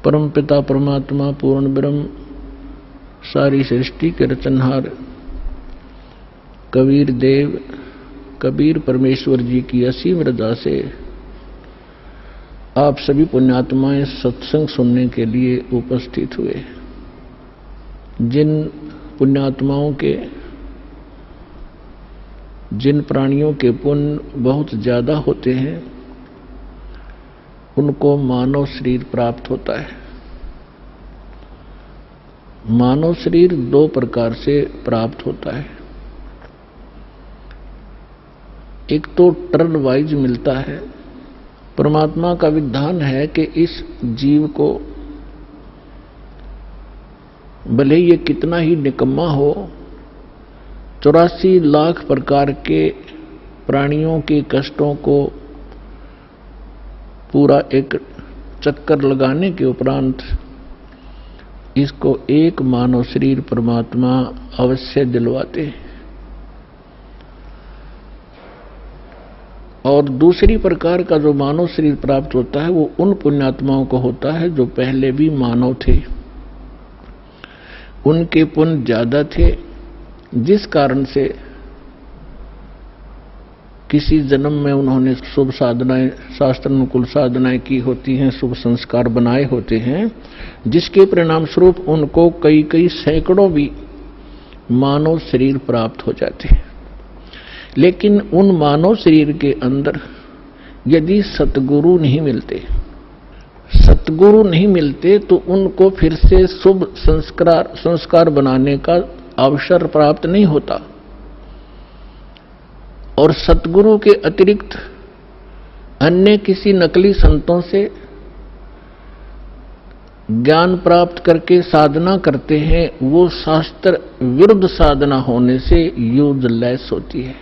परम पिता परमात्मा पूर्ण ब्रह्म सारी सृष्टि के रचनहार कबीर देव कबीर परमेश्वर जी की असीम रजा से आप सभी पुण्यात्माएं सत्संग सुनने के लिए उपस्थित हुए। जिन पुण्यात्माओं के जिन प्राणियों के पुण्य बहुत ज्यादा होते हैं उनको मानव शरीर प्राप्त होता है। मानव शरीर दो प्रकार से प्राप्त होता है। एक तो टर्न वाइज मिलता है। परमात्मा का विधान है कि इस जीव को भले ये कितना ही निकम्मा हो, 84 लाख प्रकार के प्राणियों के कष्टों को पूरा एक चक्कर लगाने के उपरांत इसको एक मानव शरीर परमात्मा अवश्य दिलवाते हैं। और दूसरी प्रकार का जो मानव शरीर प्राप्त होता है वो उन पुण्यात्माओं को होता है जो पहले भी मानव थे, उनके पुण्य ज्यादा थे, जिस कारण से किसी जन्म में उन्होंने शुभ साधनाएं, शास्त्र अनुकूल साधनाएं की होती हैं, शुभ संस्कार बनाए होते हैं, जिसके परिणाम स्वरूप उनको कई कई सैकड़ों भी मानव शरीर प्राप्त हो जाते हैं। लेकिन उन मानव शरीर के अंदर यदि सतगुरु नहीं मिलते तो उनको फिर से शुभ संस्कार बनाने का अवसर प्राप्त नहीं होता। और सतगुरु के अतिरिक्त अन्य किसी नकली संतों से ज्ञान प्राप्त करके साधना करते हैं, वो शास्त्र विरुद्ध साधना होने से यूजलेस होती है।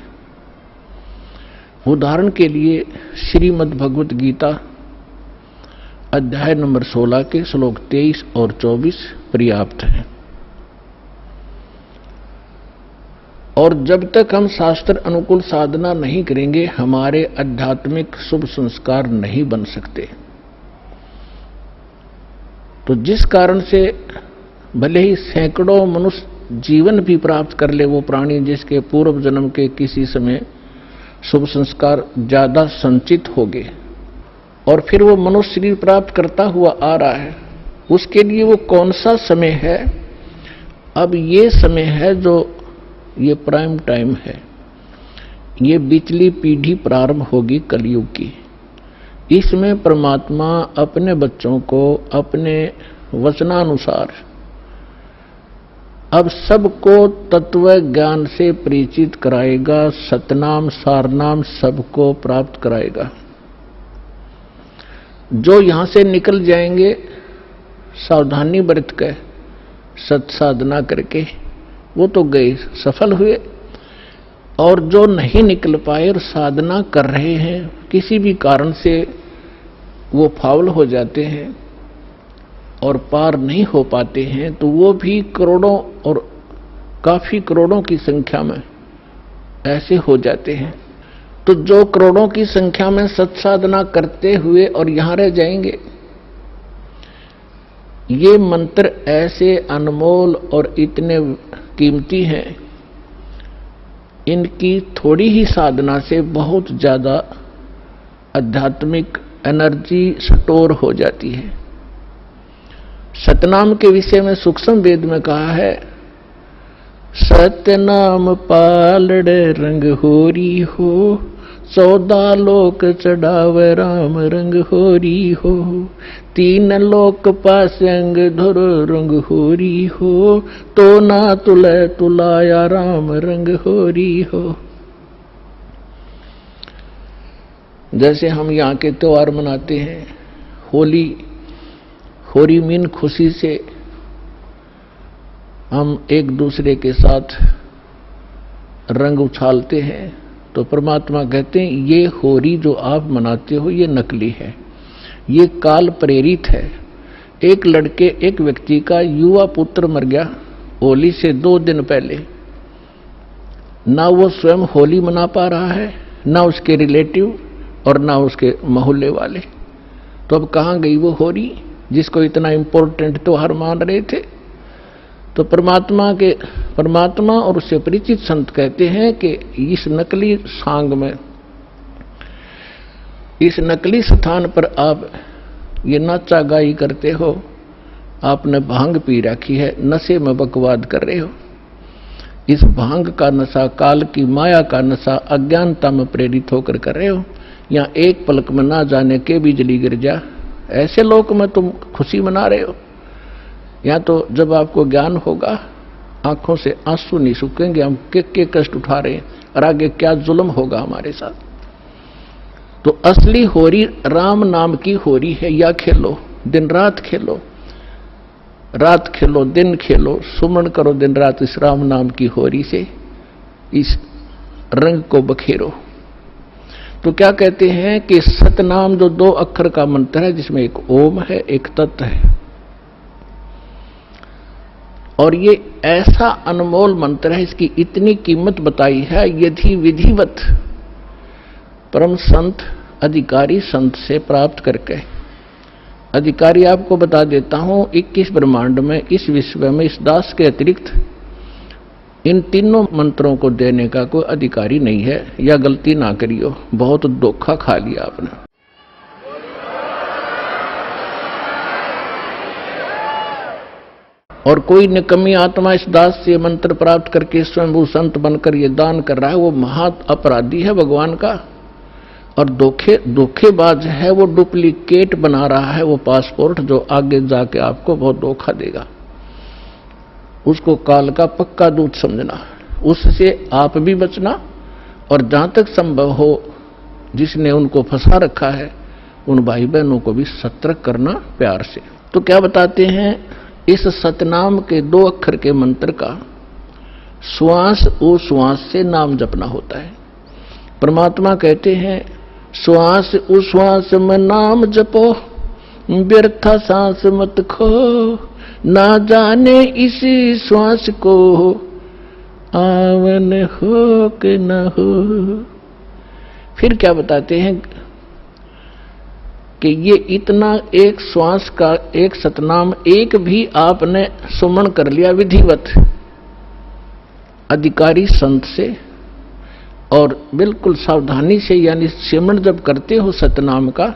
उदाहरण के लिए श्रीमद् भगवत गीता अध्याय नंबर 16 के श्लोक 23 और 24 पर्याप्त हैं। और जब तक हम शास्त्र अनुकूल साधना नहीं करेंगे हमारे आध्यात्मिक शुभ संस्कार नहीं बन सकते। तो जिस कारण से भले ही सैकड़ों मनुष्य जीवन भी प्राप्त कर ले वो प्राणी जिसके पूर्व जन्म के किसी समय शुभ संस्कार ज्यादा संचित हो गए और फिर वो मनुष्य शरीर प्राप्त करता हुआ आ रहा है, उसके लिए वो कौन सा समय है? अब ये समय है जो ये प्राइम टाइम है, ये बिचली पीढ़ी प्रारंभ होगी कलयुग की। इसमें परमात्मा अपने बच्चों को अपने वचनानुसार अब सबको तत्व ज्ञान से परिचित कराएगा, सतनाम सारनाम सबको प्राप्त कराएगा। जो यहां से निकल जाएंगे सावधानी बरत कर सत साधना करके वो तो गए, सफल हुए। और जो नहीं निकल पाए और साधना कर रहे हैं किसी भी कारण से वो फाउल हो जाते हैं और पार नहीं हो पाते हैं, तो वो भी करोड़ों और काफी करोड़ों की संख्या में ऐसे हो जाते हैं। तो जो करोड़ों की संख्या में सत्साधना करते हुए और यहां रह जाएंगे, ये मंत्र ऐसे अनमोल और इतने कीमती हैं, इनकी थोड़ी ही साधना से बहुत ज्यादा आध्यात्मिक एनर्जी स्टोर हो जाती है। सतनाम के विषय में सूक्ष्म वेद में कहा है, सतनाम पालड़े रंग होरी हो, 14 लोक चढ़ावे राम रंग होरी हो, 3 लोक पास अंग धुर रंग होरी हो, तो ना तुले तुलाया राम रंग होरी हो। जैसे हम यहाँ के त्योहार मनाते हैं, होली मीन खुशी से हम एक दूसरे के साथ रंग उछालते हैं, तो परमात्मा कहते हैं ये होली जो आप मनाते हो ये नकली है, ये काल प्रेरित है। एक व्यक्ति का युवा पुत्र मर गया होली से 2 दिन पहले, ना वो स्वयं होली मना पा रहा है, ना उसके रिलेटिव और ना उसके मोहल्ले वाले। तो अब कहाँ गई वो होली? जिसको इतना इंपॉर्टेंट त्योहार मान रहे थे। तो परमात्मा और उससे परिचित संत कहते हैं कि इस नकली सांग में, इस नकली स्थान पर आप ये नाचा गाई करते हो, आपने भांग पी रखी है, नशे में बकवाद कर रहे हो। इस भांग का नशा, काल की माया का नशा, अज्ञानता में प्रेरित होकर कर रहे हो। यहाँ एक पलक में ना जाने के बिजली गिर जा, ऐसे लोक में तुम खुशी मना रहे हो। या तो जब आपको ज्ञान होगा, आंखों से आंसू नहीं सूखेंगे, हम के कष्ट उठा रहे हैं और आगे क्या जुल्म होगा हमारे साथ। तो असली होरी राम नाम की होरी है। या खेलो, दिन रात खेलो, रात खेलो दिन खेलो, सुमन करो दिन रात इस राम नाम की होरी से, इस रंग को बखेरो। तो क्या कहते हैं कि सतनाम जो 2 अक्षर का मंत्र है, जिसमें एक ओम है, एक तत् है, और ये ऐसा अनमोल मंत्र है, इसकी इतनी कीमत बताई है। यदि विधिवत परम संत अधिकारी संत से प्राप्त करके, अधिकारी आपको बता देता हूं, 21 ब्रह्मांड में, इस विश्व में, इस दास के अतिरिक्त इन तीनों मंत्रों को देने का कोई अधिकारी नहीं है। या गलती ना करियो, बहुत धोखा खा लिया आपने। और कोई निकम्मी आत्मा इस दास से मंत्र प्राप्त करके स्वयं वो संत बनकर ये दान कर रहा है, वो महा अपराधी है भगवान का, और धोखेबाज है, वो डुप्लीकेट बना रहा है वो पासपोर्ट, जो आगे जाके आपको बहुत धोखा देगा। उसको काल का पक्का दूत समझना, उससे आप भी बचना, और जहां तक संभव हो जिसने उनको फंसा रखा है उन भाई बहनों को भी सतर्क करना प्यार से। तो क्या बताते हैं, इस सतनाम के 2 अक्षर के मंत्र का श्वास उश्वास से नाम जपना होता है। परमात्मा कहते हैं, श्वास उश्वास में नाम जपो, व्यर्था सांस मत खो, ना जाने इसी श्वास को आवन हो कि न हो। फिर क्या बताते हैं कि ये इतना एक श्वास का एक सतनाम एक भी आपने सुमन कर लिया विधिवत अधिकारी संत से, और बिल्कुल सावधानी से, यानी सिमरन जब करते हो सतनाम का,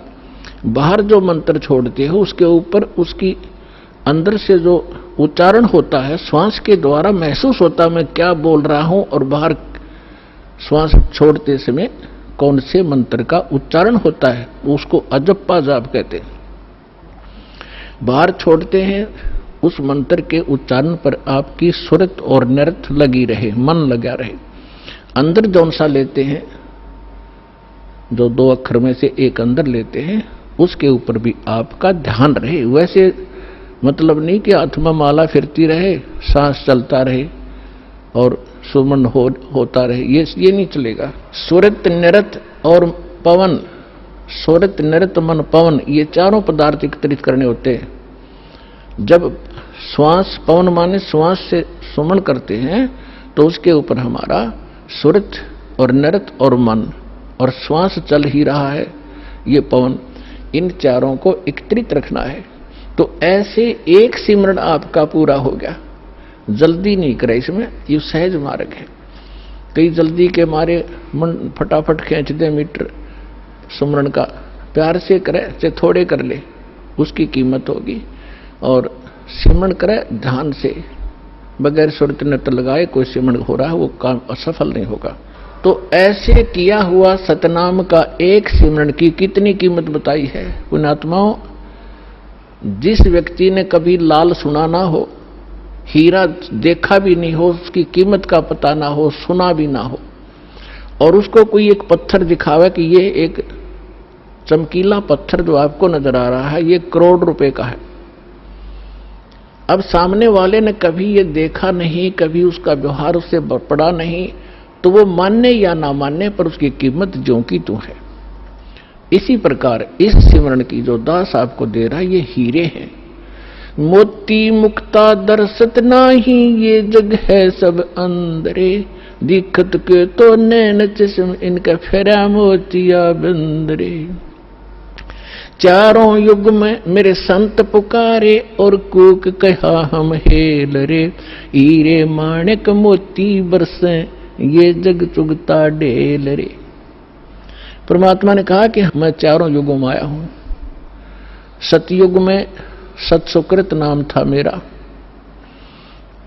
बाहर जो मंत्र छोड़ते हो उसके ऊपर उसकी अंदर से जो उच्चारण होता है, श्वास के द्वारा महसूस होता मैं क्या बोल रहा हूं, और बाहर श्वास छोड़ते समय कौन से मंत्र का उच्चारण होता है, उसको अजप्पा जाप कहते हैं। बाहर छोड़ते हैं, उस मंत्र के उच्चारण पर आपकी सुरत और नृत लगी रहे, मन लगा रहे। अंदर जौन सा लेते हैं, जो 2 अक्षर में से एक अंदर लेते हैं, उसके ऊपर भी आपका ध्यान रहे। वैसे मतलब नहीं कि हाथ में माला फिरती रहे, सांस चलता रहे और सुमन होता रहे, ये नहीं चलेगा। सुरत नृत और पवन, सुरत नृत मन पवन, ये चारों पदार्थ एकत्रित करने होते हैं। जब श्वास, पवन माने श्वास से सुमन करते हैं, तो उसके ऊपर हमारा सुरत और नृत और मन, और श्वास चल ही रहा है, ये पवन, इन चारों को एकत्रित रखना है। तो ऐसे एक सिमरन आपका पूरा हो गया। जल्दी नहीं करे इसमें, ये सहज मार्ग है। कई जल्दी के मारे मन फटाफट खींच दे मीटर सुमरन का, प्यार से करे चाहे थोड़े कर ले, उसकी कीमत होगी। और सिमरन करे ध्यान से, बगैर सुरत नृत्य लगाए कोई सिमरन हो रहा है, वो काम असफल नहीं होगा। तो ऐसे किया हुआ सतनाम का एक सिमरन की कितनी कीमत बताई है पुण्यात्माओं। जिस व्यक्ति ने कभी लाल सुना ना हो, हीरा देखा भी नहीं हो, उसकी कीमत का पता ना हो, सुना भी ना हो, और उसको कोई एक पत्थर दिखावे कि ये एक चमकीला पत्थर जो आपको नजर आ रहा है ये करोड़ रुपए का है। अब सामने वाले ने कभी ये देखा नहीं, कभी उसका व्यवहार उससे पड़ा नहीं, तो वो मानने या ना मानने पर उसकी कीमत ज्यों की त्यों है। इसी प्रकार इस सिमरन की जो दास आपको दे रहा है ये हीरे हैं। मोती मुक्ता दरसत नाही, ये जग है सब अंदरे, दिखत के तो नैन चश्म इनका फेरा मोतिया बंदरे। चारों युग में मेरे संत पुकारे और कूक कहा हम हेल रे, हीरे माणिक मोती बरसे ये जग चुगता ढेल रे। परमात्मा ने कहा कि मैं चारों युगों में आया हूं। सतयुग में सतसुकृत नाम था मेरा,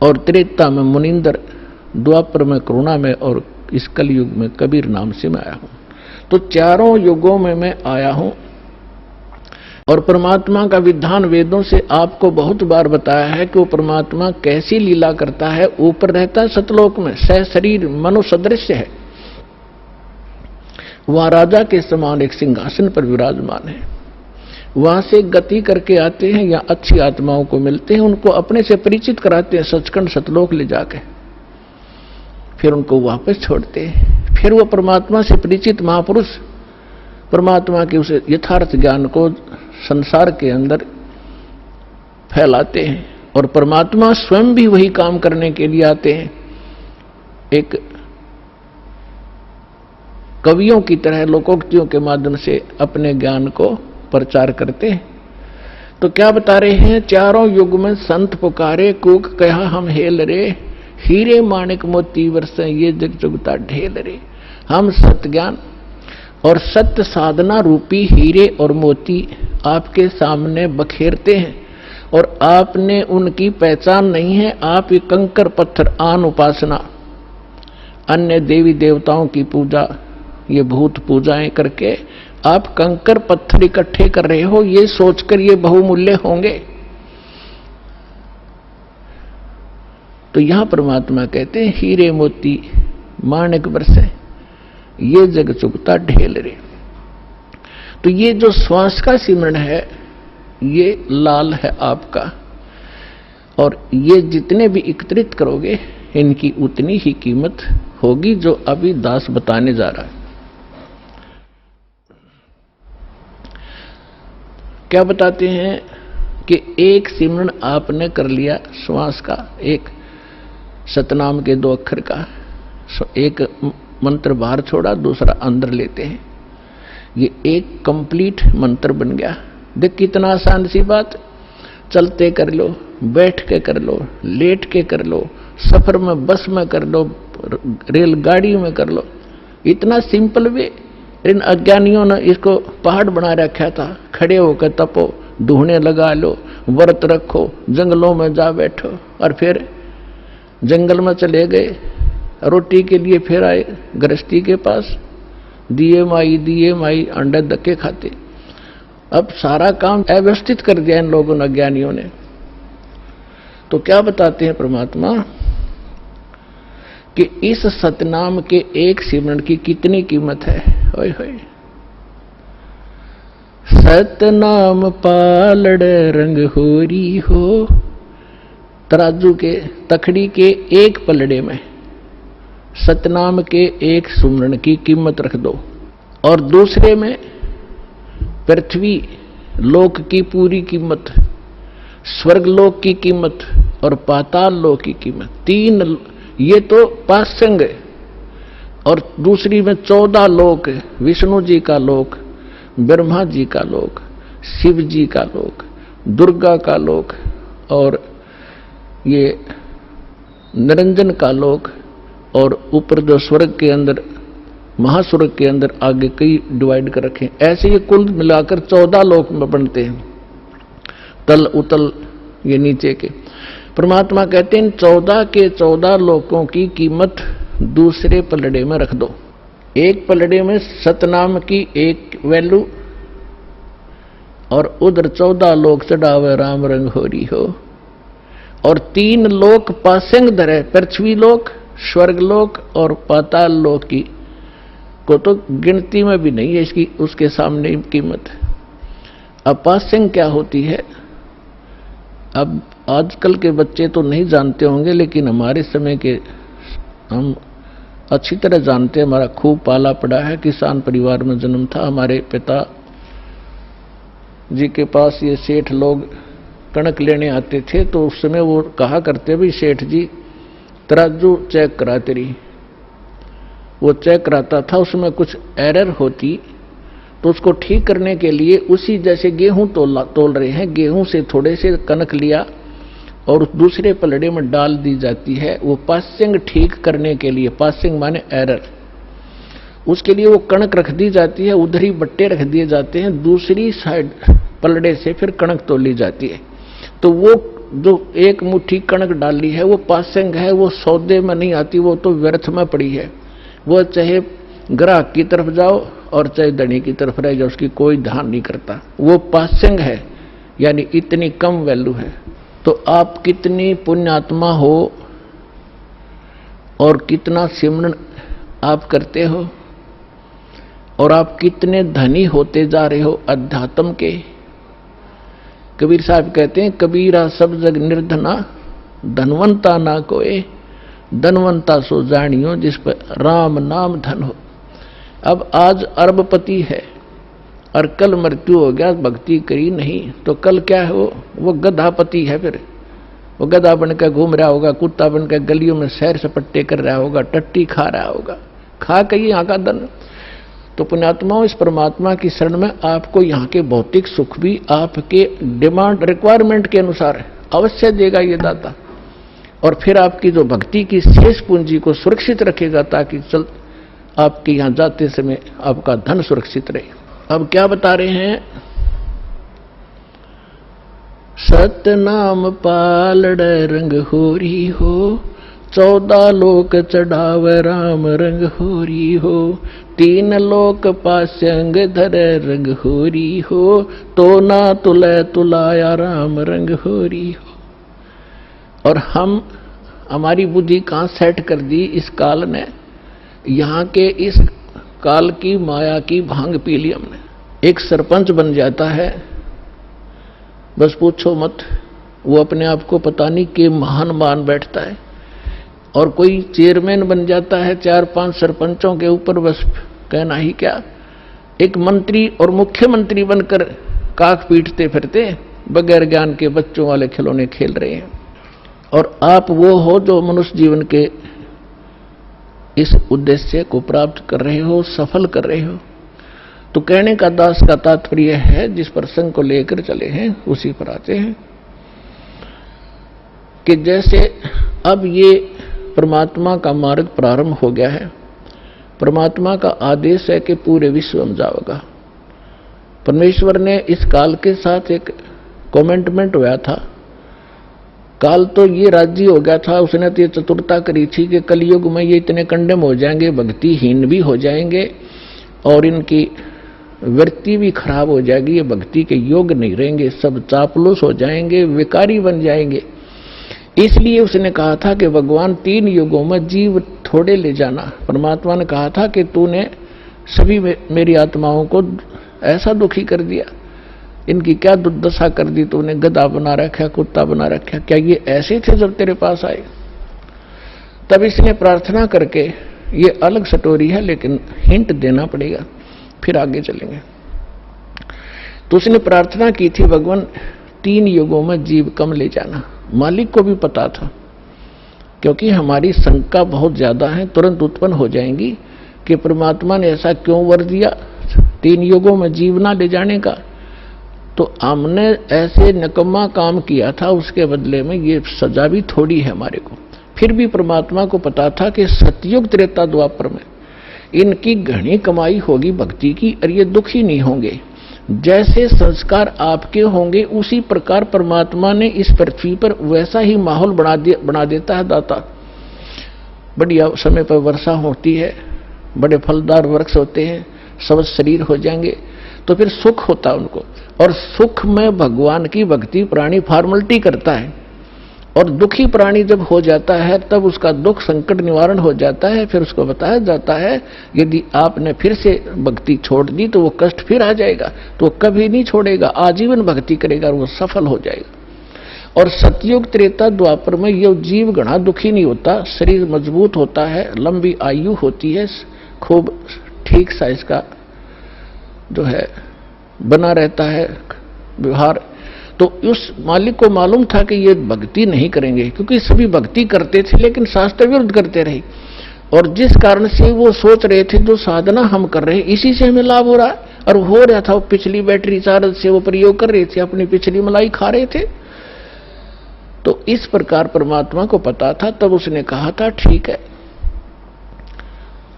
और त्रेता में मुनिंदर, द्वापर में करुणा में, और इस कलयुग में कबीर नाम से मैं आया हूं। तो चारों युगों में मैं आया हूं। और परमात्मा का विधान वेदों से आपको बहुत बार बताया है कि वो परमात्मा कैसी लीला करता है। ऊपर रहता है सतलोक में, सह शरीर मनुष्य सदृश्य है, वहां राजा के समान एक सिंहासन पर विराजमान है। वहां से गति करके आते हैं या अच्छी आत्माओं को मिलते हैं, उनको अपने से परिचित कराते हैं सचखंड सतलोक ले जाके, फिर उनको वापस छोड़ते हैं। फिर वो परमात्मा से परिचित महापुरुष परमात्मा के उस यथार्थ ज्ञान को संसार के अंदर फैलाते हैं, और परमात्मा स्वयं भी वही काम करने के लिए आते हैं। एक कवियों की तरह लोकोक्तियों के माध्यम से अपने ज्ञान को प्रचार करते हैं। तो क्या बता रहे हैं, चारों युग में संत पुकारे कूक कहा हम हेल रे, हीरे माणिक मोती बरसे ये जग चुगता ढेल रे। हम सत्य ज्ञान और सत्य साधना रूपी हीरे और मोती आपके सामने बखेरते हैं, और आपने उनकी पहचान नहीं है। आप ये कंकर पत्थर आन उपासना, अन्य देवी देवताओं की पूजा, ये भूत पूजाएं करके आप कंकर पत्थर इकट्ठे कर रहे हो, ये सोचकर ये बहुमूल्य होंगे। तो यहां परमात्मा कहते हैं हीरे मोती माणिक बरसे ये जग चुगता ढेल रे। तो ये जो श्वास का सिमरण है, ये लाल है आपका, और ये जितने भी एकत्रित करोगे इनकी उतनी ही कीमत होगी, जो अभी दास बताने जा रहा है। क्या बताते हैं कि एक सिमरण आपने कर लिया श्वास का, एक सतनाम के 2 अक्षर का, एक मंत्र बाहर छोड़ा, दूसरा अंदर लेते हैं, ये एक कंप्लीट मंत्र बन गया। देख कितना आसान सी बात, चलते कर लो, बैठ के कर लो, लेट के कर लो, सफर में बस में कर लो, रेलगाड़ी में कर लो, इतना सिंपल वे। इन अज्ञानियों ने इसको पहाड़ बना रखा था, खड़े होकर तपो, ढूंढने लगा लो, व्रत रखो, जंगलों में जा बैठो, और फिर जंगल में चले गए, रोटी के लिए फिर आए गृहस्थी के पास, दिए माई अंडे धक्के खाते। अब सारा काम अव्यवस्थित कर दिया इन लोगों ने, अज्ञानियों ने। तो क्या बताते हैं परमात्मा कि इस सतनाम के एक सिमरण की कितनी कीमत है। होय होय, सतनाम पालड़ रंग होरी हो, तराजू के तखड़ी के एक पलड़े में सतनाम के एक सुमरण की कीमत रख दो, और दूसरे में पृथ्वी लोक की पूरी कीमत, स्वर्ग लोक की कीमत और पाताल लोक की कीमत। 3 ये तो पासंग है, और दूसरी में 14 लोक, विष्णु जी का लोक, ब्रह्मा जी का लोक, शिव जी का लोक, दुर्गा का लोक, और ये निरंजन का लोक, और ऊपर जो स्वर्ग के अंदर, महास्वर्ग के अंदर आगे कई डिवाइड कर रखे। ऐसे ये कुल मिलाकर 14 लोक में बनते हैं, तल उतल ये नीचे के। परमात्मा कहते हैं 14 के 14 लोकों की कीमत दूसरे पलड़े में रख दो। एक पलड़े में सतनाम की एक वैल्यू, और उधर 14 लोक चढ़ावे राम रंग होरी हो, और 3 लोक पासंग धरे, पृथ्वी लोक, स्वर्ग लोक और पाताल लोक की को तो गिनती में भी नहीं है इसकी, उसके सामने कीमत। अब पासंग क्या होती है, अब आजकल के बच्चे तो नहीं जानते होंगे, लेकिन हमारे समय के हम अच्छी तरह जानते हैं। हमारा खूब पाला पड़ा है, किसान परिवार में जन्म था। हमारे पिता जी के पास ये सेठ लोग कणक लेने आते थे, तो उस समय वो कहा करते, भी सेठ जी तराजू चेक कराते रही। वो चेक कराता था, उसमें कुछ एरर होती तो उसको ठीक करने के लिए उसी जैसे गेहूं तोल रहे हैं, गेहूं से थोड़े से कनक लिया और उस दूसरे पलड़े में डाल दी जाती है। वो पासिंग ठीक करने के लिए, पासिंग माने एरर, उसके लिए वो कणक रख दी जाती है, उधर ही बट्टे रख दिए जाते हैं, दूसरी साइड पलड़े से फिर कणक तोली जाती है। तो वो जो एक मुट्ठी कणक डाली है वो पासिंग है, वो सौदे में नहीं आती, वो तो व्यर्थ में पड़ी है। वो चाहे ग्राहक की तरफ जाओ और चाहे धनी की तरफ रह जाओ, उसकी कोई ध्यान नहीं करता। वो पासिंग है, यानी इतनी कम वैल्यू है। तो आप कितनी पुण्यात्मा हो और कितना सिमरन आप करते हो और आप कितने धनी होते जा रहे हो अध्यात्म के। कबीर साहब कहते हैं, कबीरा सब जग निर्धना, धनवंता ना कोई, धनवंता सो जानियो जिस पर राम नाम धन हो। अब आज अरबपति है और कल मृत्यु हो गया, भक्ति करी नहीं, तो कल क्या है, वो गधापति है। फिर वो गधा बनकर घूम रहा होगा, कुत्ता बनकर गलियों में सैर सपट्टे कर रहा होगा, टट्टी खा रहा होगा, खा के यहाँ का धन। तो पुण्यात्माओं, इस परमात्मा की शरण में आपको यहाँ के भौतिक सुख भी आपके डिमांड रिक्वायरमेंट के अनुसार अवश्य देगा ये दाता, और फिर आपकी जो भक्ति की शेष पूंजी को सुरक्षित रखेगा, ताकि चल आपके यहाँ जाते समय आपका धन सुरक्षित रहे। अब क्या बता रहे हैं, सत्य नाम पालड़ रंग होरी हो, 14 लोक चढ़ाव राम रंग होरी हो, 3 लोक पास्यंग धर रंग होरी हो, तो ना तुले तुलाया राम रंग होरी हो। और हम हमारी बुद्धि कहाँ सेट कर दी इस काल ने, यहाँ के इस काल की माया की भांग पी ली हमने। एक सरपंच बन जाता है, बस पूछो मत, वो अपने आप को पता नहीं कि महान मान बैठता है। और कोई चेयरमैन बन जाता है 4-5 सरपंचों के ऊपर, बस कहना ही क्या। एक मंत्री और मुख्यमंत्री बनकर काख पीटते फिरते, बगैर ज्ञान के बच्चों वाले खिलौने खेल रहे हैं। और आप वो हो जो मनुष्य जीवन के इस उद्देश्य को प्राप्त कर रहे हो, सफल कर रहे हो। तो कहने का दास का तात्पर्य है, जिस प्रसंग को लेकर चले हैं उसी पर आते हैं कि जैसे अब ये परमात्मा का मार्ग प्रारंभ हो गया है, परमात्मा का आदेश है कि पूरे विश्व में जाओगा। परमेश्वर ने इस काल के साथ एक कमेंटमेंट हुआ था। काल तो ये राजी हो गया था, उसने तो ये चतुरता करी थी कि कलयुग में ये इतने कंडेम हो जाएंगे, भक्तिहीन भी हो जाएंगे और इनकी वृत्ति भी खराब हो जाएगी, ये भक्ति के योग नहीं रहेंगे, सब चापलूस हो जाएंगे, विकारी बन जाएंगे। इसलिए उसने कहा था कि भगवान 3 युगों में जीव थोड़े ले जाना। परमात्मा ने कहा था कि तूने सभी मेरी आत्माओं को ऐसा दुखी कर दिया, इनकी क्या दुर्दशा कर दी तूने, गधा बना रखा, कुत्ता बना रखा, क्या ये ऐसे थे जब तेरे पास आए। तब इसने प्रार्थना करके, ये अलग स्टोरी है लेकिन हिंट देना पड़ेगा, फिर आगे चलेंगे। तो उसने प्रार्थना की थी, भगवान 3 युगों में जीव कम ले जाना। मालिक को भी पता था, क्योंकि हमारी शंका बहुत ज्यादा है, तुरंत उत्पन्न हो जाएंगी कि परमात्मा ने ऐसा क्यों वर दिया 3 युगों में जीव ना ले जाने का। तो हमने ऐसे निकम्मा काम किया था, उसके बदले में ये सजा भी थोड़ी है हमारे को। फिर भी परमात्मा को पता था कि सतयुग त्रेता द्वापर में इनकी घनी कमाई होगी भक्ति की, और ये दुखी नहीं होंगे। जैसे संस्कार आपके होंगे उसी प्रकार परमात्मा ने इस पृथ्वी पर वैसा ही माहौल बना देता है दाता। बढ़िया समय पर वर्षा होती है, बड़े फलदार वृक्ष होते हैं, सब शरीर हो जाएंगे, तो फिर सुख होता है उनको। और सुख में भगवान की भक्ति प्राणी फॉर्मेलिटी करता है, और दुखी प्राणी जब हो जाता है तब उसका दुख संकट निवारण हो जाता है। फिर उसको बताया जाता है यदि आपने फिर से भक्ति छोड़ दी तो वो कष्ट फिर आ जाएगा, तो वो कभी नहीं छोड़ेगा, आजीवन भक्ति करेगा और वो सफल हो जाएगा। और सतयुग त्रेता द्वापर में ये जीव घना दुखी नहीं होता, शरीर मजबूत होता है, लंबी आयु होती है, खूब ठीक सा इसका जो है बना रहता है व्यवहार। तो उस मालिक को मालूम था कि ये भक्ति नहीं करेंगे, क्योंकि सभी भक्ति करते थे लेकिन शास्त्र विरुद्ध करते रहे। और जिस कारण से वो सोच रहे थे जो साधना हम कर रहे हैं इसी से हमें लाभ हो रहा है, और हो रहा था, वो पिछली बैटरी चार्ज से वो प्रयोग कर रहे थे, अपनी पिछली मलाई खा रहे थे। तो इस प्रकार परमात्मा को पता था। तब उसने कहा था ठीक है,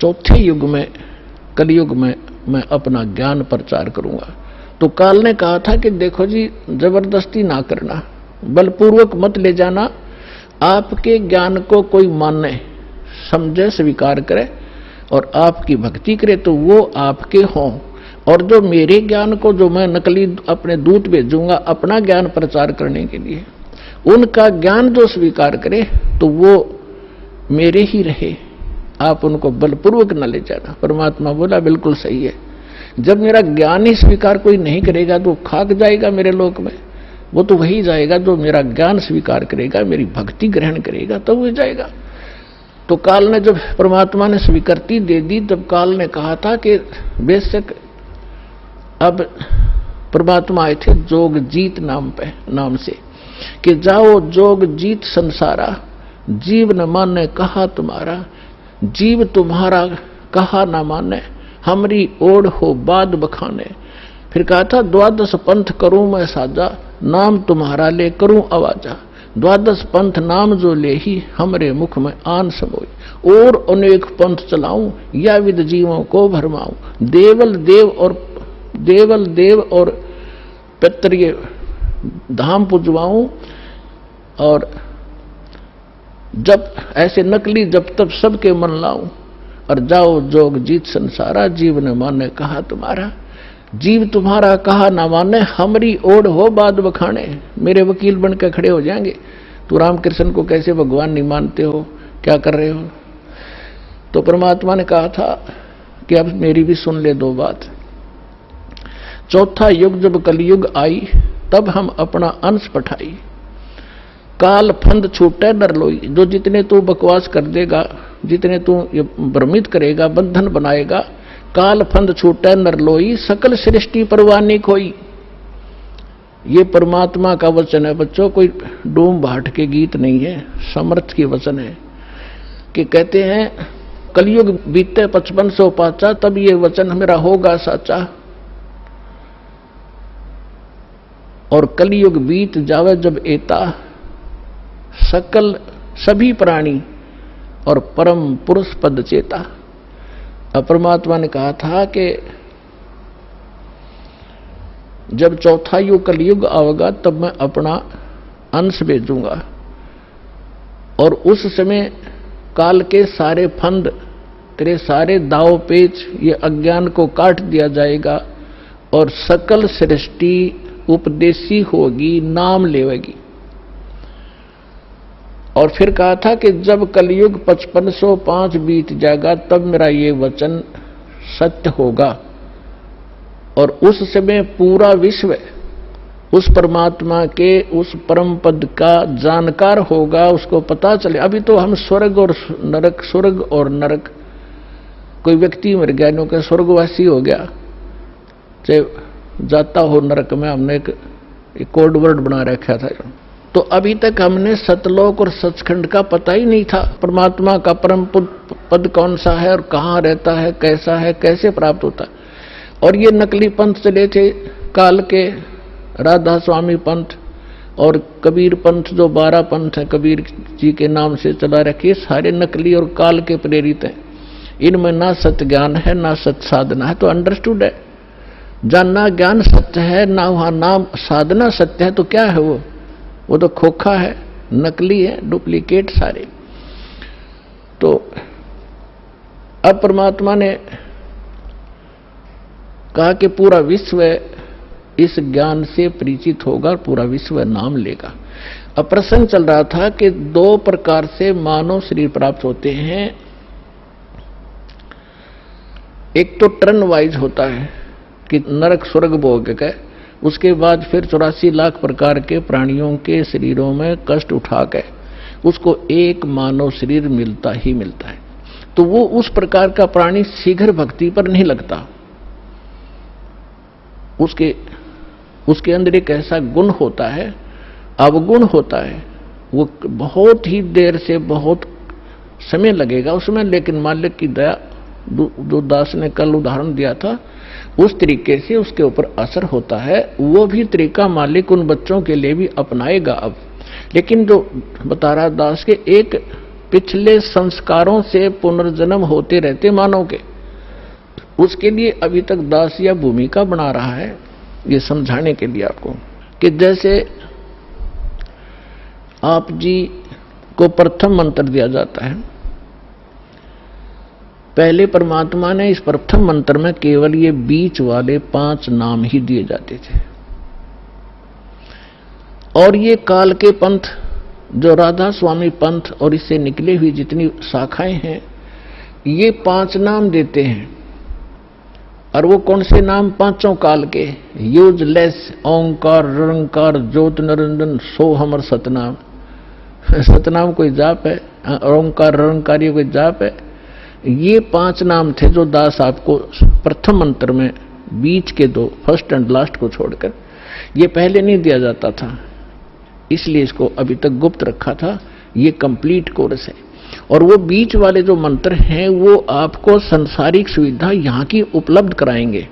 चौथे युग में, कलयुग में मैं अपना ज्ञान प्रचार करूंगा। तो काल ने कहा था कि देखो जी, जबरदस्ती ना करना, बलपूर्वक मत ले जाना। आपके ज्ञान को कोई माने, समझे, स्वीकार करे और आपकी भक्ति करे तो वो आपके हों, और जो मेरे ज्ञान को, जो मैं नकली अपने दूत भेजूंगा अपना ज्ञान प्रचार करने के लिए, उनका ज्ञान जो स्वीकार करे तो वो मेरे ही रहे, आप उनको बलपूर्वक न ले जाना। परमात्मा बोला बिल्कुल सही है। जब मेरा ज्ञान ही स्वीकार कोई नहीं करेगा तो खाक जाएगा मेरे लोक में। वो तो वही जाएगा जो मेरा ज्ञान स्वीकार करेगा, मेरी भक्ति ग्रहण करेगा, तब वो जाएगा। तो काल ने, जब परमात्मा ने स्वीकृति दे दी, तब काल ने कहा था कि बेशक, अब परमात्मा आए थे जोगजीत नाम से, कि जाओ जोग जीत संसारा, जीव न माने कहा तुम्हारा, जीव तुम्हारा कहा न माने, हमरी ओढ़ हो बाद बखाने। फिर कहा था 12 पंथ करूं मैं साजा, नाम तुम्हारा ले करूं आवाजा, 12 पंथ नाम जो ले ही हमरे मुख में आन समोई, और अनेक पंथ चलाऊं या विद जीवों को भरमाऊं, देवल देव और पितृ धाम पुजवाऊं, और जब ऐसे नकली जब तब सबके मन लाऊं, और जाओ जोग जीत संसारा, जीव न माने कहा तुम्हारा, जीव तुम्हारा कहा ना माने, हमरी ओढ़ हो बाद बखाने। मेरे वकील बन के खड़े हो जाएंगे, तू रामकृष्ण को कैसे भगवान नहीं मानते हो, क्या कर रहे हो। तो परमात्मा ने कहा था कि अब मेरी भी सुन ले दो बात। चौथा युग जब कलयुग आई, तब हम अपना अंश पठाई, काल फंद छूटे नर लोई। जो जितने तू बकवास कर देगा, जितने तू ये भ्रमित करेगा, बंधन बनाएगा, काल फंद छूटे नर लोई, सकल सृष्टि परवानी खोई। ये परमात्मा का वचन है बच्चों, कोई डूम भाट के गीत नहीं है, समर्थ की वचन है। कि कहते हैं कलयुग बीते 5500 पाचा, तब ये वचन मेरा होगा साचा, और कलयुग बीत जावे जब एता, सकल सभी प्राणी और परम पुरुष पद चेता। अब परमात्मा ने कहा था कि जब चौथा युग कलयुग आएगा तब मैं अपना अंश भेजूंगा, और उस समय काल के सारे फंद, तेरे सारे दाव पेच, ये अज्ञान को काट दिया जाएगा, और सकल सृष्टि उपदेशी होगी, नाम लेवेगी। और फिर कहा था कि जब कलयुग 5505 बीत जाएगा तब मेरा ये वचन सत्य होगा, और उस समय पूरा विश्व उस परमात्मा के उस परम पद का जानकार होगा, उसको पता चले। अभी तो हम स्वर्ग और नरक, स्वर्ग और नरक, कोई व्यक्ति मर गया, नो के स्वर्गवासी हो गया, चाहे जाता हो नरक में, हमने एक कोड वर्ड बना रखा था। तो अभी तक हमने सतलोक और सचखंड का पता ही नहीं था, परमात्मा का परम पद कौन सा है और कहाँ रहता है, कैसा है, कैसे प्राप्त होता है। और ये नकली पंथ चले थे काल के, राधा स्वामी पंथ और कबीर पंथ, जो 12 पंथ है कबीर जी के नाम से चला रखे, सारे नकली और काल के प्रेरित हैं। इनमें ना सत्य ज्ञान है ना सत्य साधना है। तो अंडरस्टूड है, जानना ज्ञान सत्य है, ना वहां नाम साधना सत्य है, तो क्या है वो तो खोखा है, नकली है, डुप्लीकेट सारे। तो अब परमात्मा ने कहा कि पूरा विश्व इस ज्ञान से परिचित होगा, पूरा विश्व नाम लेगा। अब प्रसंग चल रहा था कि 2 प्रकार से मानव शरीर प्राप्त होते हैं। एक तो टर्न वाइज होता है कि नरक स्वर्ग भोग के, उसके बाद फिर 84 लाख प्रकार के प्राणियों के शरीरों में कष्ट उठा के उसको एक मानव शरीर मिलता ही मिलता है। तो वो उस प्रकार का प्राणी शीघ्र भक्ति पर नहीं लगता। उसके अंदर एक ऐसा गुण होता है, अवगुण होता है, वो बहुत ही देर से बहुत समय लगेगा उसमें, लेकिन मालिक की दया, जो दास ने कल उदाहरण दिया था, उस तरीके से उसके ऊपर असर होता है। वो भी तरीका मालिक उन बच्चों के लिए भी अपनाएगा अब। लेकिन जो बता रहा दास के एक पिछले संस्कारों से पुनर्जन्म होते रहते मानव के, उसके लिए अभी तक दास या भूमिका बना रहा है, ये समझाने के लिए आपको कि जैसे आप जी को प्रथम मंत्र दिया जाता है। पहले परमात्मा ने इस प्रथम मंत्र में केवल ये बीच वाले 5 नाम ही दिए जाते थे, और ये काल के पंथ जो राधा स्वामी पंथ और इससे निकले हुई जितनी शाखाएं हैं, ये 5 नाम देते हैं। और वो कौन से नाम? पांचों काल के, यूजलेस, ओंकार, निरंकार, ज्योत निरंजन, सोहम और सतनाम। सतनाम कोई जाप है? ओंकार निरंकार ये कोई जाप है? ये 5 नाम थे जो दास आपको प्रथम मंत्र में बीच के 2 फर्स्ट एंड लास्ट को छोड़कर, ये पहले नहीं दिया जाता था, इसलिए इसको अभी तक गुप्त रखा था। ये कंप्लीट कोर्स है। और वो बीच वाले जो मंत्र हैं वो आपको संसारिक सुविधा यहां की उपलब्ध कराएंगे,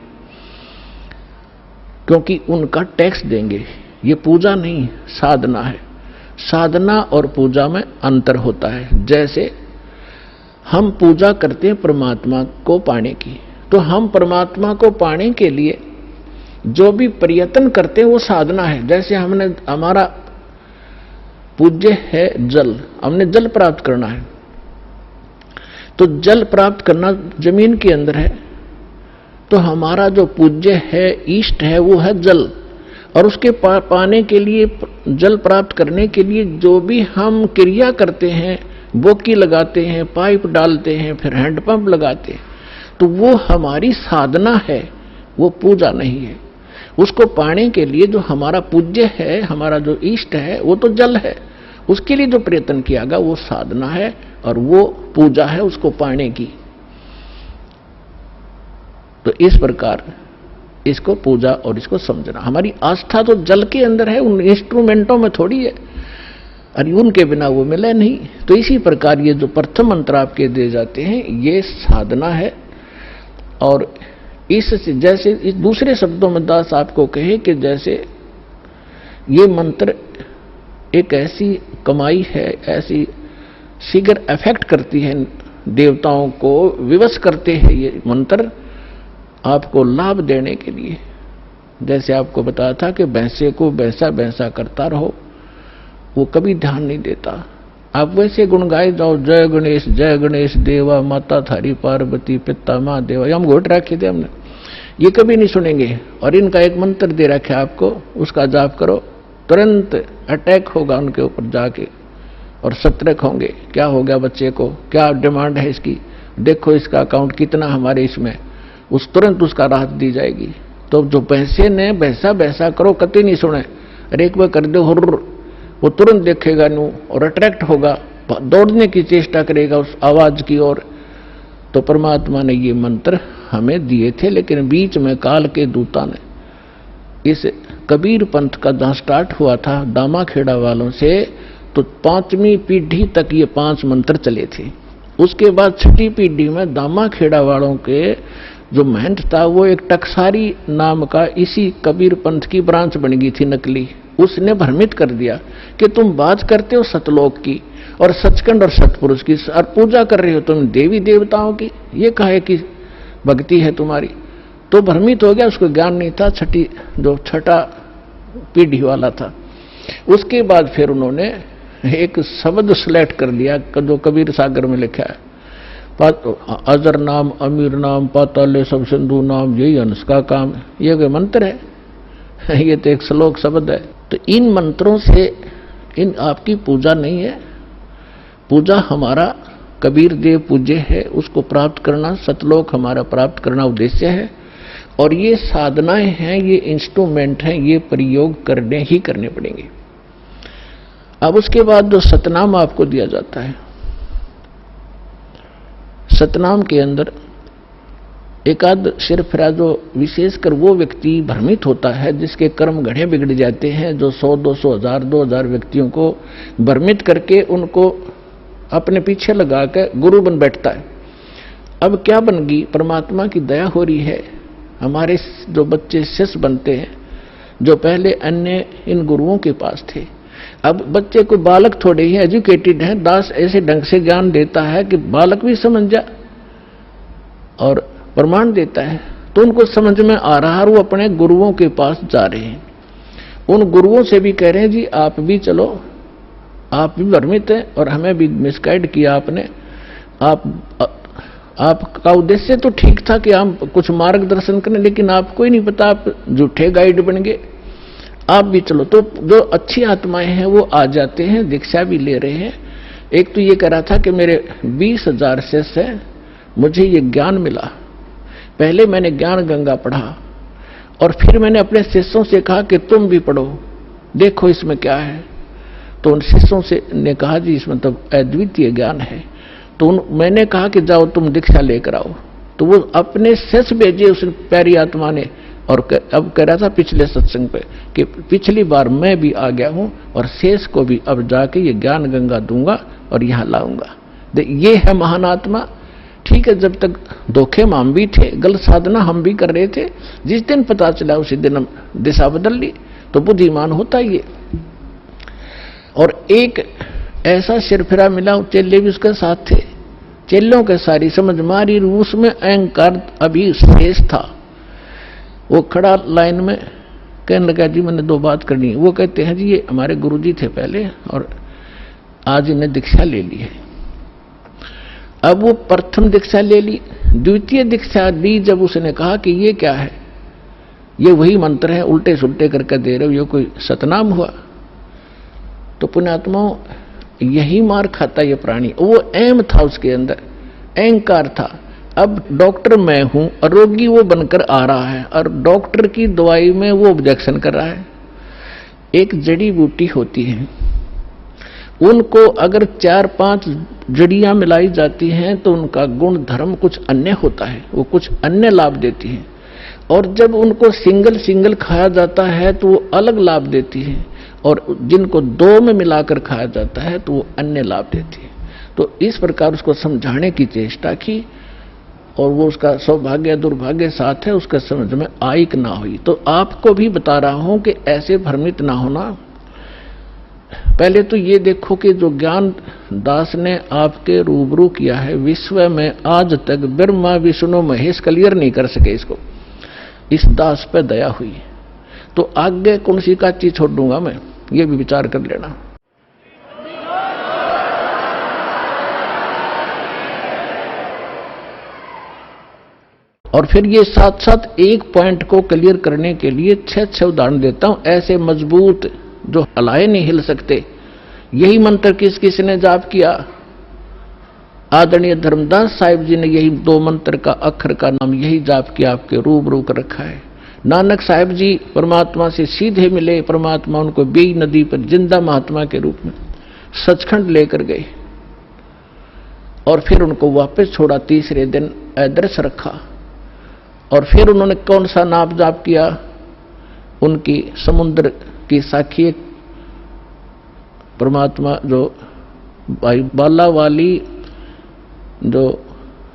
क्योंकि उनका टैक्स देंगे। ये पूजा नहीं, साधना है। साधना और पूजा में अंतर होता है। जैसे हम पूजा करते हैं परमात्मा को पाने की, तो हम परमात्मा को पाने के लिए जो भी प्रयत्न करते हैं वो साधना है। जैसे हमने, हमारा पूज्य है जल, हमने जल प्राप्त करना है, तो जल प्राप्त करना जमीन के अंदर है, तो हमारा जो पूज्य है, इष्ट है, वो है जल। और उसके पाने के लिए, जल प्राप्त करने के लिए जो भी हम क्रिया करते हैं, बोकी लगाते हैं, पाइप डालते हैं, फिर हैंडपंप लगाते हैं, तो वो हमारी साधना है, वो पूजा नहीं है। उसको पाने के लिए जो हमारा पूज्य है, हमारा जो इष्ट है, वो तो जल है। उसके लिए जो प्रयत्न किया गया वो साधना है और वो पूजा है उसको पाने की। तो इस प्रकार इसको पूजा और इसको समझना। हमारी आस्था तो जल के अंदर है, उन इंस्ट्रूमेंटों में थोड़ी है, और उनके बिना वो मिले नहीं। तो इसी प्रकार ये जो प्रथम मंत्र आपके दिए जाते हैं ये साधना है। और इससे, जैसे इस दूसरे शब्दों में दास आपको कहे कि जैसे ये मंत्र एक ऐसी कमाई है, ऐसी शीघ्र इफेक्ट करती है, देवताओं को विवश करते हैं ये मंत्र आपको लाभ देने के लिए। जैसे आपको बताया था कि भैंसे को भैंसा भैंसा करता रहो, वो कभी ध्यान नहीं देता। आप वैसे गुण गाए जाओ, जय गणेश देवा, माता थारी पार्वती, पिता माँ देवा, ये हम घोट रखे थे हमने, ये कभी नहीं सुनेंगे। और इनका एक मंत्र दे रखा है आपको, उसका जाप करो, तुरंत अटैक होगा उनके ऊपर जाके, और सतर्क होंगे। क्या हो गया बच्चे को, क्या डिमांड है इसकी, देखो इसका अकाउंट कितना हमारे इसमें, उस तुरंत उसका राहत दी जाएगी। तो जो पैसे ने भैसा भैसा करो कतई नहीं सुने, अरे एक बार कर दो हुर्र, वो तुरंत देखेगा नू और अट्रैक्ट होगा, दौड़ने की चेष्टा करेगा उस आवाज की ओर। तो परमात्मा ने ये मंत्र हमें दिए थे, लेकिन बीच में काल के दूता ने इस कबीर पंथ का जहां स्टार्ट हुआ था दामाखेड़ा वालों से, तो 5वीं पीढ़ी तक ये 5 मंत्र चले थे। उसके बाद 6ठी पीढ़ी में दामाखेड़ा वालों के जो महंत था वो एक टकसारी नाम का इसी कबीर पंथ की ब्रांच बन गई थी नकली। उसने भ्रमित कर दिया कि तुम बात करते हो सतलोक की और सचखंड और सतपुरुष की, और पूजा कर रहे हो तुम देवी देवताओं की, ये कहे कि भक्ति है तुम्हारी। तो भ्रमित हो गया, उसको ज्ञान नहीं था। छठा पीढ़ी वाला था। उसके बाद फिर उन्होंने एक शब्द सिलेक्ट कर लिया जो कबीर सागर में लिखा है, अजर नाम, अमीर नाम, पाताले सब सिंधु नाम, यही हंस का काम। ये कोई मंत्र है? ये तो एक श्लोक शब्द है। तो इन मंत्रों से इन आपकी पूजा नहीं है। पूजा हमारा कबीर देव पूज्य है, उसको प्राप्त करना, सतलोक हमारा प्राप्त करना उद्देश्य है। और ये साधनाएं हैं, ये इंस्ट्रूमेंट हैं, ये प्रयोग करने ही करने पड़ेंगे। अब उसके बाद जो सतनाम आपको दिया जाता है, सतनाम के अंदर एकाद सिरफिरा जो विशेषकर वो व्यक्ति भ्रमित होता है जिसके कर्म घड़े बिगड़ जाते हैं, जो 100, 200, 1000, 2000 व्यक्तियों को भ्रमित करके उनको अपने पीछे लगाकर गुरु बन बैठता है। अब क्या बन गई, परमात्मा की दया हो रही है हमारे जो बच्चे शिष्य बनते हैं, जो पहले अन्य इन गुरुओं के पास थे, अब बच्चे को बालक थोड़े ही एजुकेटेड हैं, दास ऐसे ढंग से ज्ञान देता है कि बालक भी समझ जा और प्रमाण देता है, तो उनको समझ में आ रहा है और वो अपने गुरुओं के पास जा रहे हैं। उन गुरुओं से भी कह रहे हैं जी आप भी चलो, आप भी भ्रमित हैं और हमें भी मिसगाइड किया आपने। आपका उद्देश्य तो ठीक था कि हम कुछ मार्गदर्शन करें, लेकिन आपको ही नहीं पता, आप झूठे गाइड बन गए, आप भी चलो। तो जो अच्छी आत्माएं हैं वो आ जाते हैं, दीक्षा भी ले रहे हैं। एक तो ये कह रहा था कि मेरे 20,000 शिष्य हैं, मुझे ये ज्ञान मिला, पहले मैंने ज्ञान गंगा पढ़ा और फिर मैंने अपने शिष्यों से कहा कि तुम भी पढ़ो, देखो इसमें क्या है। तो उन शिष्यों से ने कहा जी इसमें तो अद्वितीय ज्ञान है। तो मैंने कहा कि जाओ तुम दीक्षा लेकर आओ। तो वो अपने शिष्य भेजे उस प्यारी आत्मा ने, और अब कह रहा था पिछले सत्संग पे कि पिछली बार मैं भी आ गया हूं और शेष को भी अब जाके ये ज्ञान गंगा दूंगा और यहां लाऊंगा। ये है महान आत्मा। ठीक है, जब तक धोखे में हम भी थे, गलत साधना हम भी कर रहे थे, जिस दिन पता चला उसी दिन हम दिशा बदल ली। तो बुद्धिमान होता ये। और एक ऐसा सिरफिरा मिला, चेले भी उसके साथ थे, चेलों के सारी समझ मारी, उसमें अहंकार अभी शेष था। वो खड़ा लाइन में कहने लगा जी मैंने 2 बात करनी है। वो कहते हैं जी ये हमारे गुरुजी थे पहले और आज इन्हें दीक्षा ले ली है। अब वो प्रथम दीक्षा ले ली, द्वितीय दीक्षा ली जब उसने कहा कि ये क्या है, ये वही मंत्र है, उल्टे सुल्टे करके दे रहे हो, ये कोई सतनाम हुआ। तो पुण्यात्माओं यही मार खाता ये प्राणी। वो अहम था, उसके अंदर अहंकार था। अब डॉक्टर मैं हूं और रोगी वो बनकर आ रहा है और डॉक्टर की दवाई में वो ऑब्जेक्शन कर रहा है। एक जड़ी बूटी होती है, उनको अगर 4-5 जड़ियां मिलाई जाती हैं तो उनका गुण धर्म कुछ अन्य होता है, वो कुछ अन्य लाभ देती है। और जब उनको सिंगल खाया जाता है तो वो अलग लाभ देती है, और जिनको 2 में मिलाकर खाया जाता है तो वो अन्य लाभ देती है। तो इस प्रकार उसको समझाने की चेष्टा की और वो उसका सौभाग्य दुर्भाग्य साथ है, उसका समझ में आई कि ना हुई। तो आपको भी बता रहा हूं कि ऐसे भ्रमित ना होना। पहले तो ये देखो कि जो ज्ञान दास ने आपके रूबरू किया है, विश्व में आज तक ब्रह्मा विष्णु महेश क्लियर नहीं कर सके इसको, इस दास पे दया हुई। तो आगे कौन सी का चीज छोड़ दूंगा मैं, ये भी विचार कर लेना। और फिर ये साथ साथ एक पॉइंट को क्लियर करने के लिए 6 उदाहरण देता हूं, ऐसे मजबूत जो हलाए नहीं हिल सकते। यही मंत्र किस किस ने जाप किया? आदरणीय धर्मदास साहिब जी ने यही 2 मंत्र का अक्षर का नाम यही जाप किया, आपके रूबरू कर रखा है। नानक साहिब जी परमात्मा से सीधे मिले, परमात्मा उनको बेई नदी पर जिंदा महात्मा के रूप में सचखंड लेकर गए और फिर उनको वापस छोड़ा। तीसरे दिन अदृश्य रखा और फिर उन्होंने कौन सा नाम जाप किया? उनकी समुद्र की साखी परमात्मा जो बाला वाली जो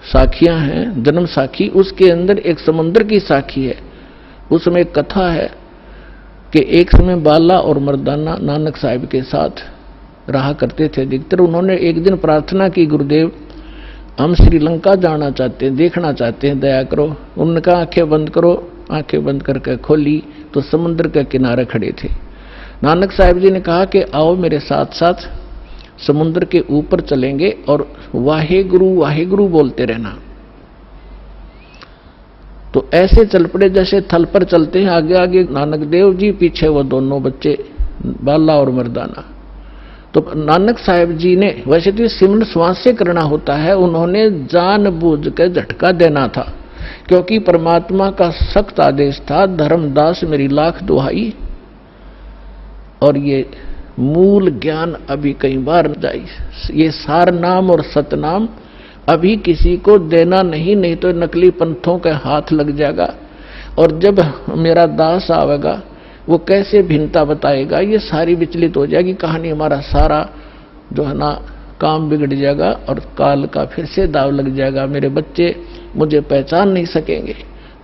साखियां हैं, जन्म साखी, उसके अंदर एक समुद्र की साखी है। उसमें एक कथा है कि एक समय बाला और मर्दाना नानक साहिब के साथ रहा करते थे अधिकतर। उन्होंने एक दिन प्रार्थना की, गुरुदेव हम श्रीलंका जाना चाहते हैं, देखना चाहते हैं, दया करो। उन्होंने कहा आंखें बंद करो। आंखें बंद करके खोली तो समुद्र के किनारे खड़े थे। नानक साहिब जी ने कहा कि आओ मेरे साथ साथ समुद्र के ऊपर चलेंगे और वाहेगुरु बोलते रहना। तो ऐसे चल पड़े जैसे थल पर चलते हैं, आगे आगे नानक देव जी, पीछे वो दोनों बच्चे बाला और मर्दाना। तो नानक साहिब जी ने, वैसे तो सिमरन श्वास से करना होता है, उन्होंने जानबूझ के झटका देना था क्योंकि परमात्मा का सख्त आदेश था, धर्मदास मेरी लाख दुहाई। और ये मूल ज्ञान अभी कई बार जाई, ये सार नाम और सतनाम अभी किसी को देना नहीं तो नकली पंथों के हाथ लग जाएगा। और जब मेरा दास आवेगा वो कैसे भिन्नता बताएगा, ये सारी विचलित हो जाएगी कहानी। हमारा सारा जो है ना काम बिगड़ जाएगा और काल का फिर से दाव लग जाएगा। मेरे बच्चे मुझे पहचान नहीं सकेंगे।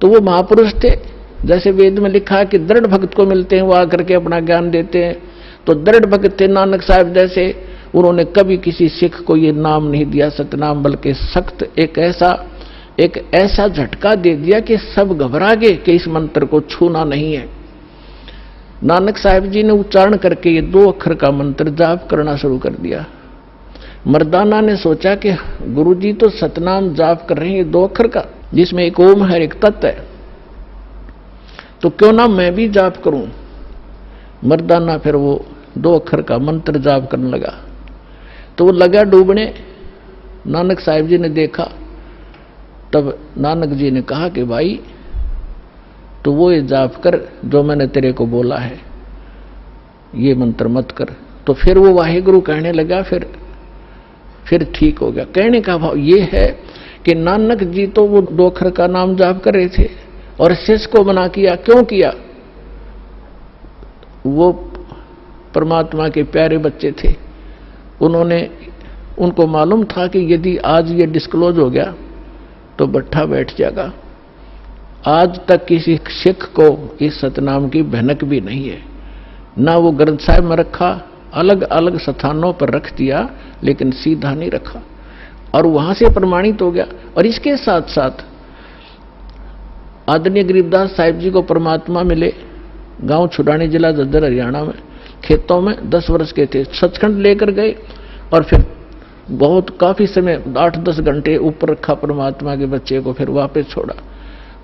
तो वो महापुरुष थे, जैसे वेद में लिखा है कि दृढ़ भक्त को मिलते हैं वो आकर के अपना ज्ञान देते हैं, तो दृढ़ भक्त थे नानक साहब जैसे। उन्होंने कभी किसी सिख को ये नाम नहीं दिया सतनाम, बल्कि सख्त एक ऐसा झटका दे दिया कि सब घबरा गए कि इस मंत्र को छूना नहीं है। नानक साहब जी ने उच्चारण करके ये 2 अक्षर का मंत्र जाप करना शुरू कर दिया। मर्दाना ने सोचा कि गुरुजी तो सतनाम जाप कर रहे हैं, ये 2 अक्षर का, जिसमें एक ओम है, एक तत् है, तो क्यों ना मैं भी जाप करूं। मर्दाना फिर वो 2 अक्षर का मंत्र जाप करने लगा, तो वो लगा डूबने। नानक साहब जी ने देखा, तब नानक जी ने कहा कि भाई तो वो ये जाप कर जो मैंने तेरे को बोला है, ये मंत्र मत कर। तो फिर वो वाहेगुरु कहने लगा, फिर ठीक हो गया। कहने का भाव ये है कि नानक जी तो वो 2 अक्षर का नाम जाप कर रहे थे और शिष्य को मना किया। क्यों किया? वो परमात्मा के प्यारे बच्चे थे, उनको मालूम था कि यदि आज ये डिस्क्लोज हो गया तो बट्ठा बैठ जाएगा। आज तक किसी सिख को इस सतनाम की भनक भी नहीं है, ना वो ग्रंथ साहिब में रखा, अलग अलग स्थानों पर रख दिया, लेकिन सीधा नहीं रखा, और वहां से प्रमाणित हो गया। और इसके साथ साथ आदरणीय गरीबदास साहिब जी को परमात्मा मिले गांव छुड़ानी, जिला झज्जर, हरियाणा में, खेतों में 10 वर्ष के थे। सचखंड लेकर गए और फिर बहुत काफी समय 8-10 घंटे ऊपर रखा परमात्मा के बच्चे को, फिर वापस छोड़ा।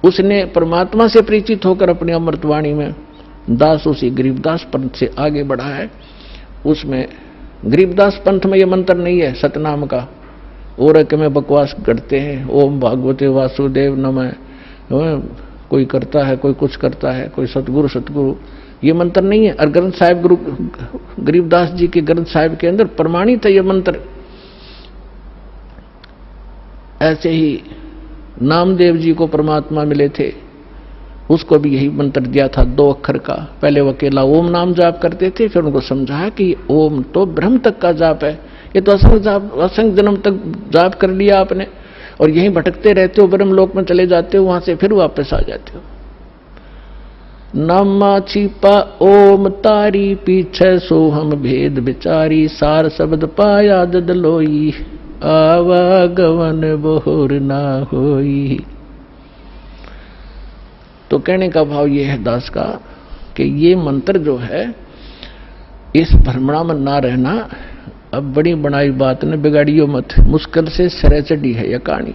उसने परमात्मा से परिचित होकर अपनी अमृतवाणी में दास उसी गरीबदास पंथ से आगे बढ़ा है। उसमें गरीबदास पंथ में ये मंत्र नहीं है सतनाम का, और के में बकवास करते हैं, ओम भागवते वासुदेव नमः, कोई करता है, कोई कुछ करता है, कोई सतगुरु, ये मंत्र नहीं है। और ग्रंथ साहिब गुरु गरीबदास जी के ग्रंथ साहिब के अंदर प्रमाणित है ये मंत्र। ऐसे ही नामदेव जी को परमात्मा मिले थे, उसको भी यही मंत्र दिया था 2 अक्षर का। पहले वो अकेला ओम नाम जाप करते थे, फिर उनको समझाया कि ओम तो ब्रह्म तक का जाप है, ये तो असंख्य जन्म तक जाप कर लिया आपने, और यहीं भटकते रहते हो, ब्रह्म लोक में चले जाते हो, वहां से फिर वापस आ जाते हो। नामा छिपा ओम तारी, पीछे सो हम भेद बिचारी, सार शब्द पाया जद लोई, आवागमन बोर ना होई। तो कहने का भाव ये है दास का कि ये मंत्र जो है, इस भ्रमणा में ना रहना। अब बड़ी बनाई बात ने बिगाड़ियो मत, मुश्किल से सिरे चढ़ी है यह कहानी।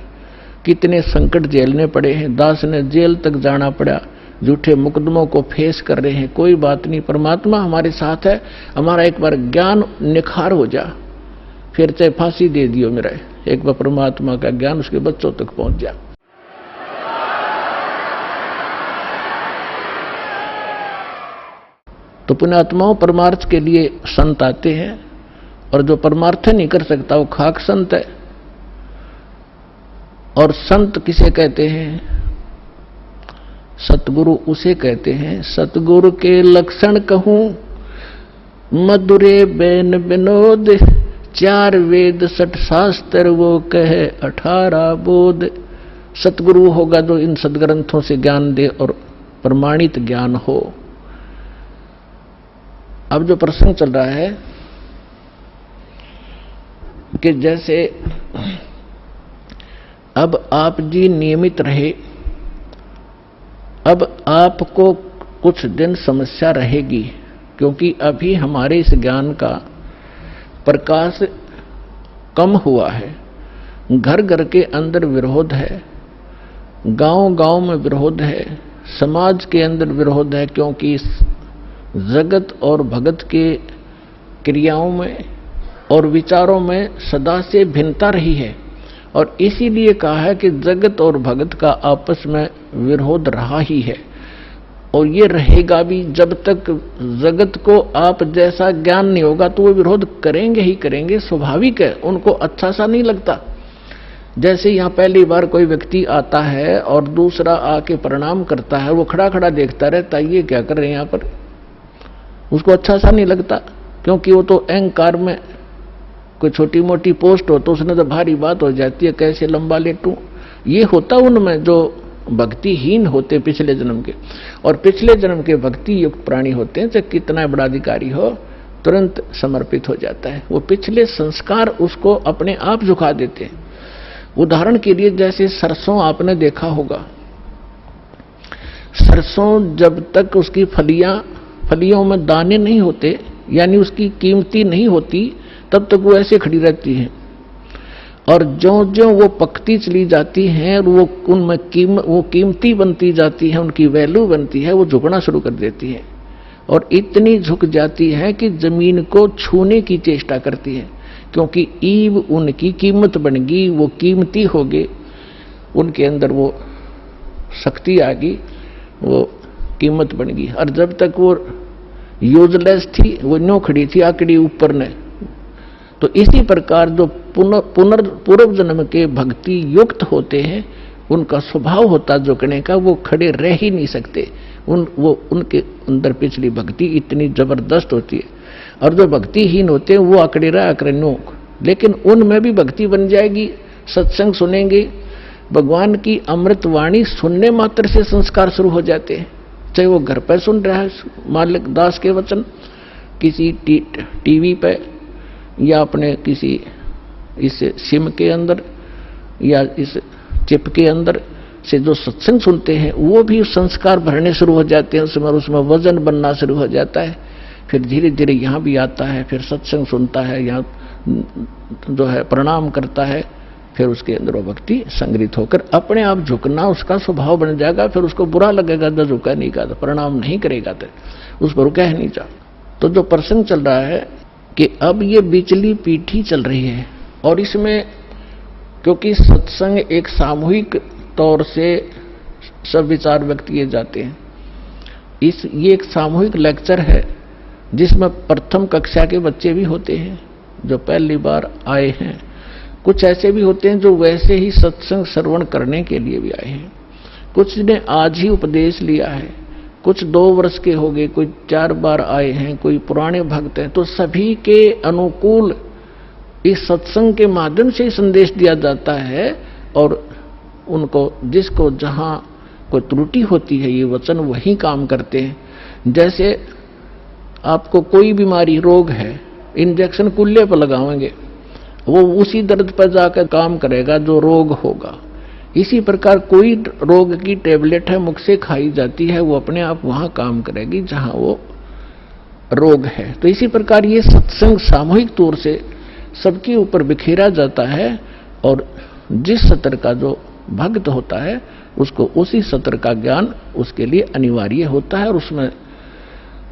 कितने संकट झेलने पड़े हैं, दास ने जेल तक जाना पड़ा, झूठे मुकदमों को फेस कर रहे हैं। कोई बात नहीं, परमात्मा हमारे साथ है। हमारा एक बार ज्ञान निखार हो जा, फिर चाहे फांसी दे दियो मेरा, एक बार परमात्मा का ज्ञान उसके बच्चों तक पहुंच जा। तो पुण्यात्माओं, परमार्थ के लिए संत आते हैं, और जो परमार्थ नहीं कर सकता वो खाक संत है। और संत किसे कहते हैं? सतगुरु उसे कहते हैं। सतगुरु के लक्षण कहूं, मधुरे बैन विनोद, 4 वेद 60 शास्त्र वो कहे 18 बोध। सतगुरु होगा जो इन सदग्रंथों से ज्ञान दे और प्रमाणित ज्ञान हो। अब जो प्रसंग चल रहा है कि जैसे अब आप जी नियमित रहे, अब आपको कुछ दिन समस्या रहेगी, क्योंकि अभी हमारे इस ज्ञान का प्रकाश कम हुआ है। घर घर के अंदर विरोध है, गांव गांव में विरोध है, समाज के अंदर विरोध है, क्योंकि इस जगत और भगत के क्रियाओं में और विचारों में सदा से भिन्नता रही है। और इसीलिए कहा है कि जगत और भगत का आपस में विरोध रहा ही है, और ये रहेगा भी। जब तक जगत को आप जैसा ज्ञान नहीं होगा तो वो विरोध करेंगे ही करेंगे, स्वाभाविक है। उनको अच्छा सा नहीं लगता। जैसे यहाँ पहली बार कोई व्यक्ति आता है और दूसरा आके प्रणाम करता है, वो खड़ा खड़ा देखता रहता है, ये क्या कर रहे हैं यहाँ पर, उसको अच्छा सा नहीं लगता। क्योंकि वो तो अहंकार में, कोई छोटी मोटी पोस्ट हो तो उसने तो भारी बात हो जाती है, कैसे लंबा लेटूं, ये होता उनमें जो भक्तिहीन होते पिछले जन्म के, और पिछले जन्म के भक्ति युक्त प्राणी होते हैं, चाहे कितना बड़ा अधिकारी हो तुरंत समर्पित हो जाता है। वो पिछले संस्कार उसको अपने आप झुका देते हैं। उदाहरण के लिए जैसे सरसों आपने देखा होगा, सरसों जब तक उसकी फलियों में दाने नहीं होते, यानी उसकी कीमती नहीं होती, तब तक वो ऐसे खड़ी रहती है। और जो जो वो पकती चली जाती हैं और वो उनमें वो कीमती बनती जाती है, उनकी वैल्यू बनती है, वो झुकना शुरू कर देती है और इतनी झुक जाती है कि जमीन को छूने की चेष्टा करती है, क्योंकि ईव उनकी कीमत बन गई, वो कीमती हो गए, उनके अंदर वो शक्ति आ गई, वो कीमत बन गई। और जब तक वो यूजलेस थी, वो न्यों खड़ी थी आकड़ी ऊपर ने। तो इसी प्रकार जो पूर्व जन्म के भक्ति युक्त होते हैं, उनका स्वभाव होता झुकने का, वो खड़े रह ही नहीं सकते। उनके अंदर पिछली भक्ति इतनी जबरदस्त होती है। और जो भक्तिहीन होते हैं वो अकड़े रह अकड़नों, लेकिन उनमें भी भक्ति बन जाएगी। सत्संग सुनेंगे, भगवान की अमृत वाणी सुनने मात्र से संस्कार शुरू हो जाते हैं। चाहे वो घर पर सुन रहा है मालिक दास के वचन, किसी टीवी पे, या अपने किसी इस सिम के अंदर या इस चिप के अंदर से जो सत्संग सुनते हैं, वो भी संस्कार भरने शुरू हो जाते हैं, उसमें वजन बनना शुरू हो जाता है। फिर धीरे धीरे यहाँ भी आता है, फिर सत्संग सुनता है, यहाँ जो है प्रणाम करता है, फिर उसके अंदर वो भक्ति संग्रहित होकर अपने आप झुकना उसका स्वभाव बन जाएगा। फिर उसको बुरा लगेगा जब झुका नहीं का, तो प्रणाम नहीं करेगा, तो उस पर कह नहीं जा। तो जो प्रसंग चल रहा है कि अब ये बिचली पीठी चल रही है, और इसमें क्योंकि सत्संग एक सामूहिक तौर से सब विचार व्यक्त किए जाते हैं, ये एक सामूहिक लेक्चर है जिसमें प्रथम कक्षा के बच्चे भी होते हैं जो पहली बार आए हैं, कुछ ऐसे भी होते हैं जो वैसे ही सत्संग श्रवण करने के लिए भी आए हैं, कुछ ने आज ही उपदेश लिया है, कुछ 2 वर्ष के हो गए, कोई 4 बार आए हैं, कोई पुराने भक्त हैं। तो सभी के अनुकूल इस सत्संग के माध्यम से संदेश दिया जाता है, और उनको जिसको जहां कोई त्रुटि होती है ये वचन वही काम करते हैं। जैसे आपको कोई बीमारी रोग है, इंजेक्शन कुल्ले पर लगाएंगे, वो उसी दर्द पर जाकर काम करेगा जो रोग होगा। इसी प्रकार कोई रोग की टेबलेट है, मुख से खाई जाती है, वो अपने आप वहां काम करेगी जहां वो रोग है। तो इसी प्रकार ये सत्संग सामूहिक तौर से सबके ऊपर बिखेरा जाता है, और जिस सत्र का जो भक्त होता है उसको उसी सत्र का ज्ञान उसके लिए अनिवार्य होता है, और उसमें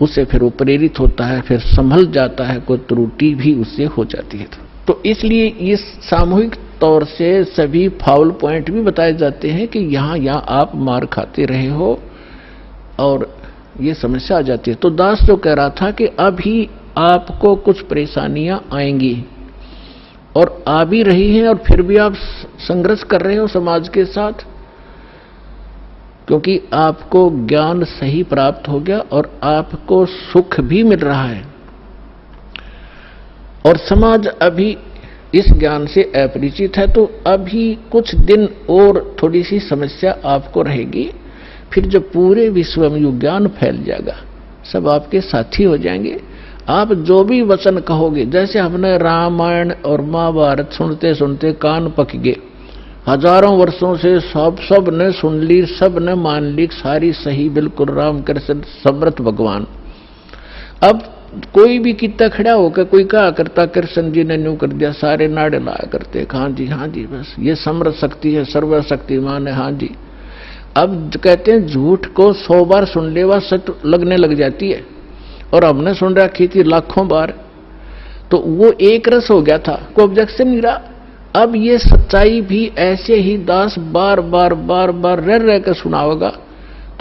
उससे फिर वो प्रेरित होता है, फिर संभल जाता है, कोई त्रुटि भी उससे हो जाती है। तो इसलिए इस सामूहिक तौर से सभी फाउल पॉइंट भी बताए जाते हैं कि यहाँ आप मार खाते रहे हो और ये समस्या आ जाती है। तो दास जो कह रहा था कि अभी आपको कुछ परेशानियां आएंगी और आ भी रही हैं, और फिर भी आप संघर्ष कर रहे हो समाज के साथ, क्योंकि आपको ज्ञान सही प्राप्त हो गया और आपको सुख भी मिल रहा है, और समाज अभी इस ज्ञान से अपरिचित है। तो अभी कुछ दिन और थोड़ी सी समस्या आपको रहेगी, फिर जब पूरे विश्व में ये ज्ञान फैल जाएगा, सब आपके साथी हो जाएंगे। आप जो भी वचन कहोगे, जैसे हमने रामायण और महाभारत सुनते सुनते कान पक गए, हजारों वर्षों से सब ने सुन ली, सब ने मान ली, सारी सही बिल्कुल राम कृष्ण समर्थ भगवान। अब कोई भी कितना खड़ा होकर कोई कहा करता कृष्ण जी ने न्यू कर दिया, सारे नाड़े लाया करते, हाँ जी बस ये समर्थ शक्ति है, सर्वशक्तिमान है, हाँ जी। अब कहते हैं झूठ को 100 बार सुन ले वह सत्य लगने लग जाती है, और हमने सुन रखी थी लाखों बार, तो वो एक रस हो गया था, कोई ऑब्जेक्शन नहीं रहा। अब ये सच्चाई भी ऐसे ही दास बार बार रह कर सुनाओगा,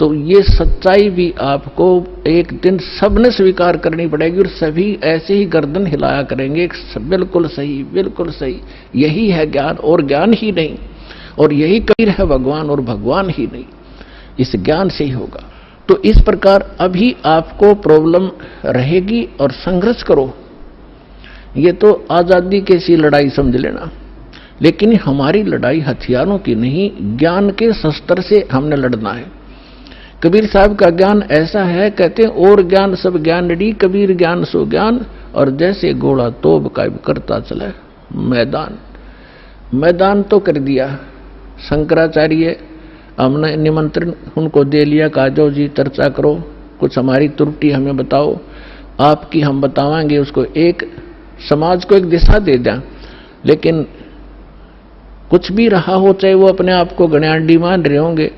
तो ये सच्चाई भी आपको एक दिन सबने स्वीकार करनी पड़ेगी, और सभी ऐसे ही गर्दन हिलाया करेंगे, बिल्कुल सही, यही है ज्ञान और ज्ञान ही नहीं, और यही कबीर है भगवान और भगवान ही नहीं, इस ज्ञान से ही होगा। तो इस प्रकार अभी आपको प्रॉब्लम रहेगी और संघर्ष करो। ये तो आजादी की सी लड़ाई समझ लेना, लेकिन हमारी लड़ाई हथियारों की नहीं, ज्ञान के शस्त्र से हमने लड़ना है। कबीर साहब का ज्ञान ऐसा है, कहते हैं और ज्ञान सब ज्ञानड़ी, कबीर ज्ञान सो ज्ञान, और जैसे घोड़ा तोब का करता चला मैदान तो कर दिया। शंकराचार्य हमने निमंत्रण उनको दे लिया, कहा जाओ जी चर्चा करो, कुछ हमारी त्रुटि हमें बताओ, आपकी हम बतावांगे, उसको एक समाज को एक दिशा दे दें। लेकिन कुछ भी रहा हो, चाहे वो अपने आप को गण्याडी मान रहे होंगे,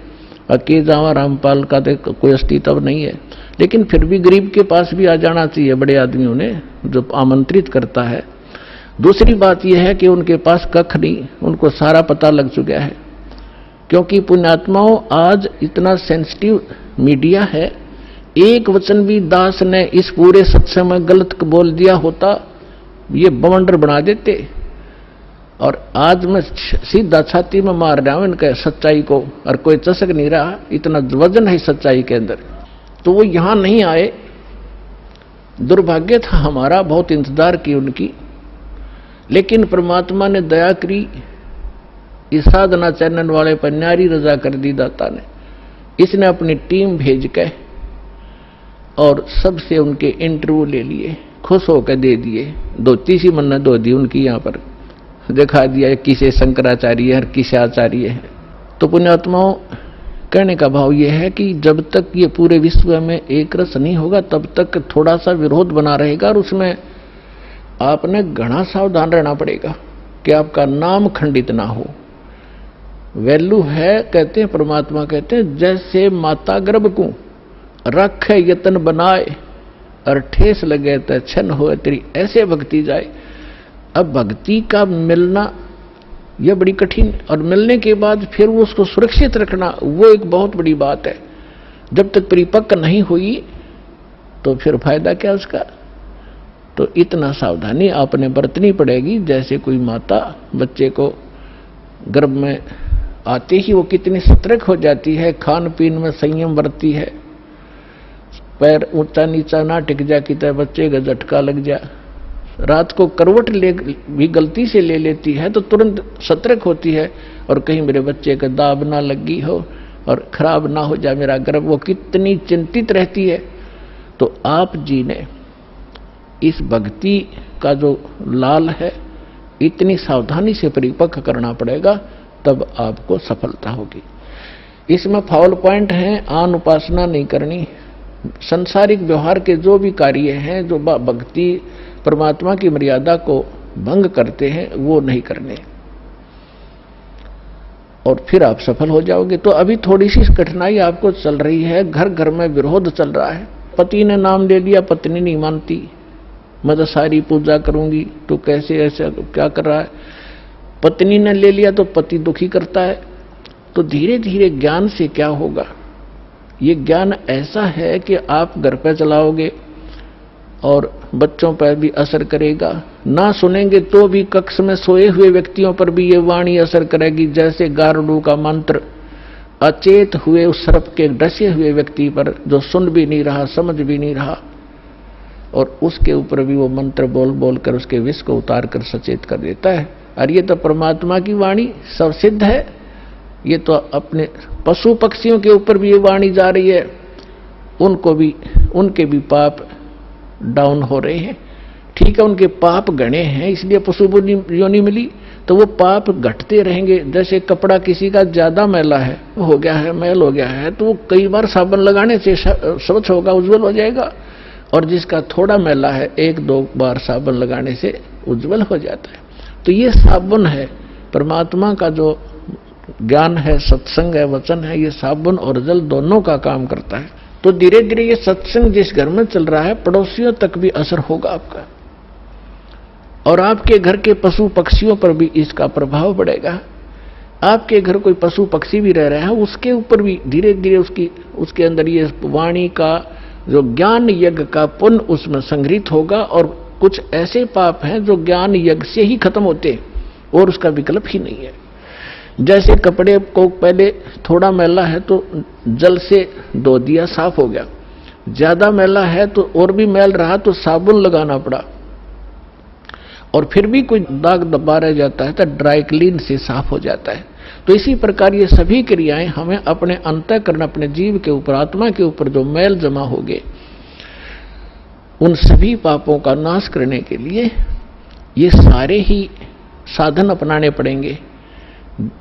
अकेले जावा रामपाल का तो कोई अस्तित्व नहीं है, लेकिन फिर भी गरीब के पास भी आ जाना चाहिए बड़े आदमियों ने, जो आमंत्रित करता है। दूसरी बात यह है कि उनके पास कख नहीं, उनको सारा पता लग चुका है, क्योंकि पुण्यात्माओं आज इतना सेंसिटिव मीडिया है, एक वचन भी दास ने इस पूरे सत्संग में गलत बोल दिया होता, ये बवंडर बना देते। और आज मैं सीधा छाती में मार रहा हूं इनके सच्चाई को, और कोई चसक नहीं रहा, इतना वजन है सच्चाई के अंदर। तो वो यहां नहीं आए, दुर्भाग्य था हमारा, बहुत इंतजार की उनकी, लेकिन परमात्मा ने दया करी, इस साधना चैनल वाले पर न्यारी रजा कर दी दाता ने। इसने अपनी टीम भेज के और सबसे उनके इंटरव्यू ले लिए, खुश होकर दे दिए, धोती सी मन्ना धो दी उनकी, यहां पर दिखा दिया किसे शंकराचार्य है, किसे आचार्य है। तो पुण्यात्माओं, कहने का भाव यह है कि जब तक ये पूरे विश्व में एक रस नहीं होगा, तब तक थोड़ा सा विरोध बना रहेगा, और उसमें आपने घना सावधान रहना पड़ेगा कि आपका नाम खंडित ना हो। वैल्यू है, कहते हैं परमात्मा कहते हैं, जैसे माता गर्भ को रखे यतन बनाए, और ठेस लगे तो छन हो तेरी, ऐसे भक्ति जाए। अब भक्ति का मिलना यह बड़ी कठिन, और मिलने के बाद फिर वो उसको सुरक्षित रखना, वो एक बहुत बड़ी बात है। जब तक परिपक्व नहीं हुई तो फिर फायदा क्या उसका। तो इतना सावधानी आपने बरतनी पड़ेगी, जैसे कोई माता बच्चे को गर्भ में आते ही वो कितनी सतर्क हो जाती है, खान पीन में संयम बरतती है, पैर ऊंचा नीचा ना टिक जा कि बच्चे का झटका लग जा, रात को करवट ले भी गलती से ले लेती है तो तुरंत सतर्क होती है, और कहीं मेरे बच्चे का दाब ना लगी हो और खराब ना हो जाए मेरा गर्भ, वो कितनी चिंतित रहती है। तो आप जी ने इस भक्ति का जो लाल है, इतनी सावधानी से परिपक्व करना पड़ेगा, तब आपको सफलता होगी। इसमें फाउल पॉइंट है, आन उपासना नहीं करनी, संसारिक व्यवहार के जो भी कार्य हैं जो भक्ति परमात्मा की मर्यादा को भंग करते हैं, वो नहीं करने, और फिर आप सफल हो जाओगे। तो अभी थोड़ी सी कठिनाई आपको चल रही है, घर घर में विरोध चल रहा है। पति ने नाम ले लिया, पत्नी नहीं मानती, मैं तो सारी पूजा करूंगी, तो कैसे ऐसा क्या कर रहा है। पत्नी ने ले लिया तो पति दुखी करता है। तो धीरे धीरे ज्ञान से क्या होगा, ये ज्ञान ऐसा है कि आप घर पे चलाओगे और बच्चों पर भी असर करेगा, ना सुनेंगे तो भी कक्ष में सोए हुए व्यक्तियों पर भी ये वाणी असर करेगी, जैसे गारुड़ का मंत्र अचेत हुए उस सर्प के डसे हुए व्यक्ति पर, जो सुन भी नहीं रहा, समझ भी नहीं रहा, और उसके ऊपर भी वो मंत्र बोल बोल कर उसके विष को उतार कर सचेत कर देता है। और ये तो परमात्मा की वाणी सब सिद्ध है। ये तो अपने पशु पक्षियों के ऊपर भी ये वाणी जा रही है, उनको भी, उनके भी पाप डाउन हो रहे हैं। ठीक है, उनके पाप गणे हैं, इसलिए पशु योनि मिली, तो वो पाप घटते रहेंगे। जैसे कपड़ा किसी का ज्यादा मैला है, हो गया है, मैल हो गया है, तो वो कई बार साबुन लगाने से स्वच्छ होगा, उज्जवल हो जाएगा, और जिसका थोड़ा मैला है, एक दो बार साबुन लगाने से उज्जवल हो जाता है। तो ये साबुन है, परमात्मा का जो ज्ञान है, सत्संग है, वचन है, ये साबुन और जल दोनों का काम करता है। तो धीरे धीरे ये सत्संग जिस घर में चल रहा है, पड़ोसियों तक भी असर होगा आपका, और आपके घर के पशु पक्षियों पर भी इसका प्रभाव पड़ेगा। आपके घर कोई पशु पक्षी भी रह रहा है, उसके ऊपर भी धीरे धीरे उसके अंदर ये वाणी का जो ज्ञान यज्ञ का पुण्य उसमें संग्रहित होगा। और कुछ ऐसे पाप हैं जो ज्ञान यज्ञ से ही खत्म होते, और उसका विकल्प ही नहीं है। जैसे कपड़े को पहले थोड़ा मैला है तो जल से धो दिया, साफ हो गया, ज्यादा मैला है तो और भी मैल रहा तो साबुन लगाना पड़ा, और फिर भी कोई दाग दबा रह जाता है तो ड्राई क्लीन से साफ हो जाता है। तो इसी प्रकार ये सभी क्रियाएं हमें अपने अंतःकरण, अपने जीव के ऊपर, आत्मा के ऊपर जो मैल जमा हो गए, उन सभी पापों का नाश करने के लिए ये सारे ही साधन अपनाने पड़ेंगे,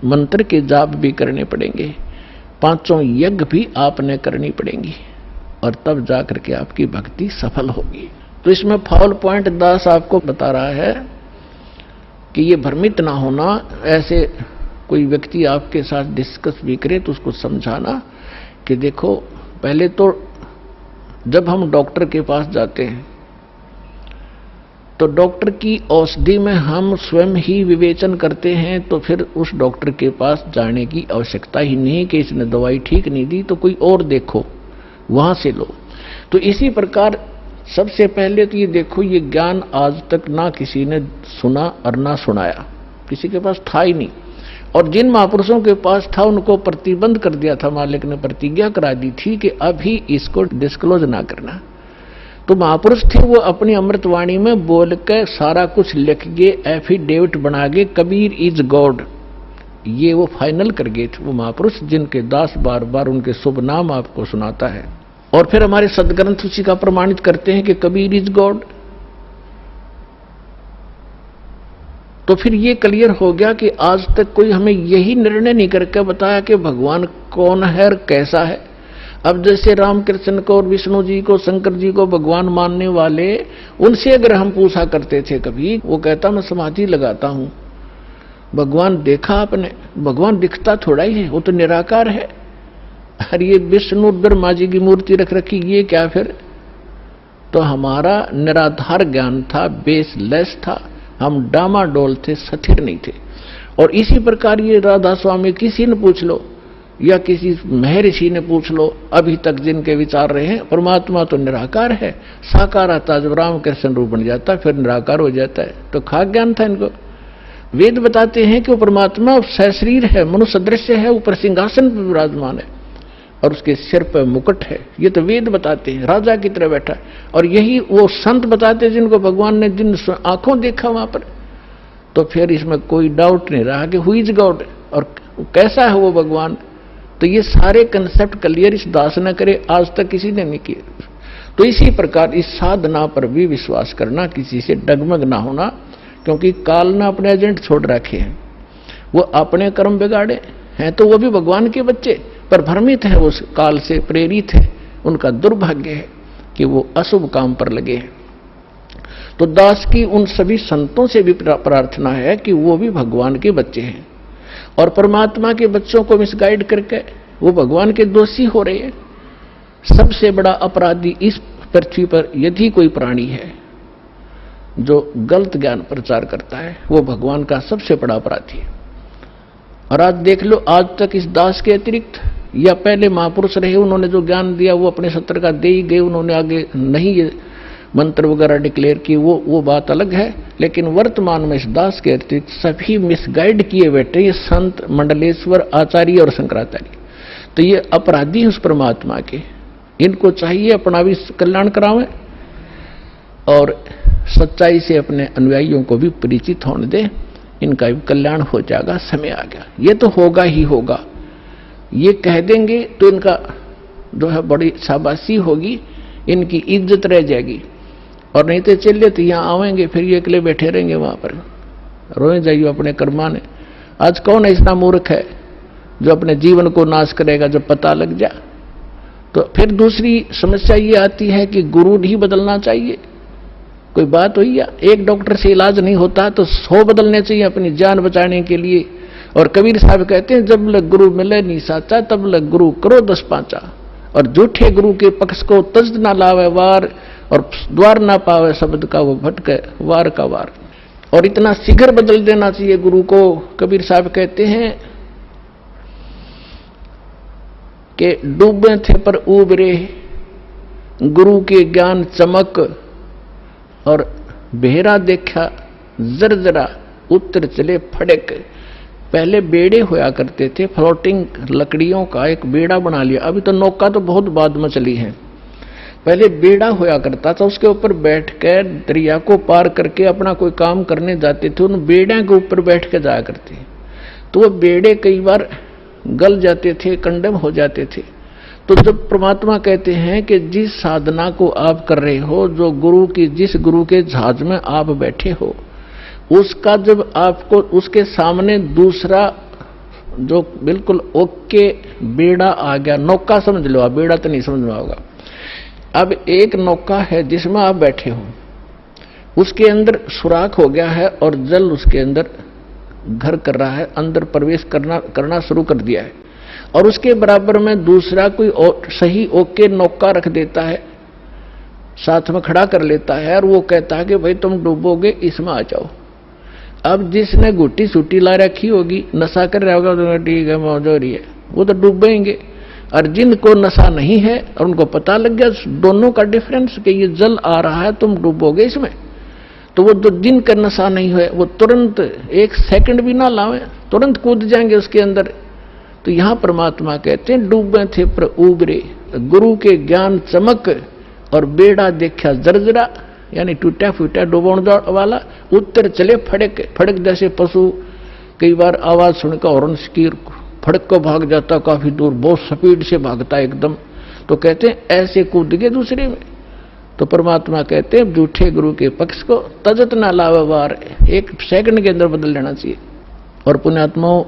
मंत्र के जाप भी करने पड़ेंगे, 5 यज्ञ भी आपने करनी पड़ेंगी, और तब जाकर के आपकी भक्ति सफल होगी। तो इसमें फाउल पॉइंट दास आपको बता रहा है कि ये भ्रमित ना होना, ऐसे कोई व्यक्ति आपके साथ डिस्कस भी करे तो उसको समझाना कि देखो, पहले तो जब हम डॉक्टर के पास जाते हैं तो डॉक्टर की औषधि में हम स्वयं ही विवेचन करते हैं, तो फिर उस डॉक्टर के पास जाने की आवश्यकता ही नहीं कि इसने दवाई ठीक नहीं दी तो कोई और देखो, वहां से लो। तो इसी प्रकार सबसे पहले तो ये देखो, ये ज्ञान आज तक ना किसी ने सुना और ना सुनाया, किसी के पास था ही नहीं। और जिन महापुरुषों के पास था उनको प्रतिबंध कर दिया था, मालिक ने प्रतिज्ञा करा दी थी कि अभी इसको डिस्क्लोज ना करना। तो महापुरुष थे, वो अपनी अमृतवाणी में बोल के सारा कुछ लिख गए, एफिडेविट बना गए, कबीर इज गॉड, ये वो फाइनल कर गए थे वो महापुरुष, जिनके दास बार बार उनके शुभ नाम आपको सुनाता है। और फिर हमारे सदग्रंथ उसी का प्रमाणित करते हैं कि कबीर इज गॉड। तो फिर ये क्लियर हो गया कि आज तक कोई हमें यही निर्णय नहीं करके बताया कि भगवान कौन है और कैसा है। अब जैसे रामकृष्ण को और विष्णु जी को, शंकर जी को भगवान मानने वाले, उनसे अगर हम पूछा करते थे कभी, वो कहता मैं समाधि लगाता हूं, भगवान देखा आपने? भगवान दिखता थोड़ा ही है, वो तो निराकार है। अरे ये विष्णु ब्रह्मा जी की मूर्ति रख रखी, ये क्या फिर? तो हमारा निराधार ज्ञान था, बेसलेस था, हम डामाडोल थे, स्थिर नहीं थे। और इसी प्रकार ये राधा स्वामी किसी ने पूछ लो या किसी महर्षि ने पूछ लो, अभी तक जिनके विचार रहे हैं, परमात्मा तो निराकार है, साकार आता, जब रामकृष्ण रूप बन जाता फिर निराकार हो जाता है। तो खाक ज्ञान था इनको। वेद बताते हैं कि वो परमात्मा सशरीर है, मनुष्य दृश्य है, ऊपर सिंहासन पर विराजमान है और उसके सिर पर मुकुट है। ये तो वेद बताते हैं, राजा की तरह बैठा है। और यही वो संत बताते हैं जिनको भगवान ने जिन आंखों देखा वहां पर। तो फिर इसमें कोई डाउट नहीं रहा कि हु इज गॉड और कैसा है वो भगवान। तो ये सारे कंसेप्ट क्लियर इस दास न करे, आज तक किसी ने नहीं किए। तो इसी प्रकार इस साधना पर भी विश्वास करना, किसी से डगमग ना होना, क्योंकि काल ने अपने एजेंट छोड़ रखे हैं, वो अपने कर्म बिगाड़े हैं, तो वो भी भगवान के बच्चे पर भ्रमित है, उस काल से प्रेरित है। उनका दुर्भाग्य है कि वो अशुभ काम पर लगे हैं। तो दास की उन सभी संतों से भी प्रार्थना है कि वो भी भगवान के बच्चे हैं और परमात्मा के बच्चों को मिसगाइड करके वो भगवान के दोषी हो रहे हैं। सबसे बड़ा अपराधी इस पृथ्वी पर यदि कोई प्राणी है जो गलत ज्ञान प्रचार करता है, वो भगवान का सबसे बड़ा अपराधी है। और आज देख लो, आज तक इस दास के अतिरिक्त या पहले महापुरुष रहे, उन्होंने जो ज्ञान दिया वो अपने सत्र का दे ही गए, उन्होंने आगे नहीं ये मंत्र वगैरह डिक्लेयर किए, वो बात अलग है। लेकिन वर्तमान में इस दास के अतिरिक्त सभी मिसगाइड किए बैठे, ये संत, मंडलेश्वर, आचार्य और शंकराचार्य। तो ये अपराधी उस परमात्मा के, इनको चाहिए अपना भी कल्याण करावें और सच्चाई से अपने अनुयायियों को भी परिचित होने दें, इनका भी कल्याण हो जाएगा। समय आ गया, ये तो होगा ही होगा। ये कह देंगे तो इनका जो है बड़ी शाबाशी होगी, इनकी इज्जत रह जाएगी। और नहीं तो चलिए तो यहाँ आवेंगे, फिर ये अकेले बैठे रहेंगे वहां पर, रोए जाइए अपने कर्माने। आज कौन ऐसा मूर्ख है जो अपने जीवन को नाश करेगा जब पता लग जाए? तो फिर दूसरी समस्या ये आती है कि गुरु नहीं बदलना चाहिए। कोई बात हुई? या एक डॉक्टर से इलाज नहीं होता तो 100 बदलने चाहिए अपनी जान बचाने के लिए। और कबीर साहब कहते हैं, जब लग गुरु मिले नहीं साचा, तब लग गुरु करो 10 पांचा। और झूठे गुरु के पक्ष को तज ना लावे वार, और द्वार ना पावे शब्द का वो भटके वार का वार। और इतना शीघ्र बदल देना चाहिए गुरु को। कबीर साहब कहते हैं कि डूबे थे पर उबरे, गुरु के ज्ञान चमक, और बेहरा देखा जरजरा, उत्तर चले फड़क। पहले बेड़े होया करते थे, फ्लोटिंग लकड़ियों का एक बेड़ा बना लिया। अभी तो नौका तो बहुत बाद में चली है, पहले बेड़ा होया करता था, उसके ऊपर बैठकर दरिया को पार करके अपना कोई काम करने जाते थे, उन बेड़ों के ऊपर बैठ के जाया करते। तो वो बेड़े कई बार गल जाते थे, कंडम हो जाते थे। तो जब परमात्मा कहते हैं कि जिस साधना को आप कर रहे हो, जो गुरु की, जिस गुरु के जहाज में आप बैठे हो, उसका जब आपको उसके सामने दूसरा जो बिल्कुल ओके बेड़ा आ गया, नौका समझ लो आप, बेड़ा तो नहीं समझ में होगा। अब एक नौका है जिसमें आप बैठे हो, उसके अंदर सुराख हो गया है और जल उसके अंदर घर कर रहा है, अंदर प्रवेश करना शुरू कर दिया है, और उसके बराबर में दूसरा कोई सही ओके नौका रख देता है, साथ में खड़ा कर लेता है, और वो कहता है कि भाई तुम डूबोगे, इसमें आ जाओ। अब जिसने गुट्टी सूटी ला रखी होगी, नशा कर रहा होगा, तो ठीक है मौज हो रही है, वो तो डूबेंगे। और जिनको नशा नहीं है और उनको पता लग गया दोनों का डिफरेंस कि ये जल आ रहा है, तुम डूबोगे इसमें, तो वो जो जिनका नशा नहीं है वो तुरंत एक सेकंड भी ना लावे, तुरंत कूद जाएंगे उसके अंदर। तो यहां परमात्मा कहते हैं डूबे थे पर उबरे, गुरु के ज्ञान चमक और बेड़ा देखा जर्जरा, यानी टूटा फूटा डुबोण वाला, उत्तर चले फड़क फड़क, जैसे पशु कई बार आवाज सुनकर हॉर्न की फड़क को भाग जाता काफी दूर, बहुत स्पीड से भागता एकदम। तो कहते हैं ऐसे कूद गए दूसरे में। तो परमात्मा कहते हैं झूठे गुरु के पक्ष को तजत ना लावा वार, एक सेकंड के अंदर बदल लेना चाहिए। और पुण्यात्माओं,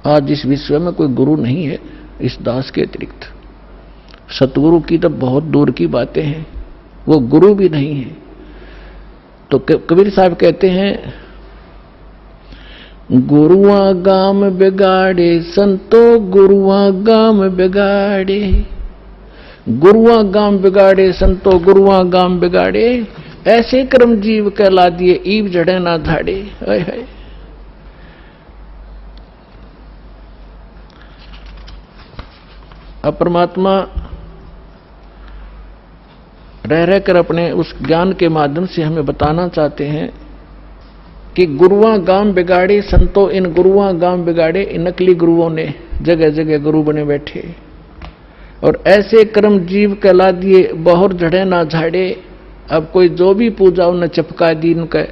आज इस विश्व में कोई गुरु नहीं है इस दास के अतिरिक्त। सतगुरु की तो बहुत दूर की बातें हैं, वो गुरु भी नहीं है। तो कबीर साहब कहते हैं, गुरुआ गाम बिगाड़े संतो, गुरुआ गाम बिगाड़े, गुरुआ गाम बिगाड़े संतो, गुरुआ गाम बिगाड़े, ऐसे कर्म जीव कहला दिए, ईब जड़े ना धाड़े। है अब परमात्मा रह रहकर अपने उस ज्ञान के माध्यम से हमें बताना चाहते हैं कि गुरुआ गाम बिगाड़े संतो, इन गुरुआ गाम बिगाड़े, इन नकली गुरुओं ने जगह जगह गुरु बने बैठे, और ऐसे कर्म जीव कहला दिए, बहुत झड़े ना झाड़े। अब कोई जो भी पूजा उन्हें चपका दी, उनका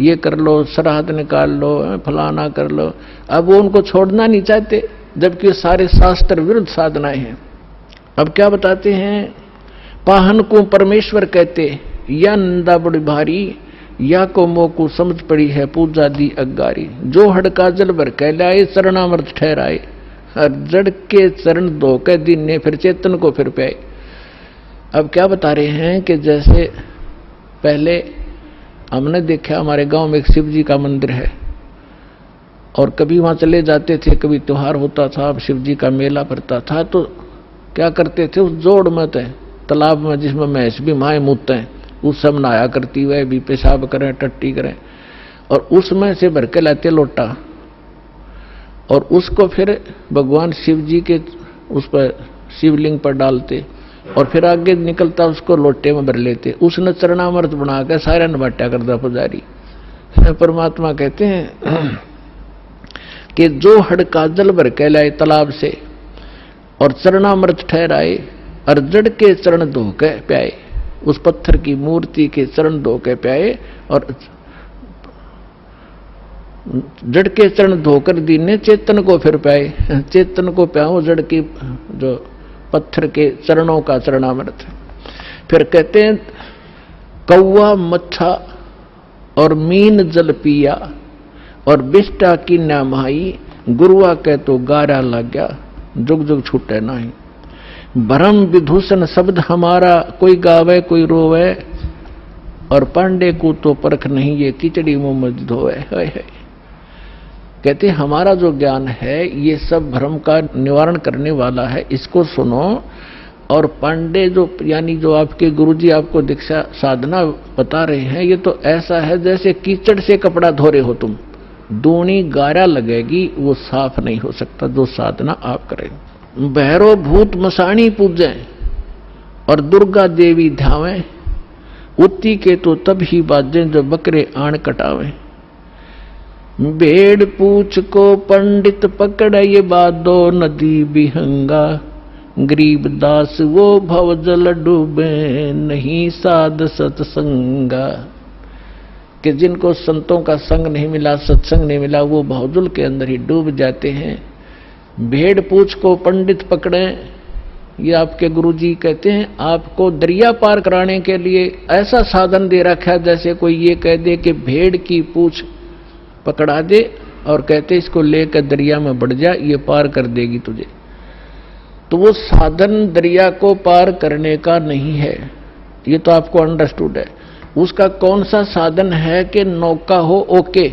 ये कर लो, श्राद्ध निकाल लो, फलाना कर लो। अब वो उनको छोड़ना नहीं चाहते, जबकि सारे शास्त्र विरुद्ध साधनाएं हैं। अब क्या बताते हैं, पाहन को परमेश्वर कहते, या नंदा बड़ी भारी, या को मोकू समझ पड़ी है पूजा दी अगारी, जो हड़का जल भर कहलाए, चरणामृत ठहराए, और जड़ के चरण धो के दिन ने फिर चेतन को फिर प्याए। अब क्या बता रहे हैं कि जैसे पहले हमने देखा हमारे गांव में एक शिव जी का मंदिर है, और कभी वहां चले जाते थे, कभी त्योहार होता था, शिव जी का मेला भरता था, तो क्या करते थे, उस जोड़ में तालाब में जिसमें भैंस भी माए मूतते हैं, उस सब नहाया करती, वह भी पेशाब करें, टट्टी करें, और उसमें से भर के लाते लोटा, और उसको फिर भगवान शिव जी के उस पर शिवलिंग पर डालते, और फिर आगे निकलता उसको लोटे में भर लेते। उसने चरणामृत बनाकर सारा नबाटा करता पुजारी। परमात्मा कहते हैं कि जो हड़का जल भर के लाए तालाब से, और चरणामृत ठहराए, और जड़ के चरण धो के प्याए, उस पत्थर की मूर्ति के चरण धो के प्याए, और जड़ के चरण धोकर दीने चेतन को फिर प्याए। चेतन को प्याओ जड़ की, जो पत्थर के चरणों का चरणामृत। फिर कहते हैं, कौवा मच्छा और मीन जल पिया, और बिष्टा की नामाई, गुरुआ कह तो गारा लग गया, जुग जुग छूटे नहीं। भरम विभूषण शब्द हमारा, कोई गावे कोई रोवे, और पांडे को तो परख नहीं, ये खिचड़ी मुंह में धोवे। है कहते हमारा जो ज्ञान है ये सब भ्रम का निवारण करने वाला है, इसको सुनो। और पांडे जो यानी जो आपके गुरुजी आपको दीक्षा साधना बता रहे हैं, ये तो ऐसा है जैसे कीचड़ से कपड़ा धो रहे हो तुम, दूनी गारा लगेगी, वो साफ नहीं हो सकता जो साधना आप करें। भैरव भूत मसाणी पूजें और दुर्गा देवी ध्यावें, उत्ती के तो तब ही बाजें जो बकरे आण कटावें। भेड़ पूछ को पंडित पकड़, ये बादो नदी बिहंगा, गरीबदास वो भवजल डूबे नहीं साध सत्संगा, कि जिनको संतों का संग नहीं मिला, सत्संग नहीं मिला, वो भवजल के अंदर ही डूब जाते हैं। भेड़ पूछ को पंडित पकड़े, ये आपके गुरुजी कहते हैं, आपको दरिया पार कराने के लिए ऐसा साधन दे रखा है जैसे कोई ये कह दे कि भेड़ की पूछ पकड़ा दे और कहते इसको लेकर दरिया में बढ़ जा, ये पार कर देगी तुझे। तो वो साधन दरिया को पार करने का नहीं है, ये तो आपको अंडरस्टूड है। उसका कौन सा साधन है कि नौका हो ओके,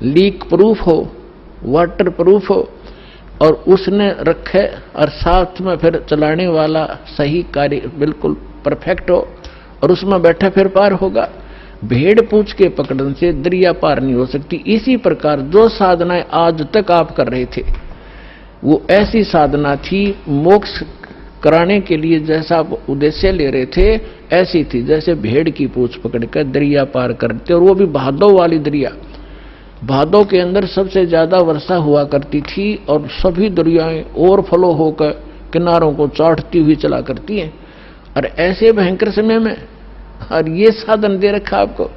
लीक प्रूफ हो, वाटर प्रूफ हो, और उसने रखे और साथ में फिर चलाने वाला सही कार्य बिल्कुल परफेक्ट हो और उसमें बैठा फिर पार होगा। भेड़ पूछ के पकड़ने से दरिया पार नहीं हो सकती। इसी प्रकार जो साधनाएं आज तक आप कर रहे थे वो ऐसी साधना थी, मोक्ष कराने के लिए जैसा आप उद्देश्य ले रहे थे ऐसी थी जैसे भेड़ की पूछ पकड़कर दरिया पार करते, और वो भी भादो वाली दरिया। भादों के अंदर सबसे ज्यादा वर्षा हुआ करती थी और सभी दरियाएं ओवरफ्लो होकर किनारों को चाटती हुई चला करती हैं, और ऐसे भयंकर समय में और ये साधन दे रखा आपको।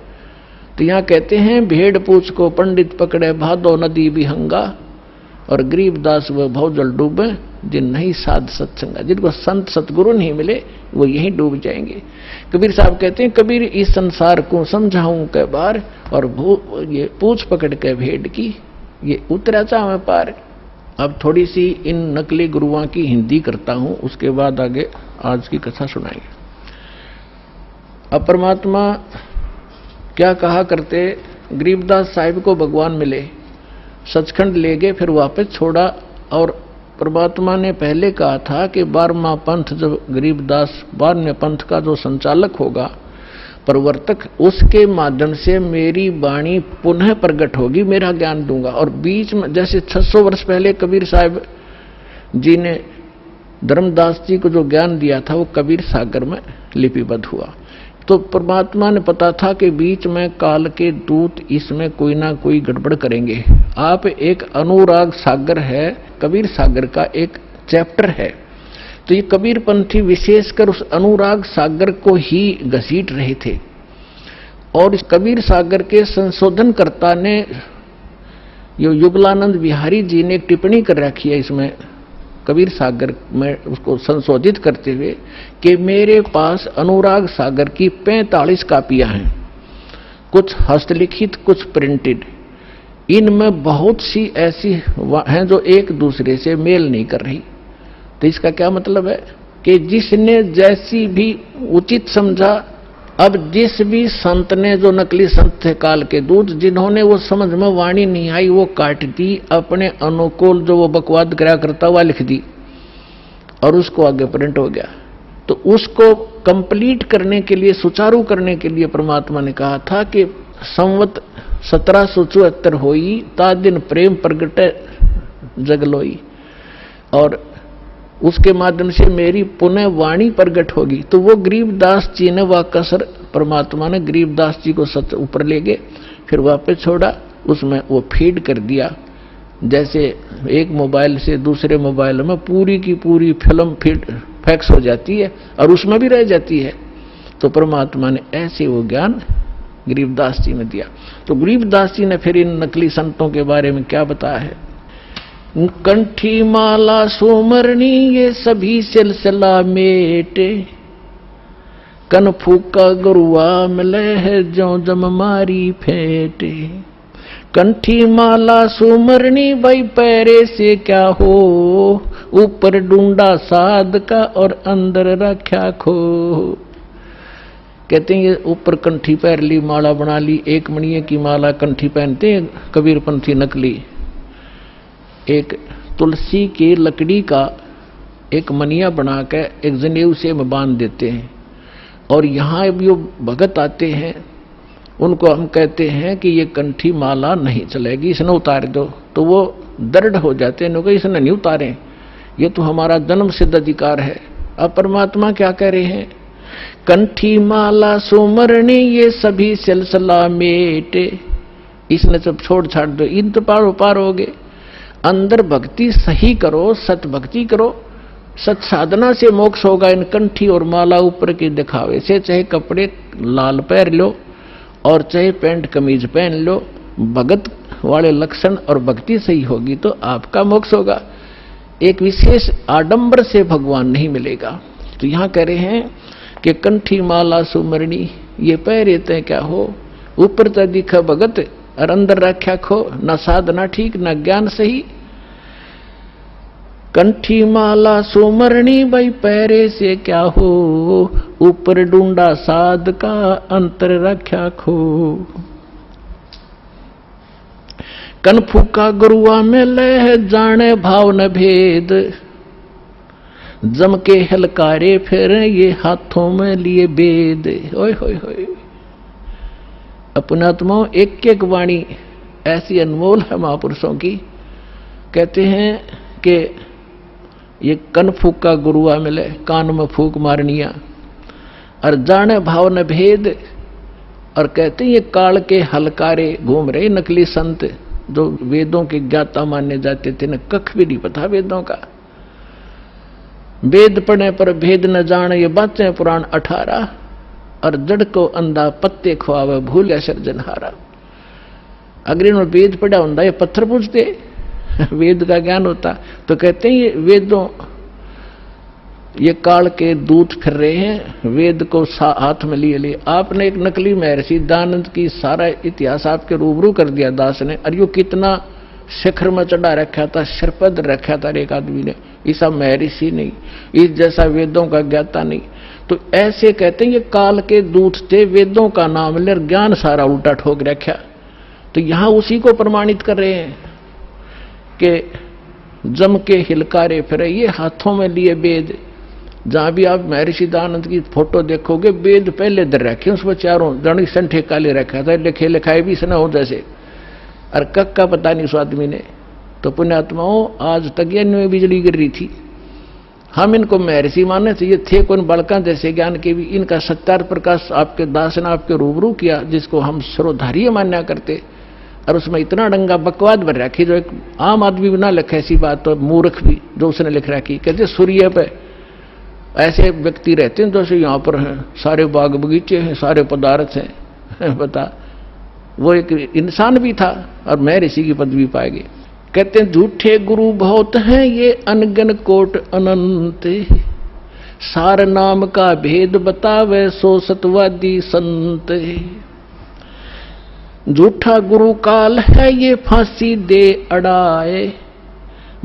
तो यहाँ कहते हैं भेड़ पूछ को पंडित पकड़े भादो नदी विहंगा, और गरीबदास व भवजल डूबे जिन नहीं साध सत्संगा। जिनको संत सतगुरु नहीं मिले वो यहीं डूब जाएंगे। कबीर साहब कहते हैं, कबीर इस संसार को समझाऊं के बार, और ये पूछ पकड़ के भेड़ की ये उतरा चाहे पार। अब थोड़ी सी इन नकली गुरुओं की हिंदी करता हूं, उसके बाद आगे आज की कथा सुनाएंगे। अब परमात्मा क्या कहा करते, गरीबदास साहिब को भगवान मिले, सचखंड ले गए, फिर वापस छोड़ा, और परमात्मा ने पहले कहा था कि 12वां पंथ जब गरीबदास 12वें पंथ का जो संचालक होगा, प्रवर्तक, उसके माध्यम से मेरी वाणी पुनः प्रकट होगी, मेरा ज्ञान दूंगा। और बीच में जैसे 600 वर्ष पहले कबीर साहब जी ने धर्मदास जी को जो ज्ञान दिया था वो कबीर सागर में लिपिबद्ध हुआ। तो परमात्मा ने पता था कि बीच में काल के दूत इसमें कोई ना कोई गड़बड़ करेंगे। आप एक अनुराग सागर है, कबीर सागर का एक चैप्टर है, तो ये कबीर पंथी विशेषकर उस अनुराग सागर को ही घसीट रहे थे। और इस कबीर सागर के संशोधनकर्ता ने, यो युगलानंद बिहारी जी ने एक टिप्पणी कर रखी है इसमें कबीर सागर में, उसको संशोधित करते हुए कि मेरे पास अनुराग सागर की 45 कापियां हैं, कुछ हस्तलिखित कुछ प्रिंटेड। इनमें बहुत सी ऐसी हैं जो एक दूसरे से मेल नहीं कर रही। तो इसका क्या मतलब है कि जिसने जैसी भी उचित समझा, अब जिस भी संत ने, जो नकली संत थे काल के दूत, जिन्होंने वो समझ में वाणी नहीं आई वो काट दी, अपने अनुकूल जो वो बकवाद करा करता हुआ लिख दी और उसको आगे प्रिंट हो गया। तो उसको कंप्लीट करने के लिए, सुचारू करने के लिए परमात्मा ने कहा था कि संवत 1774 होई, ता दिन प्रेम प्रगटे जगलोई, और उसके माध्यम से मेरी पुनः वाणी प्रगट होगी। तो वो गरीबदास जी ने वह कसर, परमात्मा ने गरीबदास जी को सच ऊपर ले गए, फिर वापस छोड़ा, उसमें वो फीड कर दिया। जैसे एक मोबाइल से दूसरे मोबाइल में पूरी की पूरी फिल्म फीड फैक्स हो जाती है और उसमें भी रह जाती है। तो परमात्मा ने ऐसे वो ज्ञान गरीबदास जी में दिया। तो गरीबदास जी ने फिर इन नकली संतों के बारे में क्या बताया है, कंठी माला सुमरनी ये सभी सिलसिला मेटे, कन फूका गुरुआ मिले है जो जम मारी फेटे। कंठी माला सुमरनी भाई पैरे से क्या हो, ऊपर डूंडा साध का और अंदर रख्या खो। कहते हैं ये ऊपर कंठी पैर ली, माला बना ली, एक मणिये की माला कंठी पहनते हैं कबीरपंथी नकली। एक तुलसी की लकड़ी का एक मनिया बनाकर एक जनेऊ से बांध देते हैं, और यहाँ जो भगत आते हैं उनको हम कहते हैं कि ये कंठी माला नहीं चलेगी, इसने उतार दो। तो वो दर्द हो जाते हैं, इसने नहीं उतारे, ये तो हमारा जन्म सिद्ध अधिकार है। अब परमात्मा क्या कह रहे हैं, कंठी माला सुमरणी ये सभी सिलसिला मेटे, इसने सब छोड़ छाड़ दो, इन तो पार हो गए। अंदर भक्ति सही करो, सत भक्ति करो, सत साधना से मोक्ष होगा इन कंठी और माला ऊपर के दिखावे से। चाहे कपड़े लाल पहन लो और चाहे पैंट कमीज पहन लो, भगत वाले लक्षण और भक्ति सही होगी तो आपका मोक्ष होगा। एक विशेष आडंबर से भगवान नहीं मिलेगा। तो यहां कह रहे हैं कि कंठी माला सुमरणी ये पहरे ते क्या हो, ऊपर तो दिखा भगत और अंदर रख्या खो, न साधना ठीक न ज्ञान सही। कंठी माला सुमरणी भाई पैरे से क्या हो, ऊपर ढूंढा साध का अंतर रख्या खो। कन फूका गुरुआ में लह जाने भाव न भेद, जम के हलकारे फिर ये हाथों में लिए बेद। ओए होए होए, अपने आत्माओं एक एक वाणी ऐसी अनमोल है महापुरुषों की। कहते हैं कि ये कन फूका गुरुआ मिले, कान में फूक मारनिया और जाने भाव न भेद। और कहते हैं ये काल के हलकारे घूम रहे नकली संत जो वेदों के ज्ञाता माने जाते थे, न कख भी नहीं पता वेदों का। वेद पढ़ने पर भेद न जाने ये बातें पुराण 18, और जड़ को अंधा पत्ते खुआवे भूल सर्जनहारा। अगर इन्होंने वेद पढ़ा होता ये पत्थर पूछते, वेद का ज्ञान होता। तो कहते हैं ये वेदों, ये काल के दूत फिर रहे हैं, वेद को हाथ में लिए लिए। आपने एक नकली महर्षि दानंद की सारा इतिहास आपके रूबरू कर दिया दास ने, और यो कितना शिखर में चढ़ा रखा था, सिरपद रखा था एक आदमी ने। ऐसा महर्षि नहीं, इस जैसा वेदों का ज्ञाता नहीं। तो ऐसे कहते हैं ये काल के दूत थे, वेदों का नाम ले ज्ञान सारा उल्टा ठोक रखा। तो यहां उसी को प्रमाणित कर रहे हैं कि जम के हिलकारे फिरे ये हाथों में लिए वेद। जहां भी आप महर्षि दानंद की फोटो देखोगे वेद पहले दर रखे, उसमें चारों दणी संठे काले रखा था, लिखे लिखाए भी सना हो जैसे, और कक का पता नहीं उस आदमी ने। तो पुण्यात्माओं आज तक ये में बिजली गिर रही थी। हम इनको महर्षि माने थे, ये थे कौन बालका जैसे ज्ञान के भी। इनका सत्यार्थ प्रकाश आपके दास ने आपके रूबरू किया, जिसको हम सर्वधार्य मान्या करते, और उसमें इतना डंगा बकवाद भर रखी जो एक आम आदमी भी ना लिखे ऐसी बात, तो मूर्ख भी जो उसने लिख रखी। कहते सूर्य पे ऐसे व्यक्ति रहते हैं जैसे यहाँ पर हैं, सारे बाग बगीचे हैं, सारे पदार्थ हैं। बता, वो एक इंसान भी था और मैं ऋषि की पदवी पाएगी। कहते हैं झूठे गुरु बहुत हैं ये अनगन कोट अनंत, सार नाम का भेद बतावे सो सतवादी संत। झूठा गुरु काल है ये फांसी दे अड़ाए,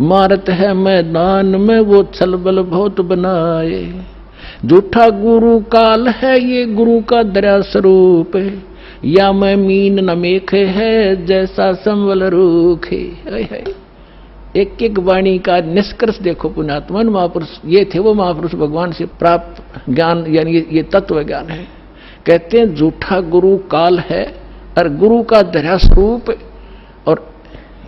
मारत है मैदान में वो छलबल बहुत बनाए। झूठा गुरु काल है ये गुरु का दया स्वरूप, या मैं मीन न मेख है जैसा संवल रूख है। एक एक वाणी का निष्कर्ष देखो पुण्यात्मन महापुरुष ये थे, वो महापुरुष भगवान से प्राप्त ज्ञान, यानी ये तत्व ज्ञान है। कहते हैं झूठा गुरु काल है और गुरु का दया स्वरूप, और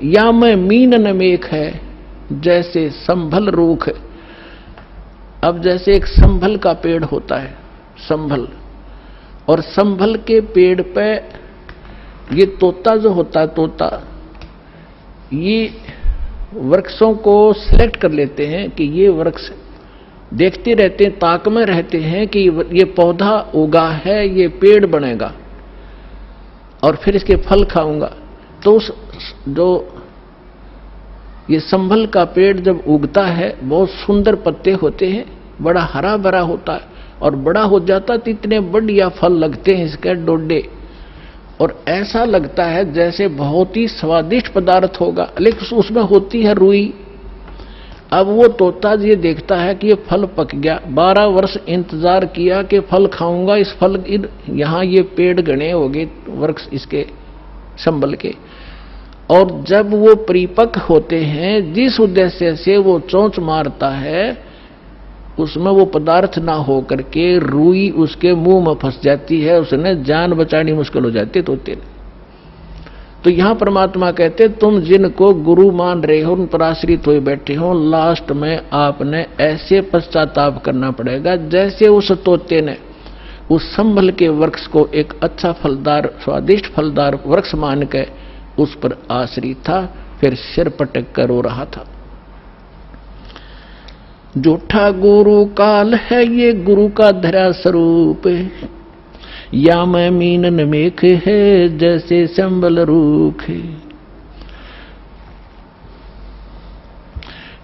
या मैं मीन न मेख है जैसे संभल रूख। अब जैसे एक संभल का पेड़ होता है, संभल, और संभल के पेड़ पे ये तोता जो होता है, तोता ये वृक्षों को सिलेक्ट कर लेते हैं कि ये वृक्ष, देखते रहते हैं, ताक में रहते हैं कि ये पौधा उगा है, ये पेड़ बनेगा और फिर इसके फल खाऊंगा। तो उस जो ये संभल का पेड़ जब उगता है बहुत सुंदर पत्ते होते हैं, बड़ा हरा भरा होता है, और बड़ा हो जाता है तो इतने बढ़िया फल लगते हैं इसके डोडे, और ऐसा लगता है जैसे बहुत ही स्वादिष्ट पदार्थ होगा, लेकिन उसमें होती है रुई। अब वो तोता ये देखता है कि ये फल पक गया, 12 वर्ष इंतजार किया कि फल खाऊंगा, इस फल यहाँ ये पेड़ गणे हो गए वृक्ष इसके संभल के, और जब वो परिपक्व होते हैं जिस उद्देश्य से वो चोंच मारता है उसमें वो पदार्थ ना हो करके रुई उसके मुंह में फंस जाती है, उसने जान बचानी मुश्किल हो जाती है तोते ने। तो यहां परमात्मा कहते तुम जिनको गुरु मान रहे हो, उन पर आश्रित हुए बैठे हो, लास्ट में आपने ऐसे पश्चाताप करना पड़ेगा जैसे उस तोते ने उस संभल के वृक्ष को एक अच्छा फलदार स्वादिष्ट फलदार वृक्ष मान के उस पर आश्रित था, फिर सिर पटक कर रो रहा था। झूठा गुरु काल है ये गुरु का धरा स्वरूप, या मैं मीनन मेख है जैसे संबल रूख।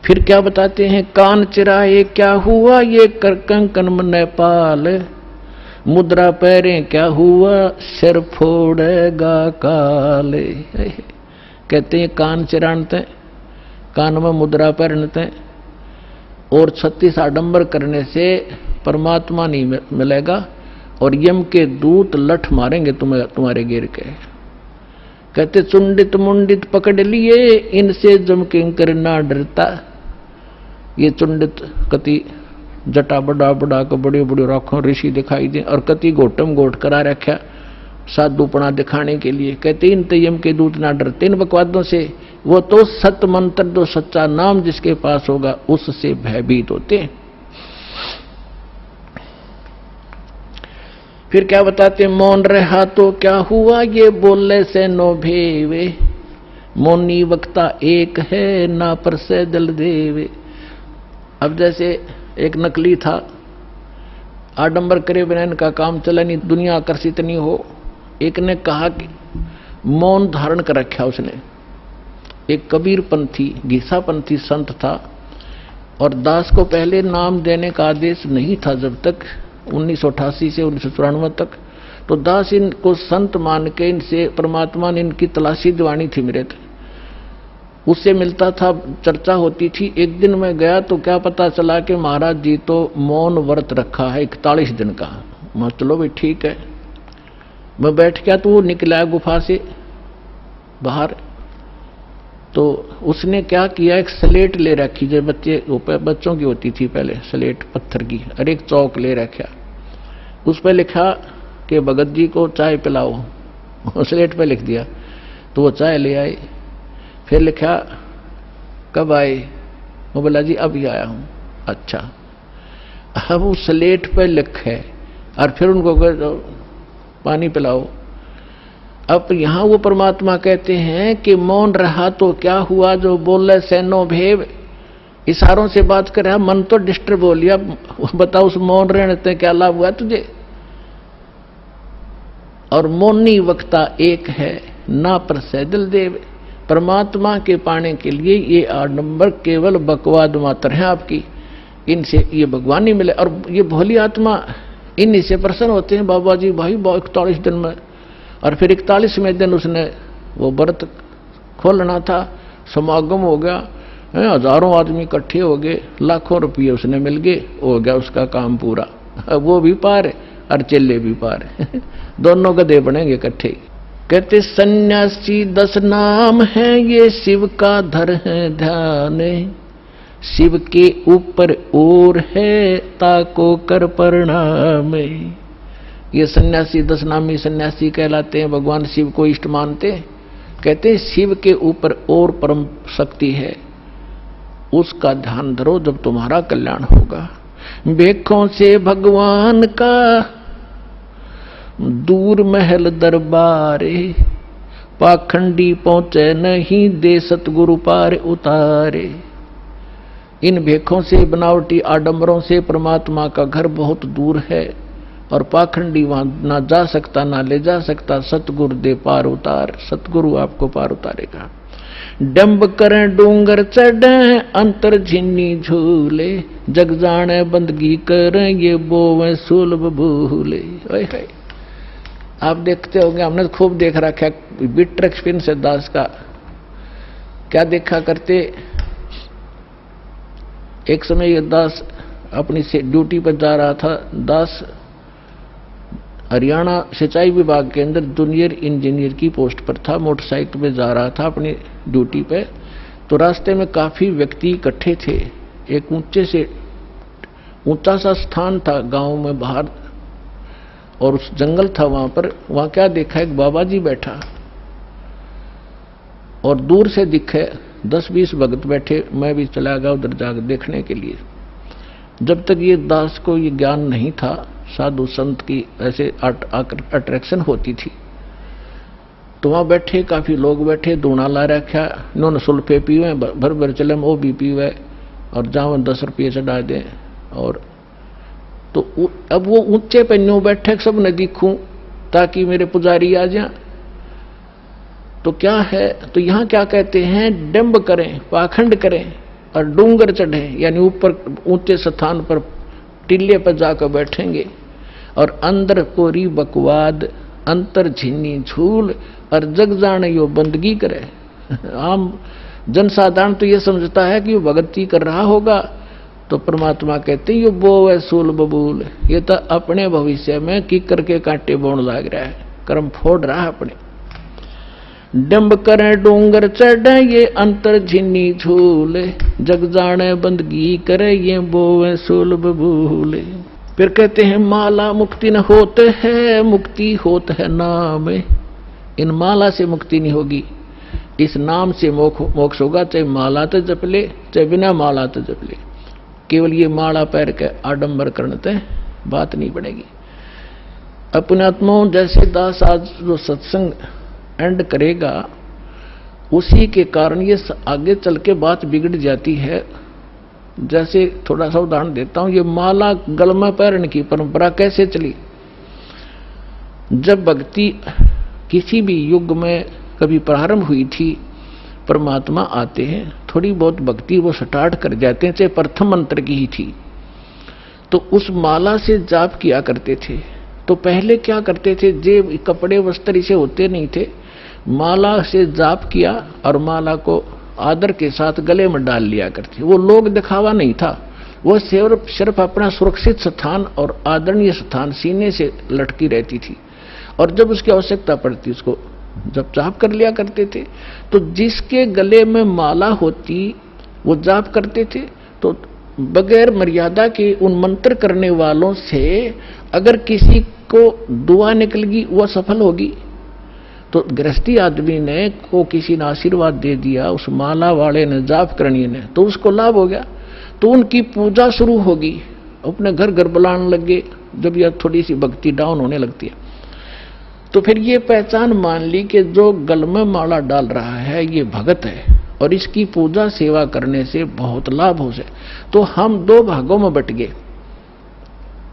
फिर क्या बताते हैं, कान चिराए क्या हुआ ये कर कंकन मन पाल, मुद्रा पैरे क्या हुआ सिर फोड़ेगा काल। कहते हैं कान चिरानते, कान में मुद्रा पहनते और 36 आडंबर करने से परमात्मा नहीं मिलेगा, और यम के दूत लठ मारेंगे तुम्हारे गिर के। कहते चुंडित मुंडित पकड़ लिए इनसे जम किंकर ना डरता। ये चुंडित कति जटा बड़ा बड़ा को बड़े बड़े राखों ऋषि दिखाई दे, और कति गोटम गोट करा रखा साधुपना दिखाने के लिए। कहते इन यम के दूत ना डरते इन बकवादों से, वो तो सत मंत्र जो सच्चा नाम जिसके पास होगा उससे भयभीत होते हैं। फिर क्या बताते, मौन रहा तो क्या हुआ ये बोले से नो भेवे, मौनी वक्ता एक है ना पर से जल देवे। अब जैसे एक नकली था, आडंबर करे बिना इनका काम चला नहीं, दुनिया आकर्षित नहीं हो। एक ने कहा कि मौन धारण कर रखा उसने। एक कबीर पंथी घीसा पंथी संत था, और दास को पहले नाम देने का आदेश नहीं था जब तक 1988 से 1994 तक। तो दास इनको संत मान के इनसे परमात्मा ने इनकी तलाशी दिवानी थी मेरे तक, उससे मिलता था, चर्चा होती थी। एक दिन मैं गया तो क्या पता चला कि महाराज जी तो मौन व्रत रखा है 41 दिन का। मैं चलो भाई ठीक है, मैं बैठ गया तो वो निकला गुफा से बाहर। तो उसने क्या किया, एक स्लेट ले रखी जो बच्चों की होती थी पहले, स्लेट पत्थर की, और एक चौक ले रखा, उस पर लिखा कि भगत जी को चाय पिलाओ। स्लेट पे लिख दिया, तो वो चाय ले आए। फिर लिखा कब आए, वो बोला जी अभी आया हूं। अच्छा, अब वो स्लेट पे लिखे और फिर उनको पानी पिलाओ। अब यहां वो परमात्मा कहते हैं कि मौन रहा तो क्या हुआ जो बोले सैनो भेव, इशारों से बात कर रहा, मन तो डिस्टर्ब हो लिया। बताओ उस मौन रहने से क्या लाभ हुआ तुझे। और मौनी वक्ता एक है ना पर सैदल देव, परमात्मा के पाने के लिए ये आडंबर केवल बकवाद मात्र है आपकी, इनसे ये भगवान नहीं मिले। और ये भोली आत्मा इन्हीं से प्रसन्न होते हैं। बाबा जी भाई 41 दिन में, और फिर 41वें दिन उसने वो व्रत खोलना था, समागम हो गया, हजारों आदमी इकट्ठे हो गए, लाखों रुपये उसने मिल गए, हो गया उसका काम पूरा। वो भी पार और चेले भी पार। दोनों गधे बनेंगे इकट्ठे। कहते सन्यासी 10 नाम है ये शिव का धर है ध्यान, शिव के ऊपर और है ताको कर प्रणाम। ये सन्यासी 10 नामी सन्यासी कहलाते हैं, भगवान शिव को इष्ट मानते। कहते हैं शिव के ऊपर और परम शक्ति है, उसका ध्यान धरो जब तुम्हारा कल्याण होगा। भेखों से भगवान का दूर महल दरबारे, पाखंडी पहुंचे नहीं दे सतगुरु पार उतारे। इन भेखों से बनावटी आडंबरों से परमात्मा का घर बहुत दूर है, और पाखंडी वहां ना जा सकता ना ले जा सकता। सतगुरु दे पार उतार, सतगुरु आपको पार उतारेगा। डंब करें डूंगर चढ़े अंतर झिन्नी झूले, जग जाने बंदगी करें ये बोवे सुलभ भूले। आप देखते होंगे, हमने खूब देख रखा बिटर एक्सपीरियंस है दास का। क्या देखा करते, एक समय ये दास अपनी ड्यूटी पर जा रहा था। दास हरियाणा सिंचाई विभाग के अंदर जूनियर इंजीनियर की पोस्ट पर था, मोटरसाइकिल पे जा रहा था अपनी ड्यूटी पे। तो रास्ते में काफी व्यक्ति इकट्ठे थे। एक ऊंचा सा स्थान था गांव में बाहर, और उस जंगल था वहां पर। वहां क्या देखा, एक बाबा जी बैठा, और दूर से दिखे 10-20 भगत बैठे। मैं भी चला गया उधर जाकर देखने के लिए। जब तक ये दास को ये ज्ञान नहीं था साधु संत की ऐसे अट्रैक्शन होती थी, तो वहां बैठे काफी लोग बैठे, दूना ला रखा, इन्होंने सुल्फे पीवे, भर भर चलम वो भी पीवे, और जावन 10 रुपये चढ़ा दें। और तो अब वो ऊंचे पे न्यू बैठे सब न दिखूं ताकि मेरे पुजारी आ जाए। तो क्या है, तो यहां क्या कहते हैं, डंब करें, पाखंड करें और डूंगर चढ़े, यानी ऊपर ऊंचे स्थान पर टिल्ले पर जाकर बैठेंगे और अंदर कोरी बकवाद, अंतर झिन्नी झूल और जग जाने यो बंदगी करे। आम जनसाधारण तो ये समझता है कि वो भक्ति कर रहा होगा, तो परमात्मा कहते हैं ये बो है सूल बबूल, ये तो अपने भविष्य में किकर के कांटे बोन लाग रहा है, कर्म फोड़ रहा है अपने। डंब करे डूंगर चढ़े ये अंतर झिन्नी झूल, जग जाने बंदगी करे ये बो है सूल बबूल। फिर कहते हैं माला मुक्ति न होते है, मुक्ति होत है नाम। इन माला से मुक्ति नहीं होगी, इस नाम से मोक्ष होगा। चाहे माला तो जप ले, चाहे बिना माला तो जप ले, केवल ये माला पैर के आडंबर करने ते बात नहीं बनेगी। अपने आत्माओं जैसे दास आज जो सत्संग एंड करेगा, उसी के कारण ये आगे चल के बात बिगड़ जाती है। जैसे थोड़ा सा उदाहरण देता हूं, ये माला गल में पहनने की परंपरा कैसे चली। जब भक्ति किसी भी युग में कभी प्रारंभ हुई थी, परमात्मा आते हैं, थोड़ी बहुत भक्ति वो स्टार्ट कर जाते हैं, चाहे प्रथम मंत्र की ही थी, तो उस माला से जाप किया करते थे। तो पहले क्या करते थे, जेब कपड़े वस्त्र इसे होते नहीं थे, माला से जाप किया और माला को आदर के साथ गले में डाल लिया करते। वो लोग दिखावा नहीं था, वो सिर्फ अपना सुरक्षित स्थान और आदरणीय स्थान सीने से लटकी रहती थी, और जब उसकी आवश्यकता पड़ती उसको जब जाप कर लिया करते थे। तो जिसके गले में माला होती वो जाप करते थे, तो बगैर मर्यादा के उन मंत्र करने वालों से अगर किसी को दुआ निकल गई वो सफल होगी। तो गृहस्थी आदमी ने को किसी ने आशीर्वाद दे दिया, उस माला वाले ने, जाप करनी ने, तो उसको लाभ हो गया, तो उनकी पूजा शुरू होगी, अपने घर घर बुलाने लगे। जब यह थोड़ी सी भक्ति डाउन होने लगती है, तो फिर ये पहचान मान ली कि जो गल में माला डाल रहा है ये भगत है और इसकी पूजा सेवा करने से बहुत लाभ हो जाए। तो हम दो भागों में बट गए।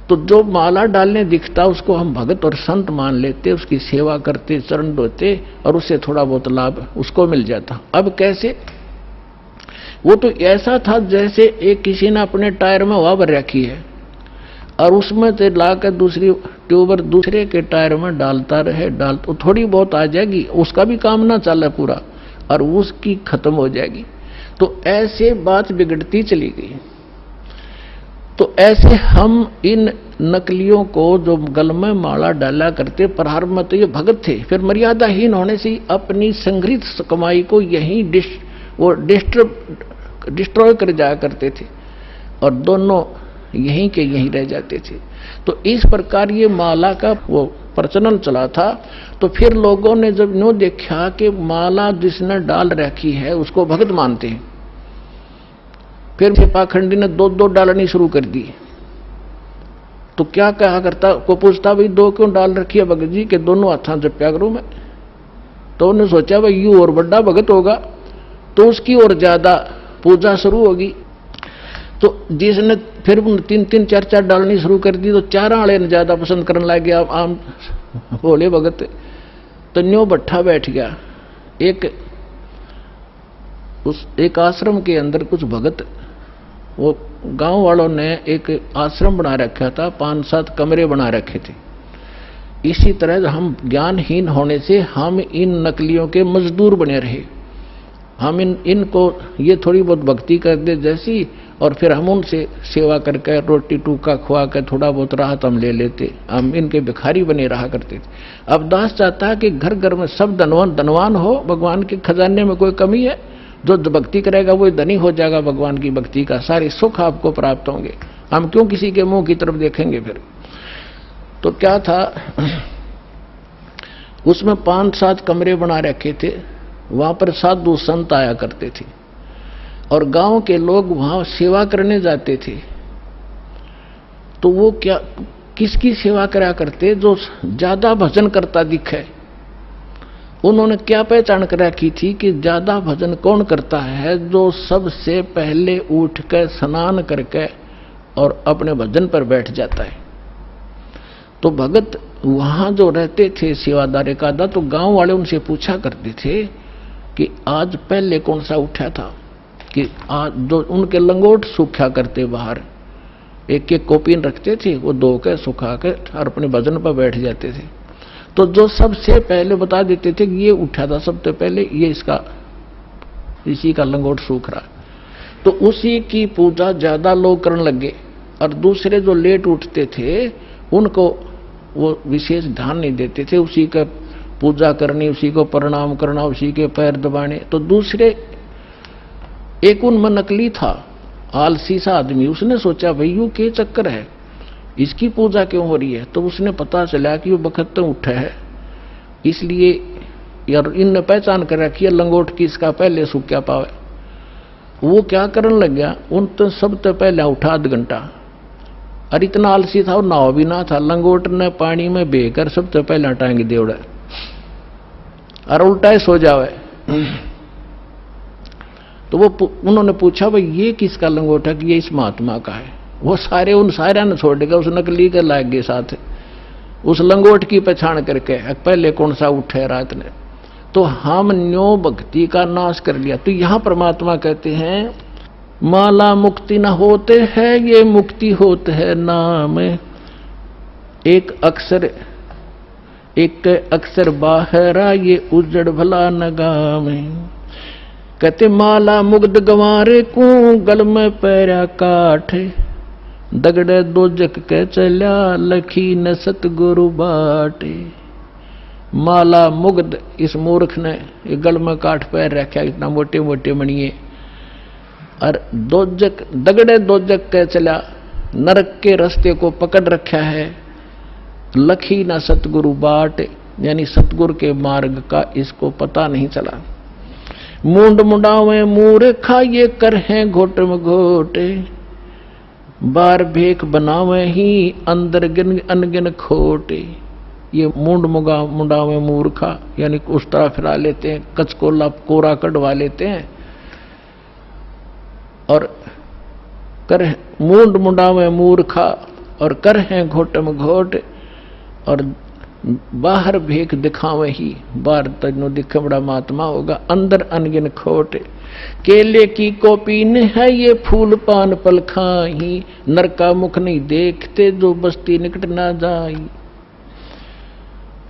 तो जो माला डालने दिखता उसको हम भगत और संत मान लेते, उसकी सेवा करते, चरण धोते और उससे थोड़ा बहुत लाभ उसको मिल जाता। अब कैसे, वो तो ऐसा था जैसे एक किसी ने अपने टायर में हवा भर रखी है और उसमें से लाकर दूसरी ट्यूबर दूसरे के टायर में डालता रहे, तो थोड़ी बहुत आ जाएगी, उसका भी काम ना चले पूरा और उसकी खत्म हो जाएगी। तो ऐसे बात बिगड़ती चली गई। तो ऐसे हम इन नकलियों को जो गल में माला डाला करते, प्रारंभ में तो ये भगत थे, फिर मर्यादाहीन होने से अपनी संग्रहित कमाई को यहीं डिस्ट्रॉय कर जाया करते थे और दोनों यहीं के यहीं रह जाते थे। तो इस प्रकार ये माला का वो प्रचलन चला था। तो फिर लोगों ने जब नो देखा कि माला जिसने डाल रखी है उसको भगत मानते हैं, फिर पाखंडी ने दो दो डालनी शुरू कर दी। तो क्या कहा करता, को पूछता भाई दो क्यों डाल रखी है भगत जी के, दोनों हाथों जप्या करूं मैं। तो उन्होंने सोचा भाई यू और बड़ा भगत होगा तो उसकी और ज्यादा पूजा शुरू होगी। तो जिसने फिर तीन तीन चार चार डालनी शुरू कर दी, तो चार आले ने ज्यादा पसंद करने लग गया आम भोले भगत। तो न्यो भट्ठा बैठ गया। एक आश्रम के अंदर कुछ भगत, वो गांव वालों ने एक आश्रम बना रखा था, 5-7 कमरे बना रखे थे। इसी तरह हम ज्ञानहीन होने से हम इन नकलियों के मजदूर बने रहे। हम इनको ये थोड़ी बहुत भक्ति कर दे जैसी, और फिर हम उनसे सेवा करके रोटी टूका खुआ कर थोड़ा बहुत राहत हम ले लेते, हम इनके भिखारी बने रहा करते थे। अब दास चाहता है कि घर घर में सब धनवान हो, भगवान के खजाने में कोई कमी है, जो भक्ति करेगा वो धनी हो जाएगा, भगवान की भक्ति का सारे सुख आपको प्राप्त होंगे, हम क्यों किसी के मुंह की तरफ देखेंगे। फिर तो क्या था, उसमें 5-7 कमरे बना रखे थे, वहां पर साधु संत आया करते थे और गांव के लोग वहां सेवा करने जाते थे। तो वो क्या किसकी सेवा करा करते, जो ज्यादा भजन करता दिखे उन्होंने क्या पहचान कर रखी थी कि ज्यादा भजन कौन करता है? जो सबसे पहले उठ कर स्नान करके और अपने भजन पर बैठ जाता है। तो भगत वहां जो रहते थे सेवादार का, तो गांव वाले उनसे पूछा करते थे कि आज पहले कौन सा उठा था, कि आज जो उनके लंगोट सूखा करते बाहर, एक एक कॉपिन रखते थे, वो धो के सुखा के और अपने भजन पर बैठ जाते थे। तो जो सबसे पहले बता देते थे कि ये उठा था सबसे पहले, ये इसी का लंगोट सूख रहा, तो उसी की पूजा ज्यादा लोग करने लगे। और दूसरे जो लेट उठते थे उनको वो विशेष ध्यान नहीं देते थे, उसी का पूजा करनी, उसी को प्रणाम करना, उसी के पैर दबाने। तो दूसरे एक उनमें नकली था, आलसी सा आदमी, उसने सोचा भाई यू क्या चक्कर है, इसकी पूजा क्यों हो रही है? तो उसने पता चला कि वो बखत उठा है, इसलिए यार इनने पहचान कर रखी है लंगोट की, इसका पहले सूख क्या पावे। वो क्या करने लग गया, उन तो सबसे पहले उठा आध घंटा, और इतना आलसी था और नाव भी ना था, लंगोट ने पानी में बेकर सबसे पहले टांग दे उड़ा और उल्टा सो जावे। तो वो उन्होंने पूछा भाई ये किसका लंगोट है? कि ये इस महात्मा का है। वो सारे उन सारे ने छोड़ देगा, उस नकली के लाग गए साथ, उस लंगोट की पहचान करके पहले कौन सा उठे रात ने। तो हम न्यो भक्ति का नाश कर लिया। तो यहां परमात्मा कहते हैं माला मुक्ति न होते है, ये मुक्ति होते है नाम। एक अक्षर बाहरा, ये उजड़ भला नगाम। कहते माला मुग्ध गंवारे को, गल में पैरा काठ। दगड़े दो जग के चल्या, लखी न सतगुरु बाटे। माला मुग्ध, इस मूर्ख ने ये गल में काठ पैर रखा, इतना मोटे मोटे मणिये। और दगड़े दो जग के चला, नरक के रास्ते को पकड़ रखा है। लखी ना सतगुरु बाट, यानी सतगुरु के मार्ग का इसको पता नहीं चला। मुंड मुंडावे मूर्खा, ये कर हैं घोट में घोटे। बार भेख बनावे ही, अंदर गिन अनगिन खोटे। ये मुंड मुंडावे मूर्खा, यानी उस तरह फिरा लेते हैं, कचकोला कोरा कढ़वा लेते हैं। और कर मुंड मुंडावे मूर्खा, और कर हैं घोट में घोट। और बाहर भेख दिखावे ही, बाहर तजनो दिखे बड़ा महात्मा होगा, अंदर अनगिन खोट। केले की कोपीन है, ये फूल पान पल खाही। नर का मुख नहीं देखते, जो बस्ती निकट ना जाई।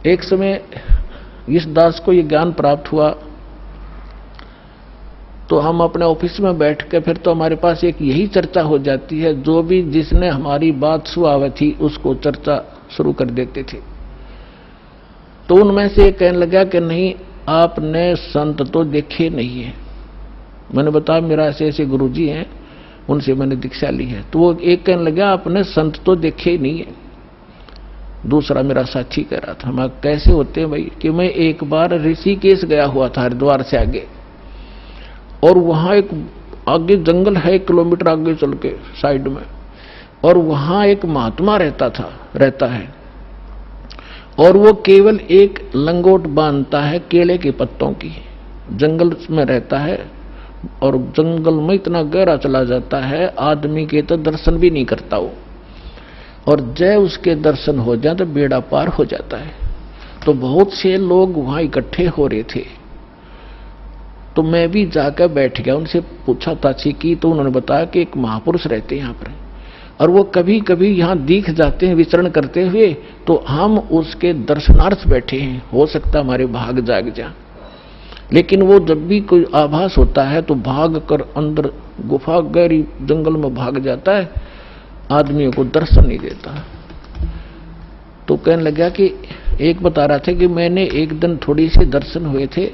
एक समय इस दास को ये ज्ञान प्राप्त हुआ, तो हम अपने ऑफिस में बैठ के फिर तो हमारे पास एक यही चर्चा हो जाती है, जो भी जिसने हमारी बात सुनावी थी उसको चर्चा शुरू कर देते थे। तो उनमें से एक कहने लगा कि नहीं, आपने संत तो देखे नहीं है। मैंने बताया मेरा ऐसे ऐसे गुरुजी हैं, उनसे मैंने दीक्षा ली है। तो वो एक कहने लगा आपने संत तो देखे ही नहीं है। दूसरा मेरा साथी कह रहा था, हम कैसे होते हैं भाई, कि मैं एक बार ऋषिकेश गया हुआ था, हरिद्वार से आगे, और वहां एक आगे जंगल है, 1 किलोमीटर आगे चल के साइड में, और वहां एक महात्मा रहता है, और वो केवल एक लंगोट बांधता है केले के पत्तों की। जंगल में रहता है, और जंगल में इतना गहरा चला जाता है, आदमी के तो दर्शन भी नहीं करता वो, और जय उसके दर्शन हो जाए तो बेड़ा पार हो जाता है। तो बहुत से लोग वहां इकट्ठे हो रहे थे, तो मैं भी जाकर बैठ गया, उनसे पूछा ताछी की, तो उन्होंने बताया कि एक महापुरुष रहते हैं यहाँ पर, और वो कभी कभी यहाँ दिख जाते हैं विचरण करते हुए, तो हम उसके दर्शनार्थ बैठे हैं, हो सकता हमारे भाग जाग जा। लेकिन वो जब भी कोई आभास होता है तो भाग कर अंदर गुफा गहरी जंगल में भाग जाता है, आदमियों को दर्शन नहीं देता। तो कहने लगा कि एक बता रहा था कि मैंने एक दिन थोड़ी सी दर्शन हुए थे,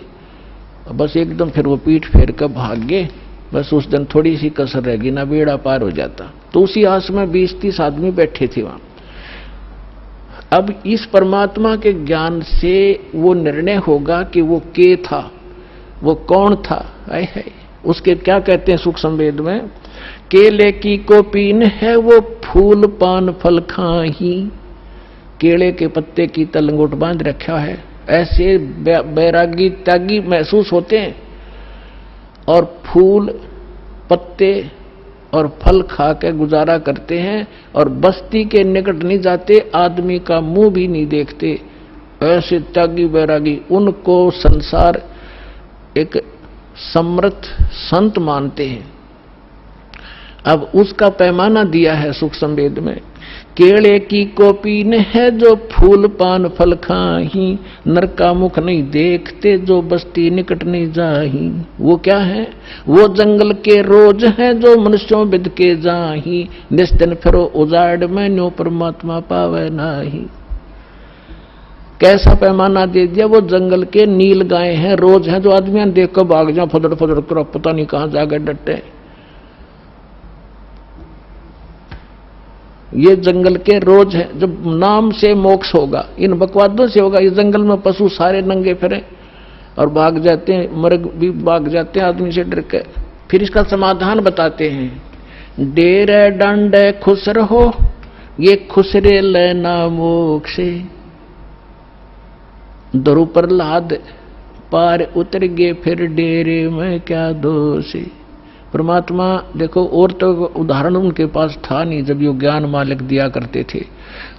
बस एकदम फिर वो पीठ फेर कर भाग गए, बस उस दिन थोड़ी सी कसर रह गई, ना बेड़ा पार हो जाता। तो उसी आस में 20-30 आदमी बैठे थे वहां। अब इस परमात्मा के ज्ञान से वो निर्णय होगा कि वो के था, वो कौन था। है उसके क्या कहते हैं सुख संवेद में, केले की कोपीन है, वो फूल पान फल खाही। केले के पत्ते की तलंगोट बांध रखा है, ऐसे बैरागी त्यागी महसूस होते हैं, और फूल पत्ते और फल खा के गुजारा करते हैं, और बस्ती के निकट नहीं जाते, आदमी का मुंह भी नहीं देखते। ऐसे त्यागी बैरागी, उनको संसार एक समर्थ संत मानते हैं। अब उसका पैमाना दिया है सुख संवेद में। केले की कोपीन है जो फूल पान फल खाही, नर का मुख नहीं देखते जो बस्ती निकट नहीं जाही। वो क्या है? वो जंगल के रोज है जो मनुष्यों बिद के जाही, निस्दिन फिरो उजाड़ में न्यो परमात्मा पावे नाही। कैसा पैमाना दे दिया? वो जंगल के नील गाय हैं, रोज हैं, जो आदमियां देख कर भाग जाओ, फदड़ फदड़ कर पता नहीं कहां जाकर डटे। ये जंगल के रोज है, जब नाम से मोक्ष होगा, इन बकवादों से होगा। इस जंगल में पशु सारे नंगे फिरे और भाग जाते हैं, मर्ग भी भाग जाते हैं आदमी से डर के। फिर इसका समाधान बताते हैं। डेरे डंडे खुश रहो, ये खुसरे लेना मोक्षे। दरु प्रहलाद पार उतर गए, फिर डेरे में क्या दोष। परमात्मा देखो, और तो उदाहरण उनके पास था नहीं जब ये ज्ञान मालिक दिया करते थे।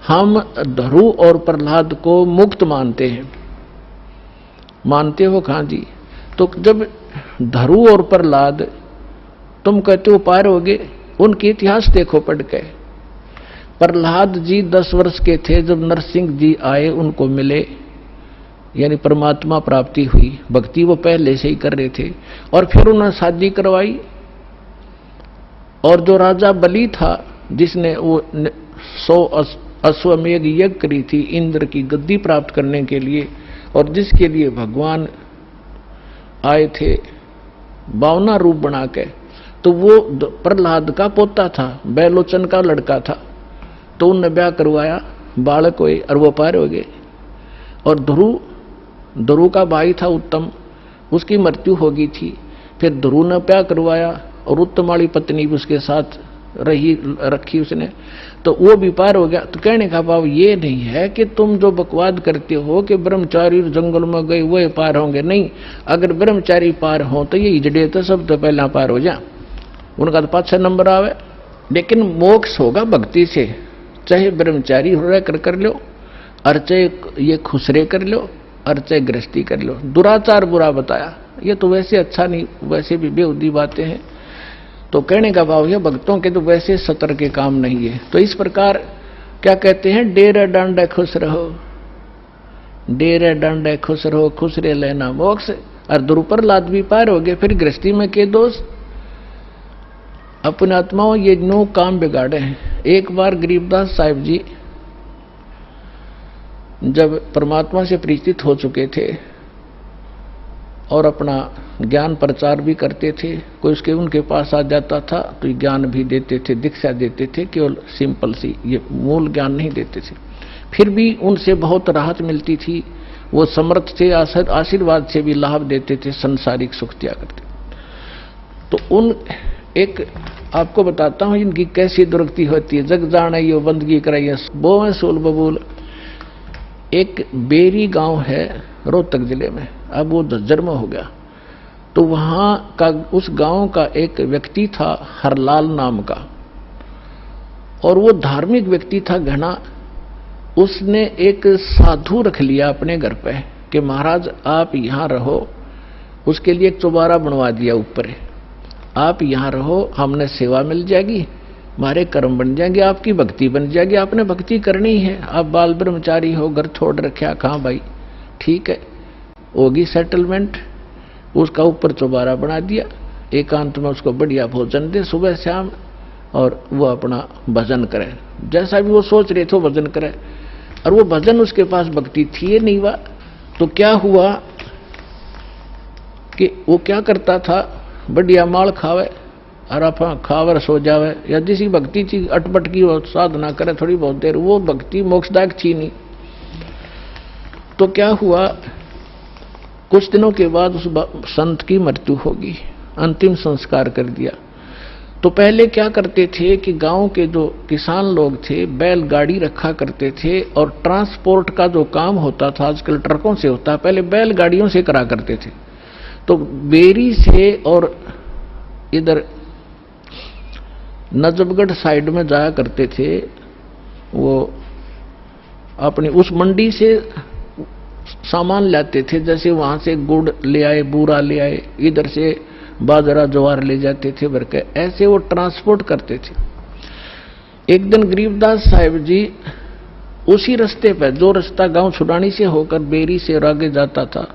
हम धरु और प्रहलाद को मुक्त मानते हैं। मानते हो कहां जी? तो जब धरु और प्रहलाद तुम कहते हो पार हो गए, उनके इतिहास देखो पढ़ के। प्रहलाद जी 10 वर्ष के थे जब नरसिंह जी आए, उनको मिले, यानी परमात्मा प्राप्ति हुई। भक्ति वो पहले से ही कर रहे थे, और फिर उन्होंने शादी करवाई। और जो राजा बलि था, जिसने वो 100 अश्वमेध यज्ञ करी थी इंद्र की गद्दी प्राप्त करने के लिए, और जिसके लिए भगवान आए थे 52 रूप बना के, तो वो प्रहलाद का पोता था, बैलोचन का लड़का था। तो उनने ब्याह करवाया, बालक हुए और वो पार हो गए। और ध्रुव का भाई था उत्तम, उसकी मृत्यु हो गई थी। फिर ध्रुव ने ब्याह करवाया, और उत्तम वाली पत्नी भी उसके साथ रखी उसने, तो वो भी पार हो गया। तो कहने का भाव ये नहीं है कि तुम जो बकवाद करते हो कि ब्रह्मचारी जंगल में गए वह पार होंगे। नहीं, अगर ब्रह्मचारी पार हो तो ये इजड़े तो सब तो पहला पार हो जाए, उनका तो 5-6 नंबर आवे। लेकिन मोक्ष होगा भक्ति से, चाहे ब्रह्मचारी हो कर लो, और चाहे ये खुसरे कर लो, और चाहे गृहस्थी कर लो। दुराचार बुरा बताया, ये तो वैसे अच्छा नहीं, वैसे भी बेहुदी बातें हैं। तो कहने का भाव है भक्तों के तो वैसे सतर के काम नहीं है। तो इस प्रकार क्या कहते हैं? डेरे डांडे खुश रहो, डेरे डांडे खुश रहो, खुसरे लेना मोक्ष। और द्रुपरलाद भी पार हो गए। फिर गृहस्थी में के दोष? अपने आत्माओं ये 9 काम बिगाड़े हैं। एक बार गरीबदास साहिब जी जब परमात्मा से परिचित हो चुके थे और अपना ज्ञान प्रचार भी करते थे, कोई उसके उनके पास आ जाता था तो ज्ञान भी देते थे, दीक्षा देते थे, केवल सिंपल सी, ये मूल ज्ञान नहीं देते थे। फिर भी उनसे बहुत राहत मिलती थी, वो समर्थ थे, आशीर्वाद से भी लाभ देते थे, संसारिक सुख दिया करते। तो उन एक आपको बताता हूं इनकी कैसी दुर्गति होती है। जग जाने यो बंदगी कराइए बोवें सूल बबूल। एक बेरी गांव है रोहतक जिले में, अब वो जन्म हो गया। तो वहां का उस गांव का एक व्यक्ति था हरलाल नाम का, और वो धार्मिक व्यक्ति था घना। उसने एक साधु रख लिया अपने घर पे कि महाराज आप यहां रहो। उसके लिए एक चौबारा बनवा दिया ऊपर, आप यहां रहो, हमने सेवा मिल जाएगी, हमारे कर्म बन जाएंगे, आपकी भक्ति बन जाएगी। आपने भक्ति करनी है, आप बाल ब्रह्मचारी हो, घर छोड़ रखा, कहाँ भाई, ठीक है, होगी सेटलमेंट। उसका ऊपर चौबारा बना दिया, एकांत में उसको बढ़िया भोजन दे सुबह शाम, और वो अपना भजन करे, जैसा भी वो सोच रहे थे भजन करे। और वो भजन उसके पास भक्ति थी नहीं हुआ। तो क्या हुआ कि वो क्या करता था, बढ़िया माल खावे और आप खावर सो जावे, या जिसी भक्ति थी अटपट की वो साधना करे थोड़ी बहुत देर, वो भक्ति मोक्षदायक थी नहीं। तो क्या हुआ, कुछ दिनों के बाद उस संत की मृत्यु होगी, अंतिम संस्कार कर दिया। तो पहले क्या करते थे कि गांव के जो किसान लोग थे बैलगाड़ी रखा करते थे, और ट्रांसपोर्ट का जो काम होता था आजकल ट्रकों से होता है, पहले बैलगाड़ियों से करा करते थे। तो बेरी से और इधर नजफगढ़ साइड में जाया करते थे, वो अपनी उस मंडी से सामान लाते थे, जैसे वहां से गुड़ ले आए, बूरा ले आए, इधर से बाजरा ज्वार ले जाते थे भर के, ऐसे वो ट्रांसपोर्ट करते थे। एक दिन गरीबदास साहिब जी उसी रास्ते पर, जो रास्ता गांव छुड़ानी से होकर बेरी से और आगे जाता था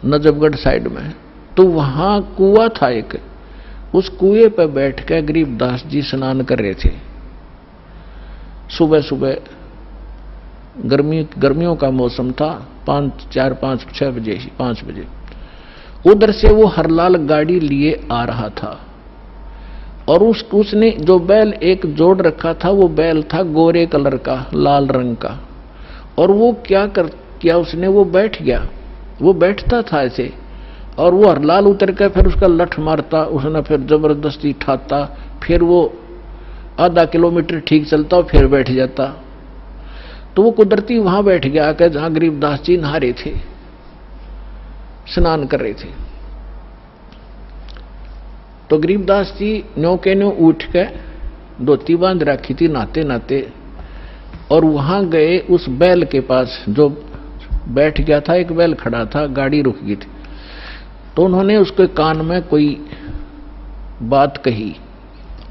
नजफगढ़ साइड में, तो वहां कुआं था एक, उस कुएं पर बैठ कर गरीबदास जी स्नान कर रहे थे। सुबह सुबह गर्मियों का मौसम था, 5 बजे उधर से वो हरलाल गाड़ी लिए आ रहा था, और उसने जो बैल एक जोड़ रखा था, वो बैल था गोरे कलर का, लाल रंग का, और वो किया उसने, वो बैठ गया, वो बैठता था ऐसे, और वो हरलाल उतर कर फिर उसका लठ मारता, उसने फिर जबरदस्ती ठाता, फिर वो आधा किलोमीटर ठीक चलता और फिर बैठ जाता। तो वो कुदरती वहां बैठ गया आकर जहां गरीबदास जी नहा रहे थे, स्नान कर रहे थे। तो गरीबदास जी न्यों के न्यों उठ के धोती बांध रखी थी नहाते नहाते, और वहां गए उस बैल के पास जो बैठ गया था, एक बैल खड़ा था, गाड़ी रुक गई थी। तो उन्होंने उसके कान में कोई बात कही,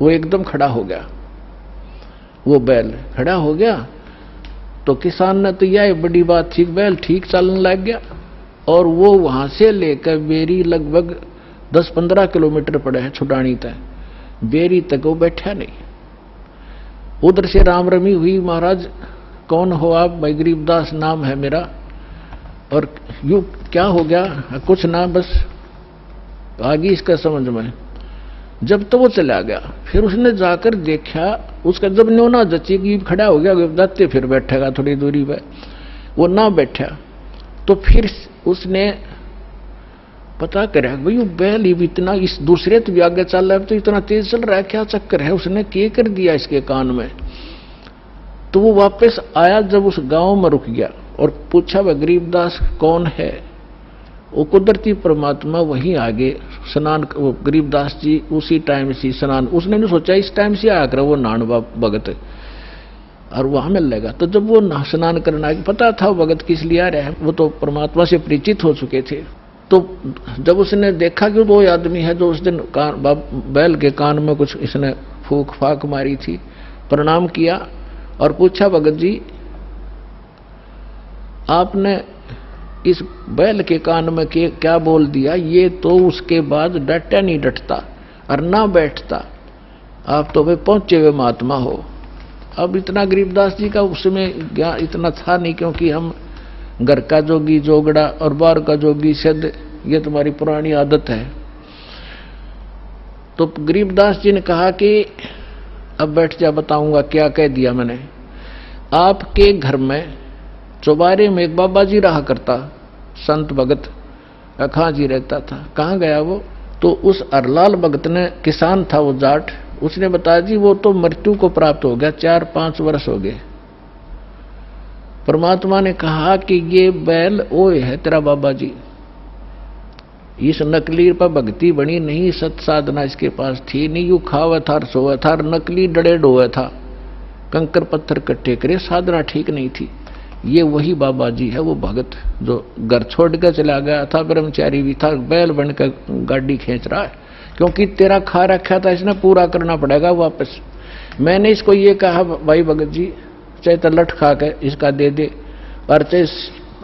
वो एकदम खड़ा हो गया, वो बैल खड़ा हो गया। तो किसान ने तो यह बड़ी बात थी, बैल ठीक चलने लग गया, और वो वहां से लेकर बेरी लगभग 10-15 किलोमीटर पड़े हैं छुटानी तक, बेरी तक वो बैठा नहीं। उधर से राम रमी हुई, महाराज कौन हो आप? भाई गरीबदास नाम है मेरा, और यू क्या हो गया? कुछ ना, बस आगे इसका समझ में। जब तो वो चला गया, फिर उसने जाकर देखा, उसका जब न्योना जची कि खड़ा हो गया, जाते फिर बैठेगा थोड़ी दूरी पे, वो ना बैठा। तो फिर उसने पता करा, भाई वो बैल ही इतना, इस दूसरे तो भी आगे चल रहा है, तो इतना तेज चल रहा है, क्या चक्कर है? उसने क्या कर दिया इसके कान में? तो वो वापस आया, जब उस गांव में रुक गया और पूछा वह गरीबदास कौन है? वो कुदरती परमात्मा वहीं आगे स्नान, वो गरीबदास जी उसी टाइम से स्नान, उसने नहीं सोचा इस टाइम से आकर वो नान भगत और वहां मिल लेगा। तो जब वो स्नान करना, पता था वो भगत किस लिए आ रहे हैं, वो तो परमात्मा से परिचित हो चुके थे। तो जब उसने देखा कि वो आदमी है जो उस दिन बैल के कान में कुछ इसने फूक फाक मारी थी, प्रणाम किया और पूछा, भगत जी आपने इस बैल के कान में क्या बोल दिया? ये तो उसके बाद डटा नहीं डटता और ना बैठता, आप तो भाई पहुंचे हुए महात्मा हो। अब इतना गरीबदास जी का उसमें इतना था नहीं, क्योंकि हम घर का जोगी जोगड़ा और बाहर का जोगी सिद्ध, ये तुम्हारी पुरानी आदत है। तो गरीबदास जी ने कहा कि अब बैठ जा, बताऊंगा क्या कह दिया मैंने। आपके घर में चौबारे में एक बाबा जी रहा करता, संत भगत अखा जी रहता था। कहाँ गया वो? तो उस अरलाल भगत ने, किसान था वो जाट, उसने बताया जी वो तो मृत्यु को प्राप्त हो गया, 4-5 वर्ष हो गए। परमात्मा ने कहा कि ये बैल ओए है तेरा बाबा जी, इस नकली पर भक्ति बनी नहीं, सत साधना इसके पास थी नहीं, यू खावा था सोया था, नकली डड़े डोया था, कंकर पत्थर कट्टे करे, साधना ठीक नहीं थी। ये वही बाबा जी है, वो भगत जो घर छोड़ कर चला गया था, ब्रह्मचारी भी था, बैल बनकर गाड़ी खींच रहा है, क्योंकि तेरा खा रखा था इसने, पूरा करना पड़ेगा वापस। मैंने इसको ये कहा, भाई भगत जी चाहे तो लठ खा के इसका दे दे, और चाहे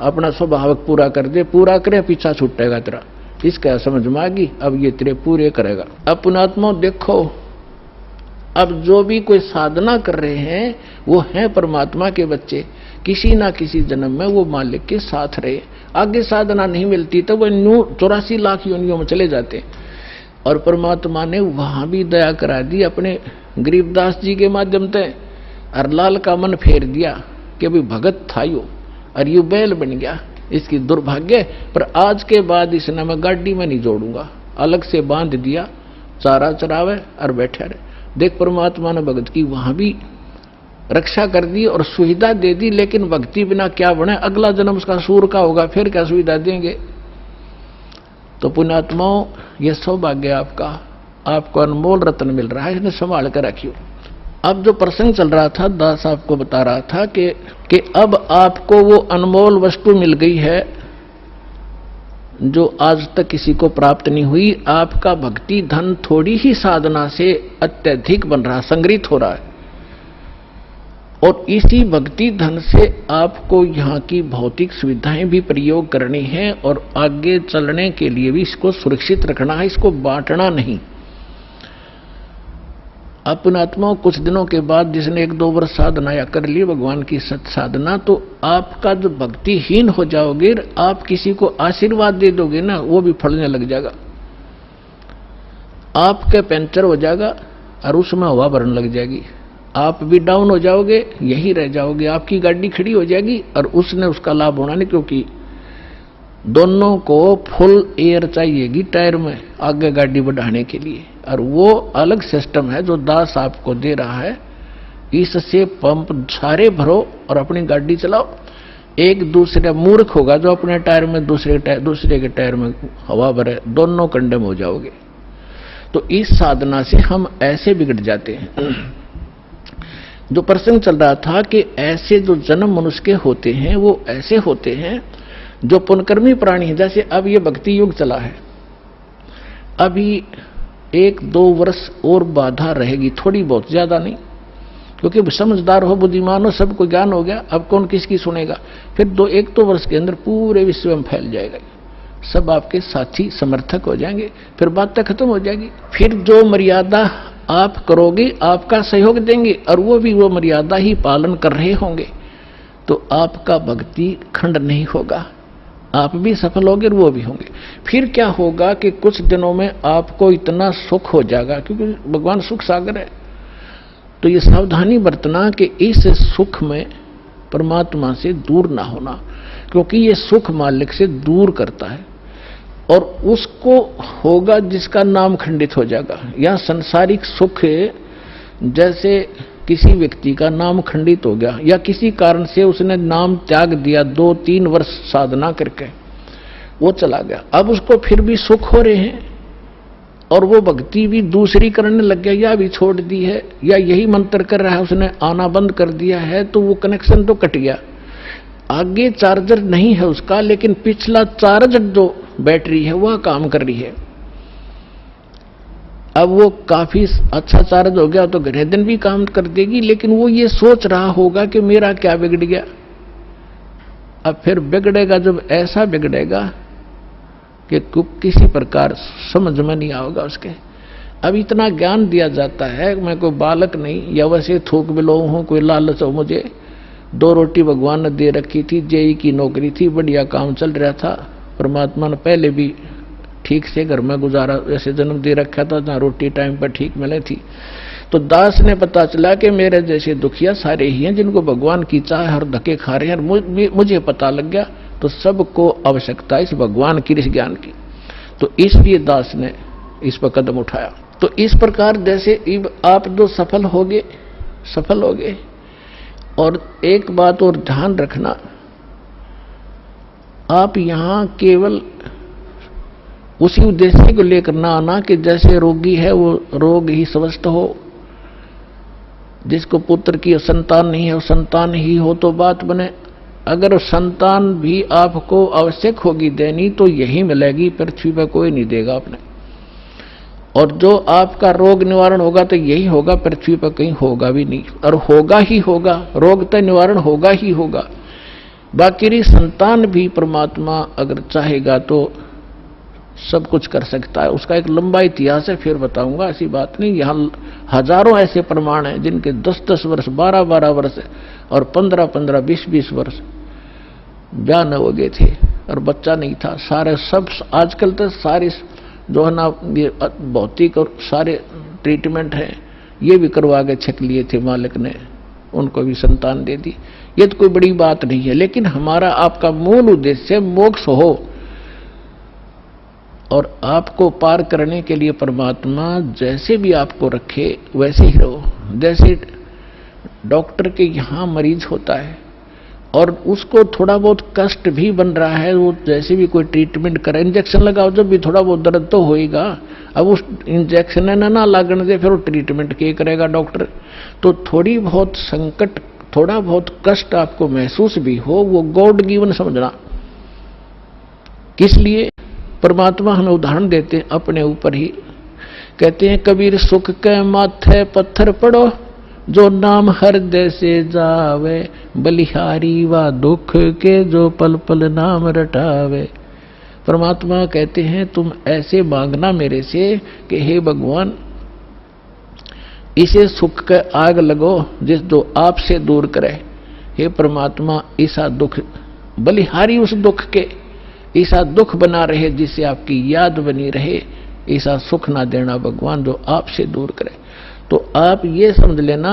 अपना स्वभावक पूरा कर दे, पूरा करे पीछा छूटेगा तेरा। इसका समझ में आ गई, अब ये तेरे पूरे करेगा। अब पुणात्मा देखो, अब जो भी कोई साधना कर रहे हैं वो हैं परमात्मा के बच्चे, किसी ना किसी जन्म में वो मालिक के साथ रहे। आगे साधना नहीं मिलती तो वो 84 लाख योनियों में चले जाते, और परमात्मा ने वहां भी दया करा दी अपने गरीबदास जी के माध्यम से। अरलाल का मन फेर दिया कि अभी भगत था यो, और यू बैल बन गया, इसकी दुर्भाग्य। पर आज के बाद इसने मैं गाड़ी में नहीं जोड़ूंगा, अलग से बांध दिया चारा चरावे और बैठा रहे। देख परमात्मा ने भगत की वहां भी रक्षा कर दी और सुविधा दे दी, लेकिन भक्ति बिना क्या बने, अगला जन्म उसका सूर का होगा, फिर क्या सुविधा देंगे। तो पुण्यात्माओं, यह सौभाग्य आपका, आपको अनमोल रत्न मिल रहा है, इन्हें संभाल कर रखियो। अब जो प्रसंग चल रहा था, दास आपको बता रहा था कि अब आपको वो अनमोल वस्तु मिल गई है जो आज तक किसी को प्राप्त नहीं हुई। आपका भक्ति धन थोड़ी ही साधना से अत्यधिक बन रहा, संग्रहित हो रहा है, और इसी भक्ति धन से आपको यहाँ की भौतिक सुविधाएं भी प्रयोग करनी है और आगे चलने के लिए भी इसको सुरक्षित रखना है, इसको बांटना नहीं। अपने आत्मा कुछ दिनों के बाद जिसने 1-2 वर्ष साधना या कर ली भगवान की सत साधना, तो आपका जो भक्तिहीन हो जाओगे, आप किसी को आशीर्वाद दे दोगे ना, वो भी फलने लग जाएगा। आपके पंचर हो जाएगा और उसमें हवा भरने लग जाएगी, आप भी डाउन हो जाओगे, यही रह जाओगे। आपकी गाड़ी खड़ी हो जाएगी और उसने उसका लाभ होना नहीं, क्योंकि दोनों को फुल एयर चाहिएगी टायर में आगे गाड़ी बढ़ाने के लिए, और वो अलग सिस्टम है जो दास आपको दे रहा है। इससे पंप सारे भरो और अपनी गाड़ी चलाओ। एक दूसरे मूर्ख होगा जो अपने टायर में दूसरे के टायर में हवा भरे, दोनों कंडम हो जाओगे। तो इस साधना से हम ऐसे बिगड़ जाते हैं। जो प्रसंग चल रहा था कि ऐसे जो जन्म मनुष्य के होते हैं वो ऐसे होते हैं जो पुनकर्मी प्राणी है। जैसे अब ये भक्ति युग चला है, अभी 1-2 वर्ष और बाधा रहेगी, थोड़ी बहुत, ज्यादा नहीं, क्योंकि समझदार हो, बुद्धिमान हो, सबको ज्ञान हो गया, अब कौन किसकी सुनेगा। फिर 1-2 वर्ष के अंदर पूरे विश्व में फैल जाएगा, सब आपके साथी समर्थक हो जाएंगे, फिर बात खत्म हो जाएगी। फिर जो मर्यादा आप करोगे आपका सहयोग देंगे और वो भी वो मर्यादा ही पालन कर रहे होंगे, तो आपका भक्ति खंड नहीं होगा, आप भी सफल होंगे और वो भी होंगे। फिर क्या होगा कि कुछ दिनों में आपको इतना सुख हो जाएगा, क्योंकि भगवान सुख सागर है। तो ये सावधानी बरतना कि इस सुख में परमात्मा से दूर ना होना, क्योंकि ये सुख मालिक से दूर करता है, और उसको होगा जिसका नाम खंडित हो जाएगा। या सांसारिक सुख, जैसे किसी व्यक्ति का नाम खंडित हो गया या किसी कारण से उसने नाम त्याग दिया, 2-3 वर्ष साधना करके वो चला गया, अब उसको फिर भी सुख हो रहे हैं और वो भक्ति भी दूसरी करने लग गया, या भी छोड़ दी है, या यही मंत्र कर रहा है, उसने आना बंद कर दिया है, तो वो कनेक्शन तो कट गया। आगे चार्जर नहीं है उसका, लेकिन पिछला चार्ज जो बैटरी है वह काम कर रही है। अब वो काफी अच्छा चार्ज हो गया तो घने दिन भी काम कर देगी, लेकिन वो ये सोच रहा होगा कि मेरा क्या बिगड़ गया। अब फिर बिगड़ेगा, जब ऐसा बिगड़ेगा कि किसी प्रकार समझ में नहीं आएगा उसके। अब इतना ज्ञान दिया जाता है, मैं कोई बालक नहीं या वैसे थोक बिलो हूं, कोई लालच हो मुझे। 2 रोटी भगवान ने दे रखी थी, जेई की नौकरी थी, बढ़िया काम चल रहा था, परमात्मा ने पहले भी ठीक से घर में गुजारा ऐसे जन्म दे रखा था जहाँ रोटी टाइम पर ठीक मिले थी। तो दास ने पता चला कि मेरे जैसे दुखिया सारे ही हैं जिनको भगवान की चाह हर धक्के खा रहे हैं। मुझे पता लग गया, तो सबको आवश्यकता इस भगवान की, इस ज्ञान की। तो इसलिए दास ने इस पर कदम उठाया। तो इस प्रकार जैसे आप जो सफल होगे। और एक बात और ध्यान रखना, आप यहां केवल उसी उद्देश्य को लेकर ना आना कि जैसे रोगी है वो रोग ही स्वस्थ हो, जिसको पुत्र की संतान नहीं है वो संतान ही हो तो बात बने। अगर संतान भी आपको आवश्यक होगी देनी तो यही मिलेगी, पृथ्वी पर कोई नहीं देगा आपने। और जो आपका रोग निवारण होगा तो यही होगा, पृथ्वी पर कहीं होगा भी नहीं, और होगा ही होगा, रोग तो निवारण होगा ही होगा। बाकी संतान भी परमात्मा अगर चाहेगा तो सब कुछ कर सकता है। उसका एक लंबा इतिहास है, फिर बताऊंगा, ऐसी बात नहीं। यहाँ हजारों ऐसे प्रमाण हैं जिनके 10-10 वर्ष, 12-12 वर्ष और 15-15, 20-20 वर्ष ब्याह न हो गए थे और बच्चा नहीं था। सारे सब आजकल तो सारे जो है ना ये भौतिक और सारे ट्रीटमेंट हैं, ये भी करवा के छक लिए थे मालिक ने, उनको भी संतान दे दी। ये तो कोई बड़ी बात नहीं है, लेकिन हमारा आपका मूल उद्देश्य मोक्ष हो। और आपको पार करने के लिए परमात्मा जैसे भी आपको रखे वैसे ही रहो। जैसे डॉक्टर के यहाँ मरीज होता है और उसको थोड़ा बहुत कष्ट भी बन रहा है, वो जैसे भी कोई ट्रीटमेंट करे, इंजेक्शन लगाओ जब भी थोड़ा बहुत दर्द तो होएगा। अब उस इंजेक्शन ना लगने दे, फिर वो ट्रीटमेंट क्या करेगा डॉक्टर। तो थोड़ी बहुत संकट, थोड़ा बहुत कष्ट आपको महसूस भी हो, वो गॉड गिवन समझना। किस लिए परमात्मा हमें उदाहरण देते हैं अपने ऊपर ही। कहते हैं कबीर सुख के माथे पत्थर पड़ो, जो नाम हृदय से जावे, बलिहारी व दुख के जो पल पल नाम रटावे। परमात्मा कहते हैं तुम ऐसे मांगना मेरे से कि हे भगवान, इसे सुख के आग लगो जिस जो आपसे दूर करे। हे परमात्मा, ऐसा दुख बलिहारी उस दुख के, ऐसा दुख बना रहे जिससे आपकी याद बनी रहे, ऐसा सुख ना देना भगवान जो आपसे दूर करे। तो आप ये समझ लेना,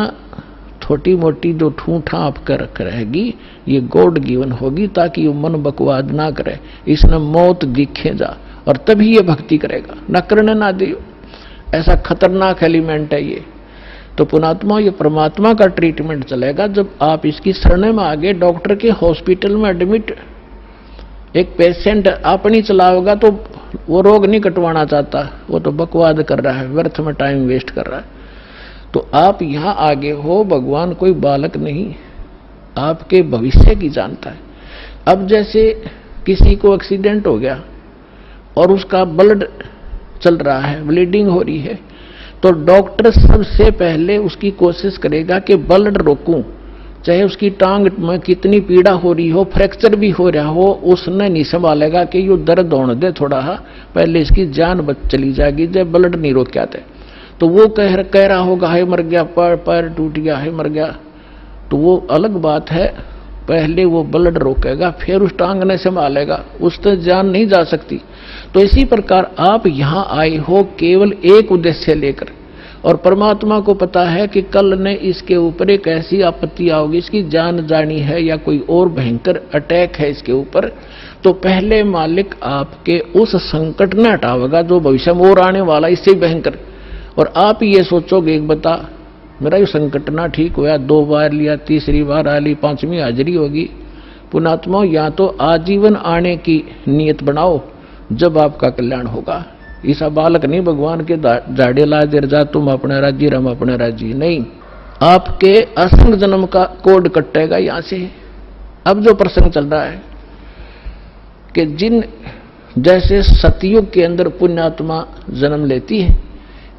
छोटी मोटी जो ठूठा आपका रख रहेगी ये गॉड गिवन होगी, ताकि वो मन बकवाद ना करे, इसने मौत दिखे जा, और तभी ये भक्ति करेगा, ना करने ना दियो। ऐसा खतरनाक एलिमेंट है ये। तो पुणात्मा, ये परमात्मा का ट्रीटमेंट चलेगा जब आप इसकी शरण में आगे। डॉक्टर के हॉस्पिटल में एडमिट एक पेशेंट अपनी चलाओगा तो वो रोग नहीं कटवाना चाहता, वो तो बकवाद कर रहा है, व्यर्थ में टाइम वेस्ट कर रहा है। तो आप यहां आगे हो, भगवान कोई बालक नहीं, आपके भविष्य की जानता है। अब जैसे किसी को एक्सीडेंट हो गया और उसका ब्लड चल रहा है, ब्लीडिंग हो रही है, तो डॉक्टर सबसे पहले उसकी कोशिश करेगा कि ब्लड रोकूं, चाहे उसकी टांग में कितनी पीड़ा हो रही हो, फ्रैक्चर भी हो रहा हो, उसने नहीं संभालेगा कि ये दर्द होने दे थोड़ा, पहले इसकी जान बच चली जाएगी जब ब्लड नहीं रोक आते। तो वो कह रहा होगा है मर गया, पैर टूट गया है मर गया, तो वो अलग बात है। पहले वो ब्लड रोकेगा, फिर उस टांग ने संभालेगा, उससे जान नहीं जा सकती। तो इसी प्रकार आप यहां आए हो केवल एक उद्देश्य लेकर, और परमात्मा को पता है कि कल ने इसके ऊपर एक ऐसी आपत्ति आओगी, इसकी जान जानी है या कोई और भयंकर अटैक है इसके ऊपर, तो पहले मालिक आपके उस संकट न हटावेगा जो भविष्य में और आने वाला, इससे भयंकर। और आप ये सोचोगे एक बता मेरा ये संकट ना ठीक हुआ, 2 बार लिया, तीसरी बार आ ली, 5वीं हाजिरी होगी। पुणात्मा, या तो आजीवन आने की नियत बनाओ जब आपका कल्याण होगा। ऐसा बालक नहीं भगवान के झाड़े ला देर जा तुम अपने राज्य रम अपने राज्य, नहीं, आपके असंग जन्म का कोड कटेगा यहां से। अब जो प्रसंग चल रहा है कि जिन जैसे सतयुग के अंदर पुण्यात्मा जन्म लेती है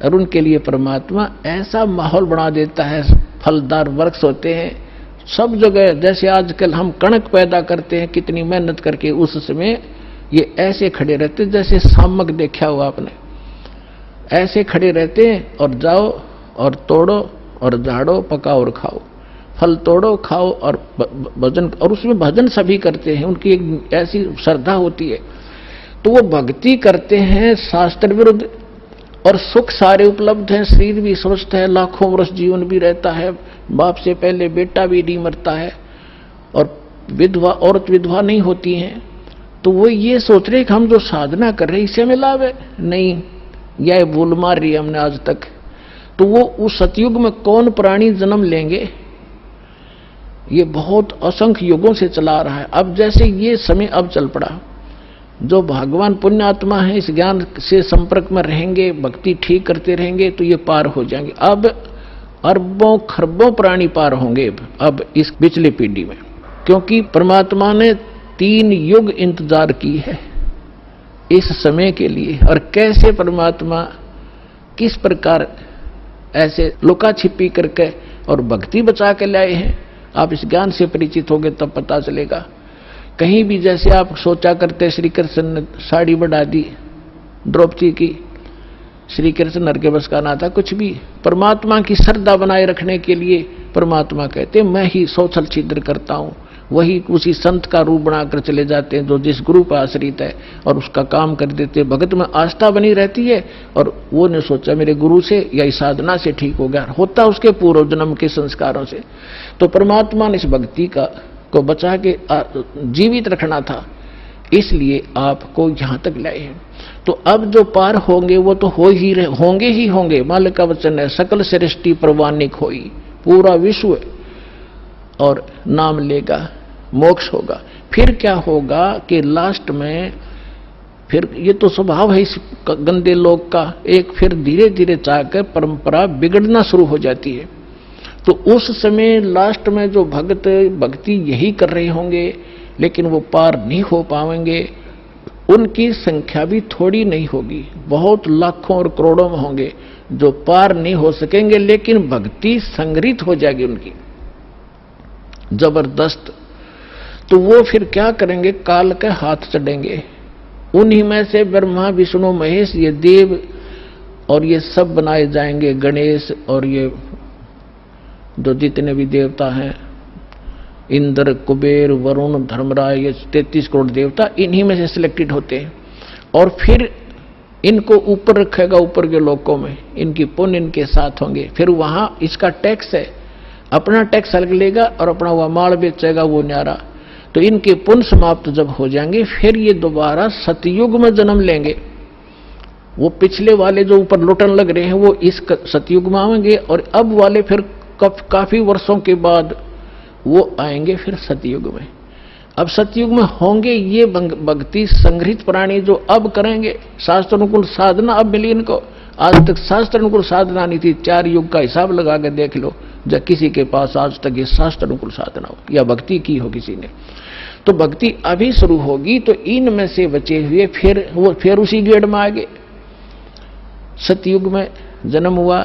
और उनके लिए परमात्मा ऐसा माहौल बना देता है, फलदार वृक्ष होते हैं सब जगह। जैसे आजकल हम कणक पैदा करते हैं कितनी मेहनत करके, उस समय ये ऐसे खड़े रहते जैसे सामक देखा हुआ आपने, ऐसे खड़े रहते हैं और जाओ और तोड़ो और झाड़ो, पकाओ और खाओ, फल तोड़ो खाओ और भजन, और उसमें भजन सभी करते हैं, उनकी एक ऐसी श्रद्धा होती है। तो वो भक्ति करते हैं शास्त्र विरुद्ध, और सुख सारे उपलब्ध हैं, शरीर भी स्वस्थ है, लाखों वर्ष जीवन भी रहता है, बाप से पहले बेटा भी नहीं मरता है, और विधवा औरत विधवा नहीं होती हैं। तो वो ये सोच रहे कि हम जो साधना कर रहे हैं इससे हमें लाभ है, नहीं, यह भूल मार रही है हमने आज तक। तो वो उस सतयुग में कौन प्राणी जन्म लेंगे, ये बहुत असंख्य युगों से चला रहा है। अब जैसे ये समय अब चल पड़ा, जो भगवान पुण्यात्मा है इस ज्ञान से संपर्क में रहेंगे, भक्ति ठीक करते रहेंगे तो ये पार हो जाएंगे। अब अरबों खरबों प्राणी पार होंगे अब इस पिछली पीढ़ी में, क्योंकि परमात्मा ने 3 युग इंतजार की है इस समय के लिए। और कैसे परमात्मा किस प्रकार ऐसे लुका छिपी करके और भक्ति बचा के लाए हैं, आप इस ज्ञान से परिचित होंगे तब पता चलेगा। कहीं भी जैसे आप सोचा करते श्री कृष्ण ने साड़ी बढ़ा दी द्रौपदी की, श्री कृष्ण नर के बस का ना था कुछ भी। परमात्मा की श्रद्धा बनाए रखने के लिए परमात्मा कहते मैं ही 100 छल छिद्र करता हूं, वही उसी संत का रूप बनाकर चले जाते हैं जो जिस गुरु पर आश्रित है, और उसका काम कर देते। भगत में आस्था बनी रहती है, और वो ने सोचा मेरे गुरु से या इस साधना से ठीक हो गया, होता उसके पूर्व जन्म के संस्कारों से। तो परमात्मा ने इस भक्ति को बचा के जीवित रखना था, इसलिए आपको यहां तक लाए हैं। तो अब जो पार होंगे वो तो होंगे ही होंगे। मालिक का वचन है, सकल सृष्टि प्रवानिक होई, पूरा विश्व और नाम लेगा, मोक्ष होगा। फिर क्या होगा कि लास्ट में फिर ये तो स्वभाव है इस गंदे लोक का, एक फिर धीरे धीरे चाहकर परंपरा बिगड़ना शुरू हो जाती है। तो उस समय लास्ट में जो भक्ति यही कर रहे होंगे, लेकिन वो पार नहीं हो पाएंगे, उनकी संख्या भी थोड़ी नहीं होगी, बहुत लाखों और करोड़ों में होंगे जो पार नहीं हो सकेंगे, लेकिन भक्ति संग्रहित हो जाएगी उनकी जबरदस्त। तो वो फिर क्या करेंगे, काल के हाथ चढ़ेंगे। उन्हीं में से ब्रह्मा विष्णु महेश ये देव और ये सब बनाए जाएंगे, गणेश और ये जो जितने भी देवता हैं, इंद्र, कुबेर, वरुण, धर्मराज, ये 33 करोड़ देवता इन्हीं में से सिलेक्टेड होते हैं। और फिर इनको ऊपर रखेगा, ऊपर के लोकों में इनकी पुण्य इनके साथ होंगे। फिर वहां इसका टैक्स है, अपना टैक्स अलग लेगा और अपना वह माल बेचेगा वो न्यारा। तो इनके पुण्य समाप्त जब हो जाएंगे, फिर ये दोबारा सतयुग में जन्म लेंगे। वो पिछले वाले जो ऊपर लुटन लग रहे हैं वो इस सतयुग में आएंगे, और अब वाले फिर काफी वर्षों के बाद वो आएंगे फिर सतयुग में। अब सतयुग में होंगे ये भक्ति संग्रहित प्राणी जो अब करेंगे। शास्त्र अनुकूल साधना अब मिली इनको, आज तक शास्त्र अनुकूल साधना नहीं थी। 4 युग का हिसाब लगा के देख लो, जब किसी के पास आज तक ये शास्त्र अनुकूल साधना हो या भक्ति की हो किसी ने। तो भक्ति अभी शुरू होगी, तो इनमें से बचे हुए फिर उसी गेड़ में आगे सतयुग में जन्म हुआ,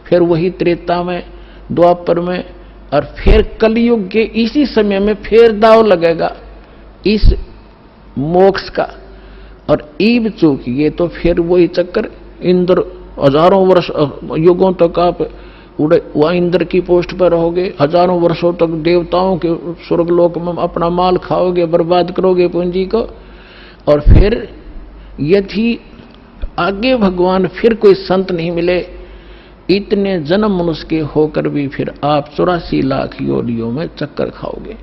फिर वही त्रेता में, द्वापर में, और फिर कलयुग के इसी समय में फिर दाव लगेगा इस मोक्ष का। और ईब चूकिए तो फिर वही चक्कर, इंद्र हजारों वर्ष युगों तक आप वह इंद्र की पोस्ट पर रहोगे, हजारों वर्षों तक देवताओं के स्वर्गलोक में अपना माल खाओगे, बर्बाद करोगे पूंजी को। और फिर यदि आगे भगवान फिर कोई संत नहीं मिले, इतने जन्म मनुष्य के होकर भी फिर आप 84 लाख योनियों में चक्कर खाओगे।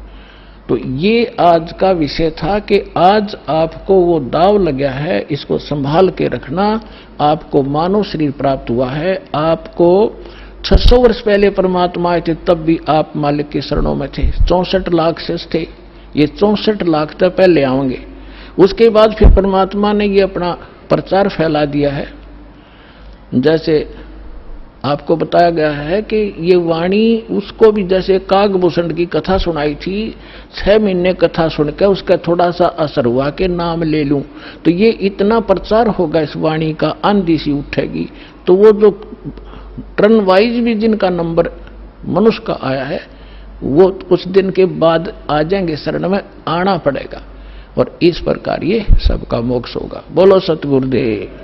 तो ये आज का विषय था कि आज आपको वो दाव लगा है, इसको संभाल के रखना। आपको मानव शरीर प्राप्त हुआ है, आपको 600 वर्ष पहले परमात्मा आए थे, तब भी आप मालिक के शरणों में थे। 64 लाख शेष थे, ये 64 लाख तक पहले आएंगे। उसके बाद फिर परमात्मा ने ये अपना प्रचार फैला दिया है। जैसे आपको बताया गया है कि ये वाणी उसको भी, जैसे कागभूषण की कथा सुनाई थी, 6 महीने कथा सुनकर उसका थोड़ा सा असर हुआ कि नाम ले लूं, तो ये इतना प्रचार होगा इस वाणी का, आंधी सी उठेगी। तो वो जो टर्न वाइज भी जिनका नंबर मनुष्य का आया है, वो कुछ दिन के बाद आ जाएंगे, शरण में आना पड़ेगा, और इस प्रकार ये सबका मोक्ष होगा। बोलो सतगुरुदेव।